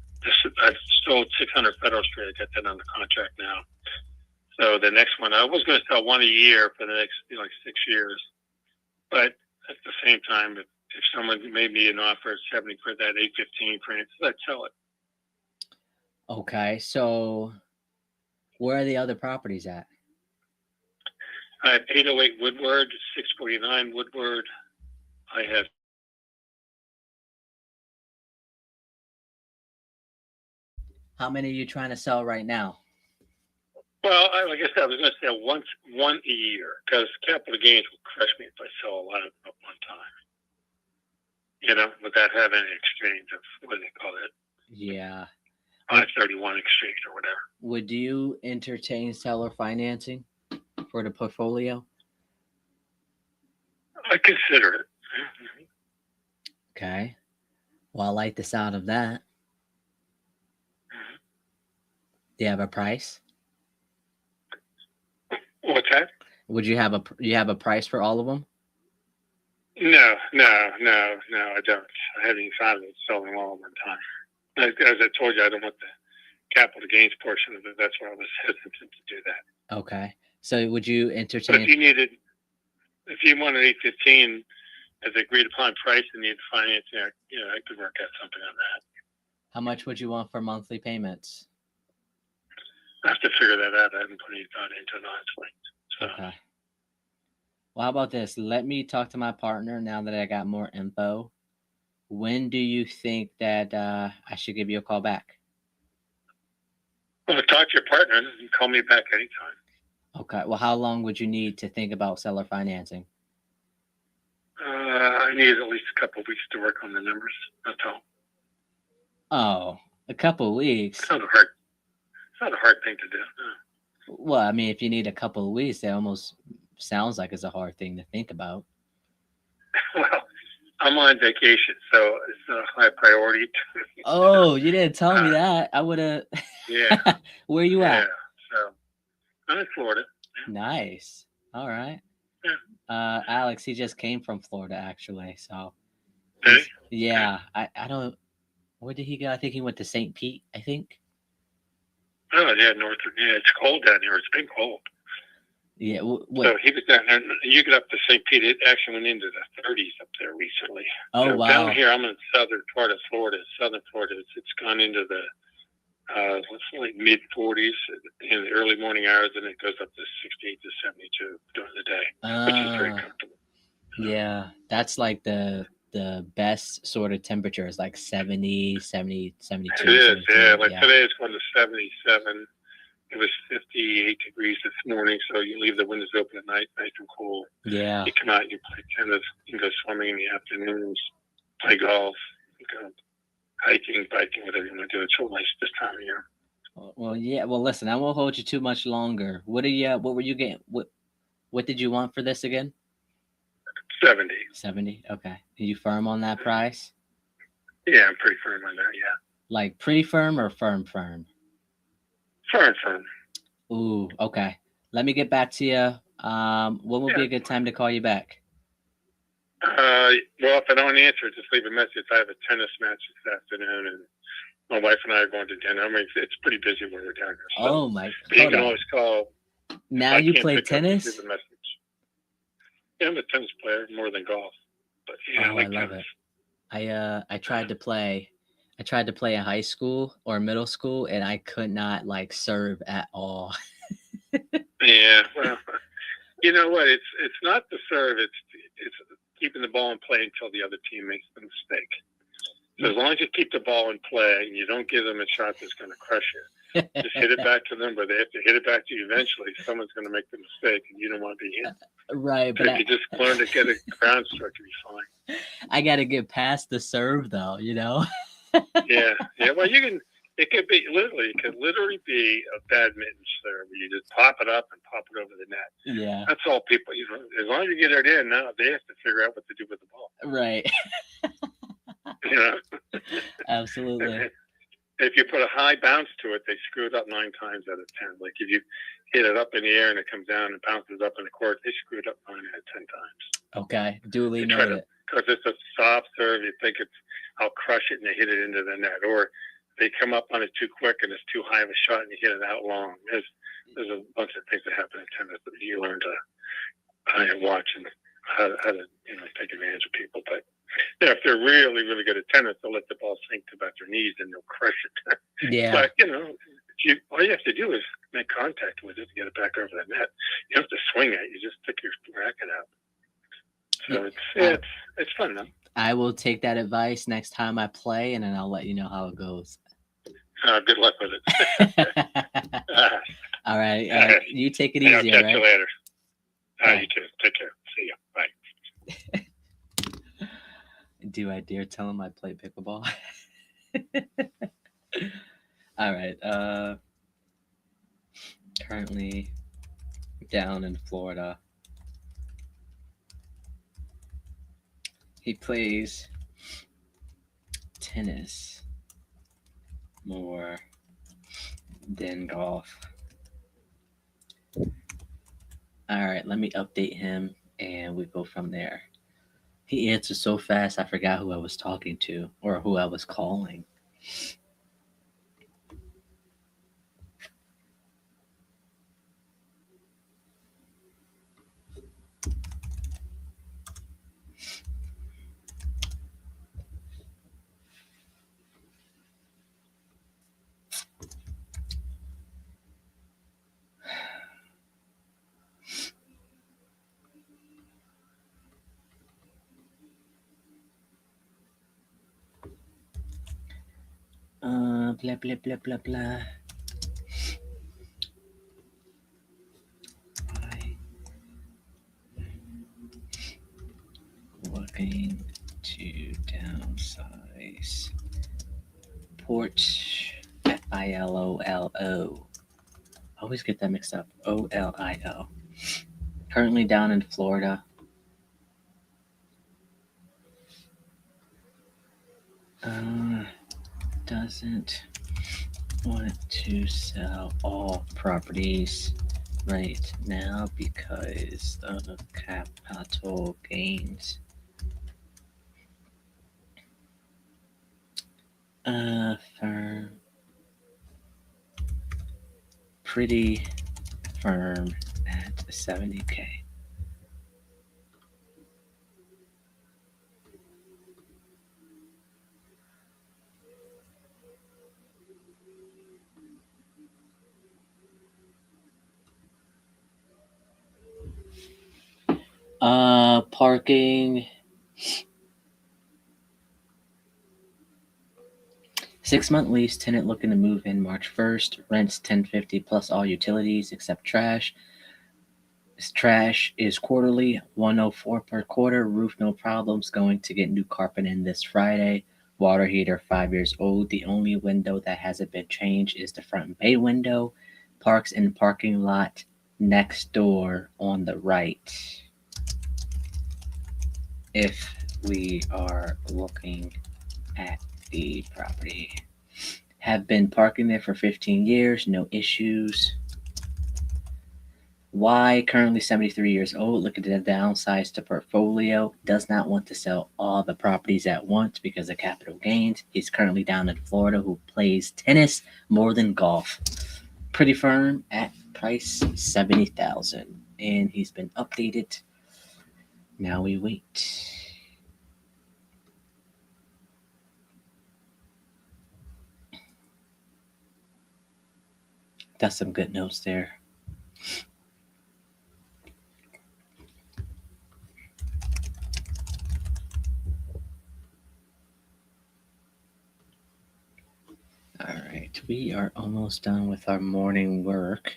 I've sold 600 Federal Street. I got that under contract now. So the next one, I was going to sell one a year for the next 6 years. But at the same time, if someone made me an offer at 70 for that, 815 for instance, I'd sell it. Okay, so where are the other properties at? I have 808 Woodward, 649 Woodward. I have How many are you trying to sell right now? Well, like I said, I was going to sell one a year because capital gains will crush me if I sell a lot of them at one time. Without having an exchange of, what do they call it? Yeah. 531 exchange or whatever. Would you entertain seller financing for the portfolio? I consider it. Okay. Well, I like the sound of that. Do you have a price? What's that? Would you have a price for all of them? No, I don't. I haven't even thought of selling all at one time. As I told you, I don't want the capital gains portion of it. That's why I was hesitant to do that. Okay. So would you entertain? But if you wanted 815 as agreed upon price and needed financing, I could work out something on that. How much would you want for monthly payments? I have to figure that out. I haven't put any thought into it, honestly. So. Okay. Well, how about this? Let me talk to my partner now that I got more info. When do you think that I should give you a call back? Well, talk to your partner and call me back anytime. Okay. Well, how long would you need to think about seller financing? I need at least a couple of weeks to work on the numbers. That's all. Oh, a couple of weeks. It's not a hard thing to do. No. Well, I mean, if you need a couple of weeks, that almost sounds like it's a hard thing to think about. Well, I'm on vacation, so it's not a high priority. Oh, you didn't tell me that. I would have. Yeah. Where you Yeah. at? So I'm in Florida. Nice. All right. Yeah. Alex, he just came from Florida, actually. So, Hey? yeah, I don't. Where did he go? I think he went to St. Pete. I think. Oh yeah, it's cold down here. It's been cold. Yeah. So he was down there. You get up to St. Pete. It actually went into the 30s up there recently. Oh, so wow. Down here, I'm in southern part of Florida. Southern Florida, it's gone into the let's say like mid 40s in the early morning hours, and it goes up to 68 to 72 during the day, which is very comfortable. Yeah, that's like the best sort of temperature is like 70, 72. It is, 72. yeah. Like today it's going to 77. It was 58 degrees this morning, so you leave the windows open at night, nice and cool. Yeah. You come out, you play tennis, you can go swimming in the afternoons, play golf, you go hiking, biking, whatever you want to do. It's so nice this time of year. Well, yeah. Well, listen, I won't hold you too much longer. What were you getting? What did you want for this again? 70. 70. Okay. Are you firm on that price? Yeah, I'm pretty firm on that. Yeah. Like pretty firm or firm? Firm. Ooh. Okay. Let me get back to you. When would be a good time to call you back? Well, if I don't answer, just leave a message. I have a tennis match this afternoon, and my wife and I are going to dinner. I mean, it's pretty busy when we're down here. So Oh my! You can always call. Now you play tennis? Leave a message. Yeah, I'm a tennis player more than golf, but yeah, I love tennis. I tried to play. I tried to play in high school or middle school, and I could not like serve at all. Yeah, well, you know what? It's not the serve. It's keeping the ball in play until the other team makes the mistake. So as long as you keep the ball in play and you don't give them a shot that's going to crush you, just hit it back to them. But they have to hit it back to you eventually. Someone's going to make the mistake, and you don't want to be hit. Right, but if you just learn to get a ground stroke, you'll be fine. I got to get past the serve, though. You know. Yeah. Well, you can. It could be literally. It could literally be a badminton serve. You just pop it up and pop it over the net. Yeah. That's all people. You know, as long as you get it in, now they have to figure out what to do with the ball. Right. You know. Absolutely. If you put a high bounce to it, they screw it up 9 times out of 10. Like if you hit it up in the air and it comes down and bounces up in the court, they screw it up 9 out of 10 times. Okay, duly noted. Because it's a soft serve, you think I'll crush it, and they hit it into the net, or they come up on it too quick and it's too high of a shot and you hit it out long. There's a bunch of things that happen in tennis that you learn to watch and how to take advantage of people. But if they're really, really good at tennis, they'll let the ball sink to about their knees and they'll crush it. Yeah. But, all you have to do is make contact with it to get it back over the net. You don't have to swing it. You just stick your racket out. So it's fun, though. I will take that advice next time I play, and then I'll let you know how it goes. Good luck with it. All right. You take it easy, I'll catch you later. Bye. You too. Take care. See ya. Bye. Do I dare tell him I play pickleball? All right. Currently down in Florida. He plays tennis more than golf. All right, let me update him and we go from there. He answered so fast, I forgot who I was talking to or who I was calling. blah, blah, blah, blah, blah. Looking to downsize. Porch FILOLO. Always get that mixed up. OLIO. Currently down in Florida. Doesn't want to sell all properties right now because of capital gains. Firm. Pretty firm at 70K. Parking. 6-month lease, tenant looking to move in March 1st. Rents $10.50 plus all utilities except trash. This trash is quarterly, $104 per quarter. Roof no problems. Going to get new carpet in this Friday. Water heater 5 years old. The only window that hasn't been changed is the front bay window. Parks in the parking lot next door on the right. If we are looking at the property. Have been parking there for 15 years, no issues. Y, currently 73 years old, looking to downsize the portfolio, does not want to sell all the properties at once because of capital gains. He's currently down in Florida, who plays tennis more than golf. Pretty firm at price $70,000, and he's been updated. Now we wait. That's some good notes there. All right, we are almost done with our morning work.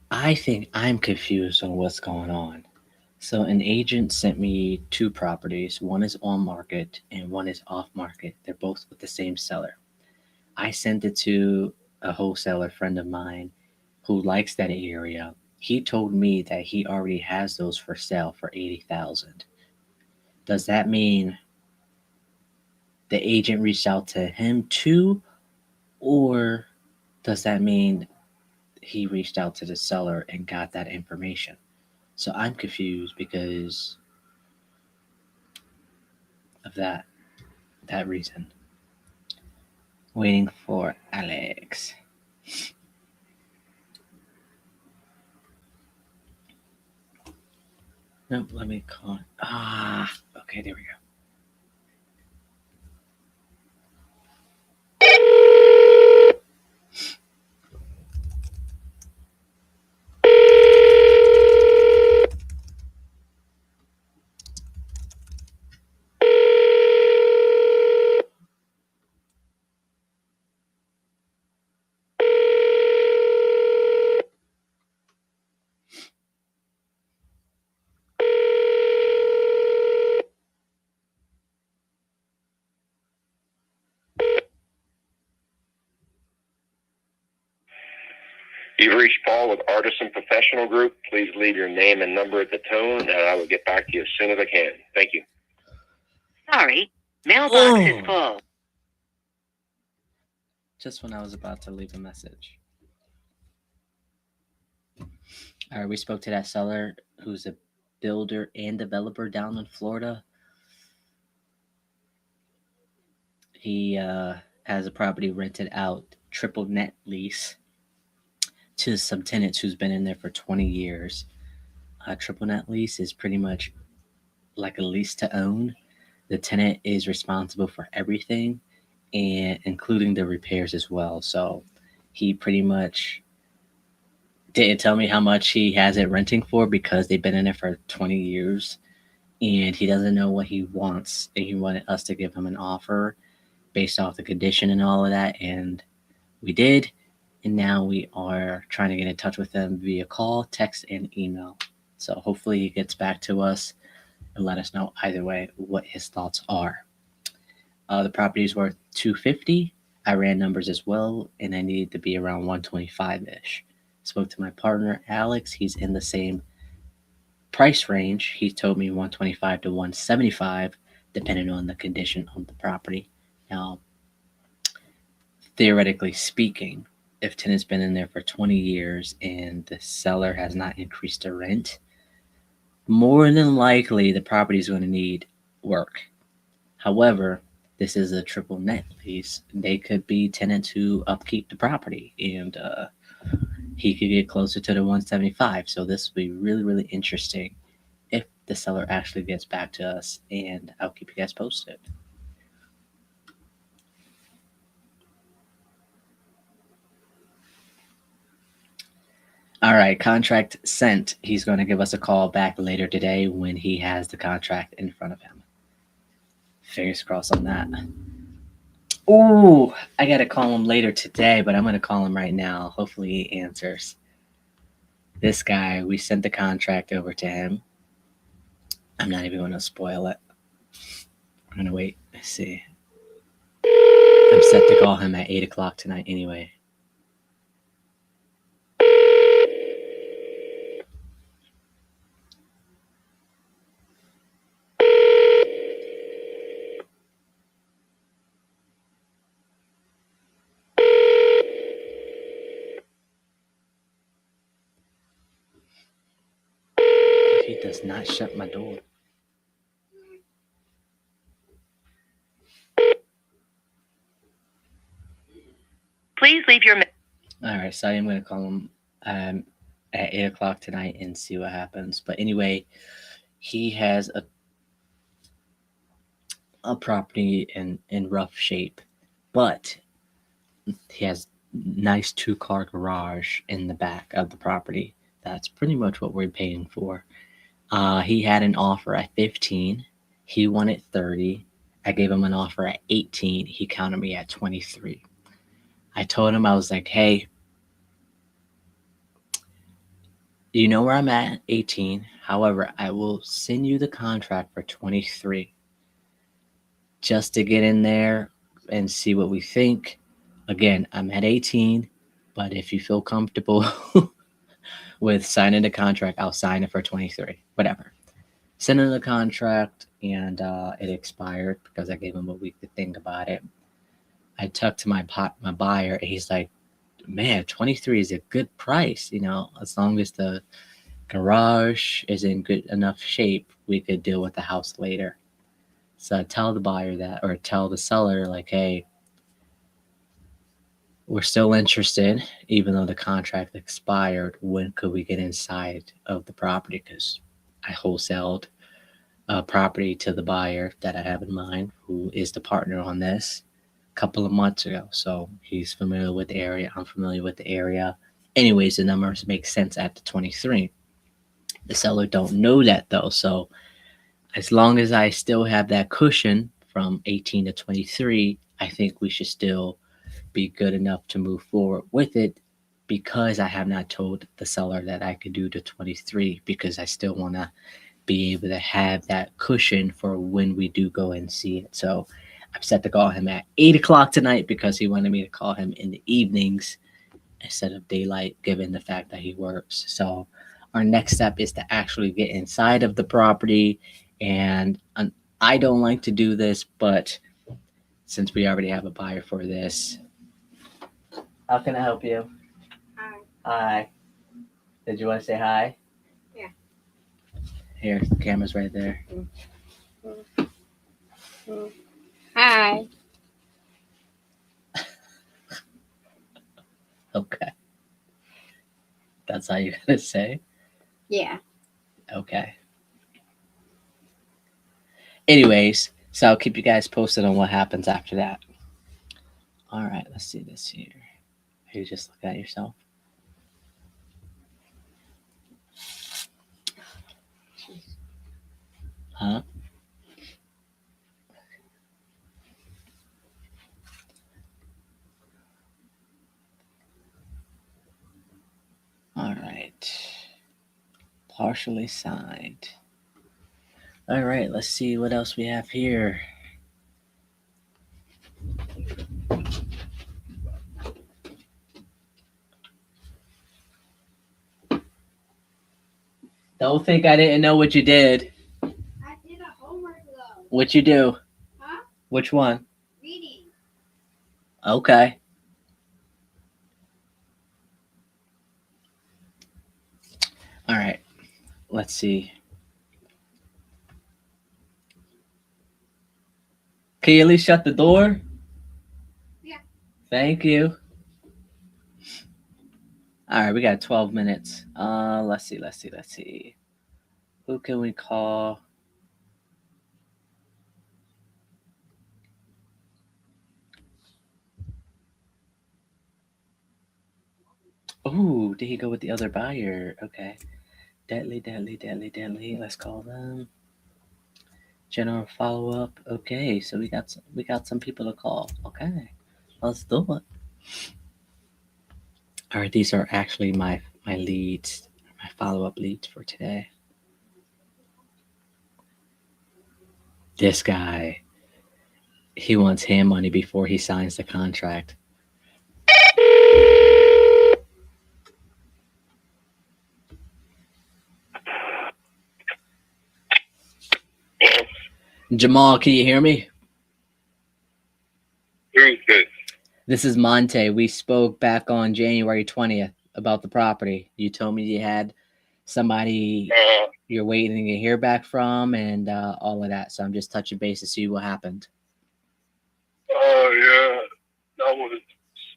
I think I'm confused on what's going on. So an agent sent me 2 properties. One is on market and one is off market. They're both with the same seller. I sent it to a wholesaler friend of mine who likes that area. He told me that he already has those for sale for $80,000. Does that mean the agent reached out to him too, or does that mean he reached out to the seller and got that information? So I'm confused because of that reason. Waiting for Alex. Nope, let me call. Okay, there we go. You've reached Paul with Artisan Professional Group. Please leave your name and number at the tone, and I will get back to you as soon as I can. Thank you. Sorry, mailbox is full. Just when I was about to leave a message. All right, we spoke to that seller who's a builder and developer down in Florida. He has a property rented out, triple net lease, to some tenants who's been in there for 20 years. A triple net lease is pretty much like a lease to own. The tenant is responsible for everything, and including the repairs as well. So he pretty much didn't tell me how much he has it renting for because they've been in it for 20 years. and he doesn't know what he wants, and he wanted us to give him an offer based off the condition and all of that, and we did. And now we are trying to get in touch with him via call, text, and email. So hopefully he gets back to us and let us know either way what his thoughts are. The property is worth 250. I ran numbers as well, and I needed to be around 125 ish. Spoke to my partner Alex. He's in the same price range. He told me 125 to 175, depending on the condition of the property. Now, theoretically speaking, if tenant's been in there for 20 years and the seller has not increased the rent, more than likely the property is going to need work. However, this is a triple net lease. They could be tenants who upkeep the property, and he could get closer to the 175. So this will be really, really interesting if the seller actually gets back to us, and I'll keep you guys posted. All right, contract sent. He's going to give us a call back later today when he has the contract in front of him. Fingers crossed on that. Oh, I got to call him later today, but I'm going to call him right now. Hopefully he answers. This guy, we sent the contract over to him. I'm not even going to spoil it. I'm going to wait. Let's see. I'm set to call him at 8 o'clock tonight anyway. He does not shut my door. Please leave your All right, so I am going to call him at 8 o'clock tonight and see what happens. But anyway, he has a property in rough shape, but he has nice 2-car garage in the back of the property. That's pretty much what we're paying for. He had an offer at 15. He wanted 30. I gave him an offer at 18. He countered me at 23. I told him, I was like, hey, you know where I'm at, 18. However, I will send you the contract for 23 just to get in there and see what we think. Again, I'm at 18, but if you feel comfortable with signing the contract, I'll sign it for 23. Whatever. Sent in the contract, and it expired because I gave him a week to think about it. I talked to my buyer, and he's like, man, 23 is a good price, as long as the garage is in good enough shape, we could deal with the house later. So I tell the buyer that, or tell the seller, like, hey, we're still interested, even though the contract expired. When could we get inside of the property? Because I wholesaled a property to the buyer that I have in mind, who is the partner on this, a couple of months ago. So he's familiar with the area. I'm familiar with the area. Anyways, the numbers make sense at the 23. The seller don't know that though. So as long as I still have that cushion from 18 to 23, I think we should still be good enough to move forward with it, because I have not told the seller that I could do the 23, because I still want to be able to have that cushion for when we do go and see it. So I'm set to call him at 8 o'clock tonight because he wanted me to call him in the evenings instead of daylight, given the fact that he works. So our next step is to actually get inside of the property. And I don't like to do this, but since we already have a buyer for this, how can I help you? Hi. Hi. Did you want to say hi? Yeah. Here, the camera's right there. Hi. Okay. That's all you're going to say? Yeah. Okay. Anyways, so I'll keep you guys posted on what happens after that. All right, let's see this here. You just look at yourself. Huh? All right. Partially signed. All right, let's see what else we have here. Don't think I didn't know what you did. I did a homework though. What you do? Huh? Which one? Reading. Okay. All right. Let's see. Can you at least shut the door? Yeah. Thank you. All right, we got 12 minutes. Let's see. Who can we call? Oh, did he go with the other buyer? Okay. Deadly. Let's call them. General follow up. Okay, so we got some people to call. Okay, let's do it. All right, these are actually my leads, my follow up leads for today. This guy, he wants hand money before he signs the contract. Jamal, can you hear me? Who's this? This is Monte. We spoke back on January 20th about the property. You told me you had somebody you're waiting to hear back from and all of that. So I'm just touching base to see what happened. Oh, yeah. That was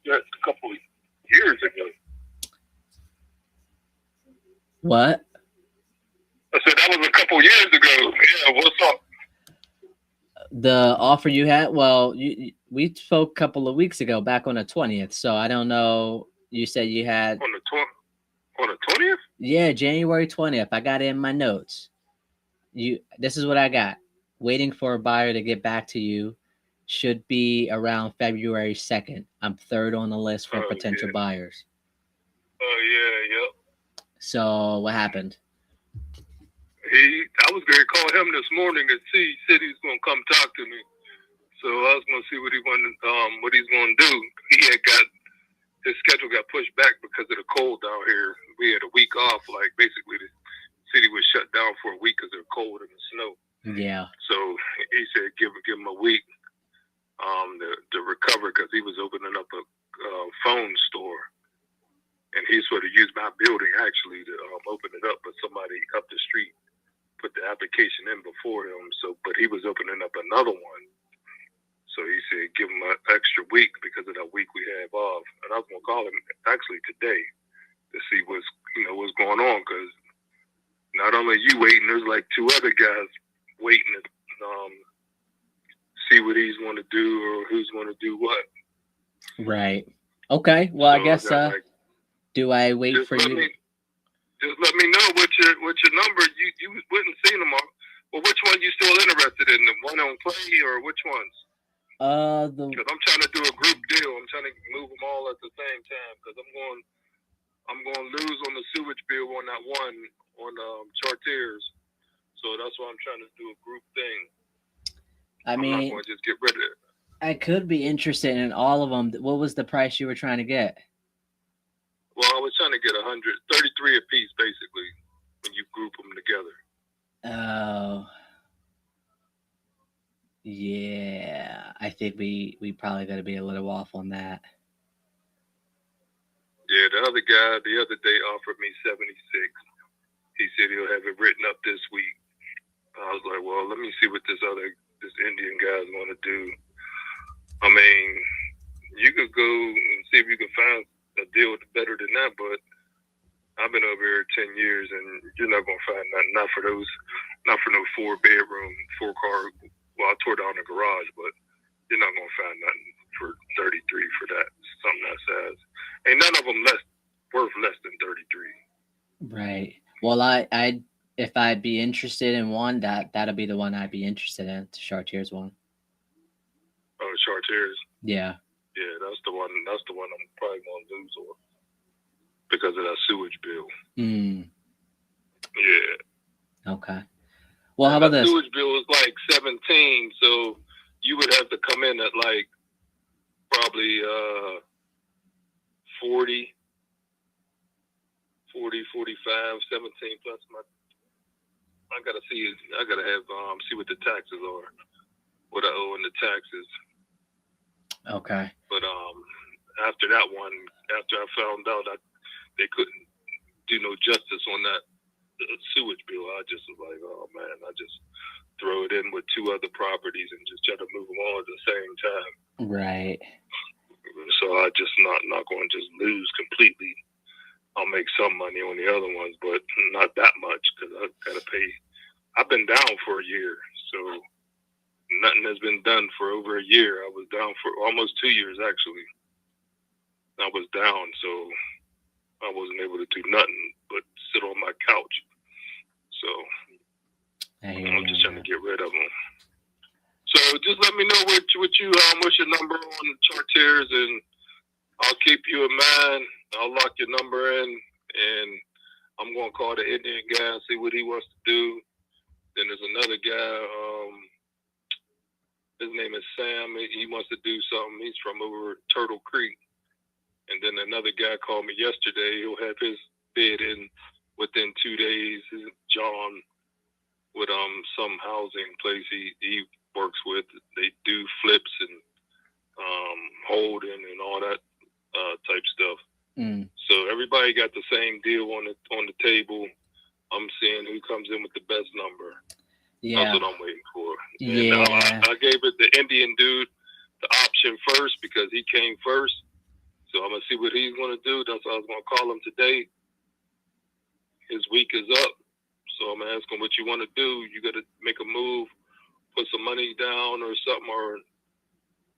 a couple of years ago. What? I said that was a couple years ago. Yeah, what's up? The offer you had? Well, we spoke a couple of weeks ago, back on the 20th. So I don't know. You said you had On the 20th? Yeah, January 20th. I got it in my notes. This is what I got. Waiting for a buyer to get back to you. Should be around February 2nd. I'm third on the list for potential buyers. Oh, yeah. So what happened? I was going to call him this morning and see. He said he was going to come talk to me. So I was going to see what he's going to do. His schedule got pushed back because of the cold down here. We had a week off. Like, basically, the city was shut down for a week because of the cold and the snow. Yeah. So he said give him a week to recover because he was opening up a phone store. And he sort of used my building, actually, to open it up. But somebody up the street put the application in before him. But he was opening up another one. So he said, give him an extra week because of that week we have off. And I was going to call him actually today to see what's going on. Because not only you waiting, there's like two other guys waiting to see what he's going to do or who's going to do what. Right. Okay. Well, so I guess, do I wait for you? Just let me know what's your number. You wouldn't see them all. Well, which one you still interested in? The one on Clay or which ones? Because I'm trying to do a group deal. I'm trying to move them all at the same time because I'm going to lose on the sewage bill on that one on Chartiers. So that's why I'm trying to do a group thing. I'm not going to just get rid of it. I could be interested in all of them. What was the price you were trying to get? Well, I was trying to get 133 a piece, basically, when you group them together. Oh. Yeah, I think we probably got to be a little off on that. Yeah, the other guy the other day offered me 76. He said he'll have it written up this week. I was like, well, let me see what this Indian guy's going to do. I mean, you could go and see if you can find a deal better than that, but I've been over here 10 years, and you're not going to find nothing. Not for no 4-bedroom, 4-car. Well, I tore down the garage, but you're not going to find nothing for 33 for that. Something that size. Ain't none of them worth less than 33. Right. Well, if I'd be interested in one, that'll be the one I'd be interested in. The Chartiers one. Oh, Chartiers. Yeah. Yeah, that's the one. That's the one I'm probably gonna lose on because of that sewage bill. Yeah. Okay. Well, how about that this? sewage bill was like 17, so you would have to come in at like probably 40, 45, 17 plus my. I gotta see. I gotta have see what the taxes are, what I owe in the taxes. Okay. But after that one, after I found out that they couldn't do no justice on that sewage bill, I just was like, oh man, I just throw it in with 2 other properties and just try to move them all at the same time. Right. So I just not going to just lose completely. I'll make some money on the other ones, but not that much because I gotta pay. I've been down for a year, so nothing has been done for over a year. I was down for almost 2 years actually. I was down, so I wasn't able to do nothing but sit on my couch. So I'm just trying to get rid of them. So just let me know what you what's your number on Chartiers, and I'll keep you in mind. I'll lock your number in, and I'm gonna call the Indian guy and see what he wants to do. Then there's another guy. His name is Sam. He wants to do something. He's from over Turtle Creek. And then another guy called me yesterday. He'll have his bid in within 2 days. John with some housing place he works with. They do flips and holding and all that type stuff. So everybody got the same deal on the table. I'm seeing who comes in with the best number. Yeah. That's what I'm waiting for. Yeah. And I gave it the Indian dude the option first because he came first. So I'm going to see what he's going to do. That's why I was going to call him today. His week is up. So I'm asking what you want to do. You got to make a move, put some money down or something. Or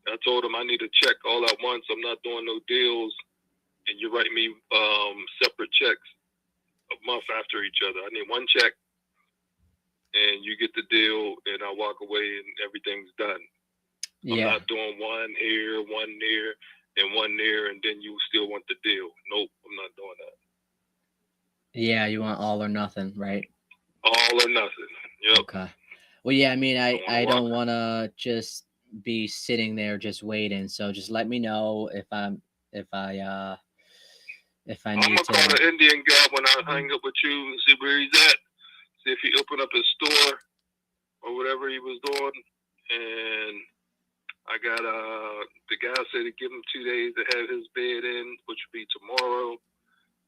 I told him I need a check all at once. I'm not doing no deals. And you write me separate checks a month after each other. I need one check. And you get the deal, and I walk away, and everything's done. Yeah. I'm not doing one here, one there, and one there, and then you still want the deal. Nope, I'm not doing that. Yeah, you want all or nothing, right? All or nothing. Yep. Okay. Well, yeah, I mean, I don't want to just be sitting there just waiting. So just let me know if I need I'm to. gonna call the Indian guy when I hang up with you and see where he's at. See if he opened up his store or whatever he was doing. And I got the guy said he'd give him 2 days to have his bid in, which would be tomorrow.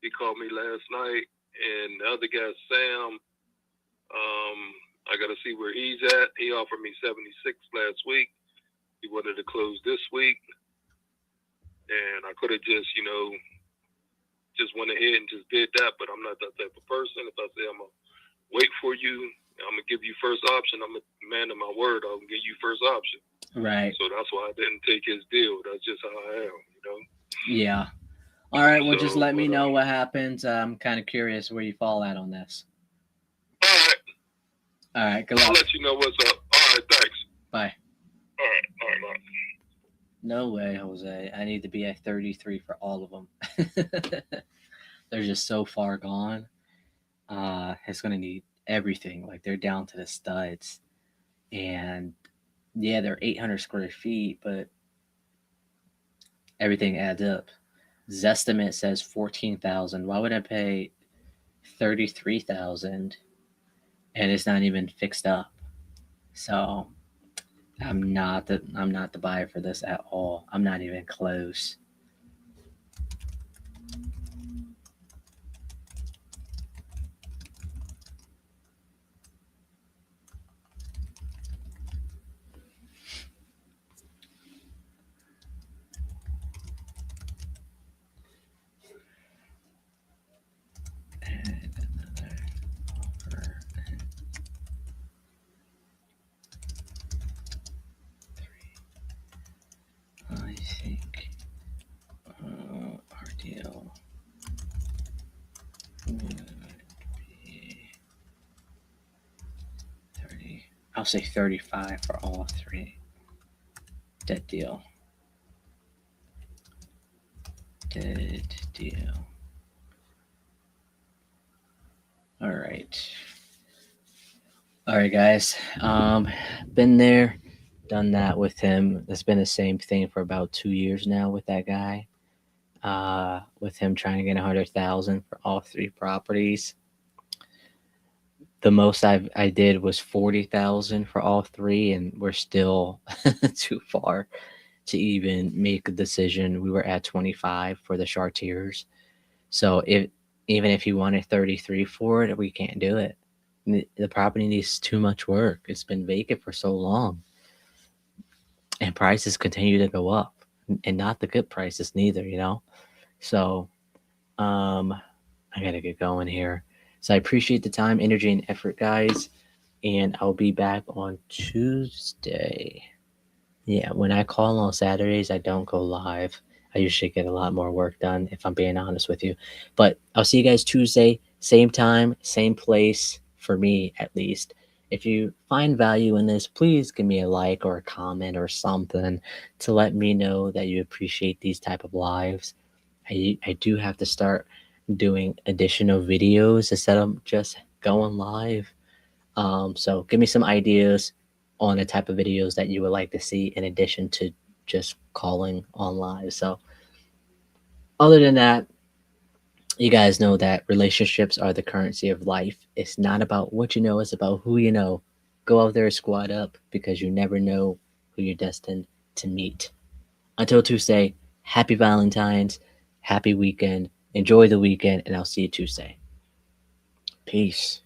He called me last night. And the other guy, Sam, I got to see where he's at. He offered me 76 last week. He wanted to close this week. And I could have just went ahead and just did that, but I'm not that type of person. If I say I'm going to wait for you, I'm going to give you first option, I'm a man of my word, I'll give you first option. Right. So that's why I didn't take his deal. That's just how I am, Yeah. All right, well, just let me know what happens. I'm kind of curious where you fall at on this. All right. All right, good luck. I'll let you know what's up. All right, thanks. Bye. All right, bye. No way, Jose. I need to be at 33 for all of them. They're just so far gone. It's going to need everything. Like, they're down to the studs. And, yeah, they're 800 square feet, but everything adds up. Zestimate says 14,000. Why would I pay 33,000 and it's not even fixed up? So I'm not the buyer for this at all. I'm not even close. I think I'll say 35 for all three. Dead deal. Dead deal. All right. All right, guys. Been there, done that with him. It's been the same thing for about 2 years now with that guy. With him trying to get 100,000 for all three properties. The most I did was 40,000 for all three, and we're still too far to even make a decision. We were at 25 for the Chartiers. So even if you wanted 33 for it, we can't do it. The property needs too much work. It's been vacant for so long, and prices continue to go up, and not the good prices neither. So I gotta get going here. So I appreciate the time, energy, and effort, guys. And I'll be back on Tuesday. Yeah, when I call on Saturdays, I don't go live. I usually get a lot more work done, if I'm being honest with you. But I'll see you guys Tuesday, same time, same place, for me at least. If you find value in this, please give me a like or a comment or something to let me know that you appreciate these type of lives. I do have to start doing additional videos instead of just going live. So give me some ideas on the type of videos that you would like to see in addition to just calling on live. So other than that, you guys know that relationships are the currency of life. It's not about what you know, it's about who you know. Go out there, squad up, because you never know who you're destined to meet. Until Tuesday, happy Valentine's, happy weekend, enjoy the weekend, and I'll see you Tuesday. Peace.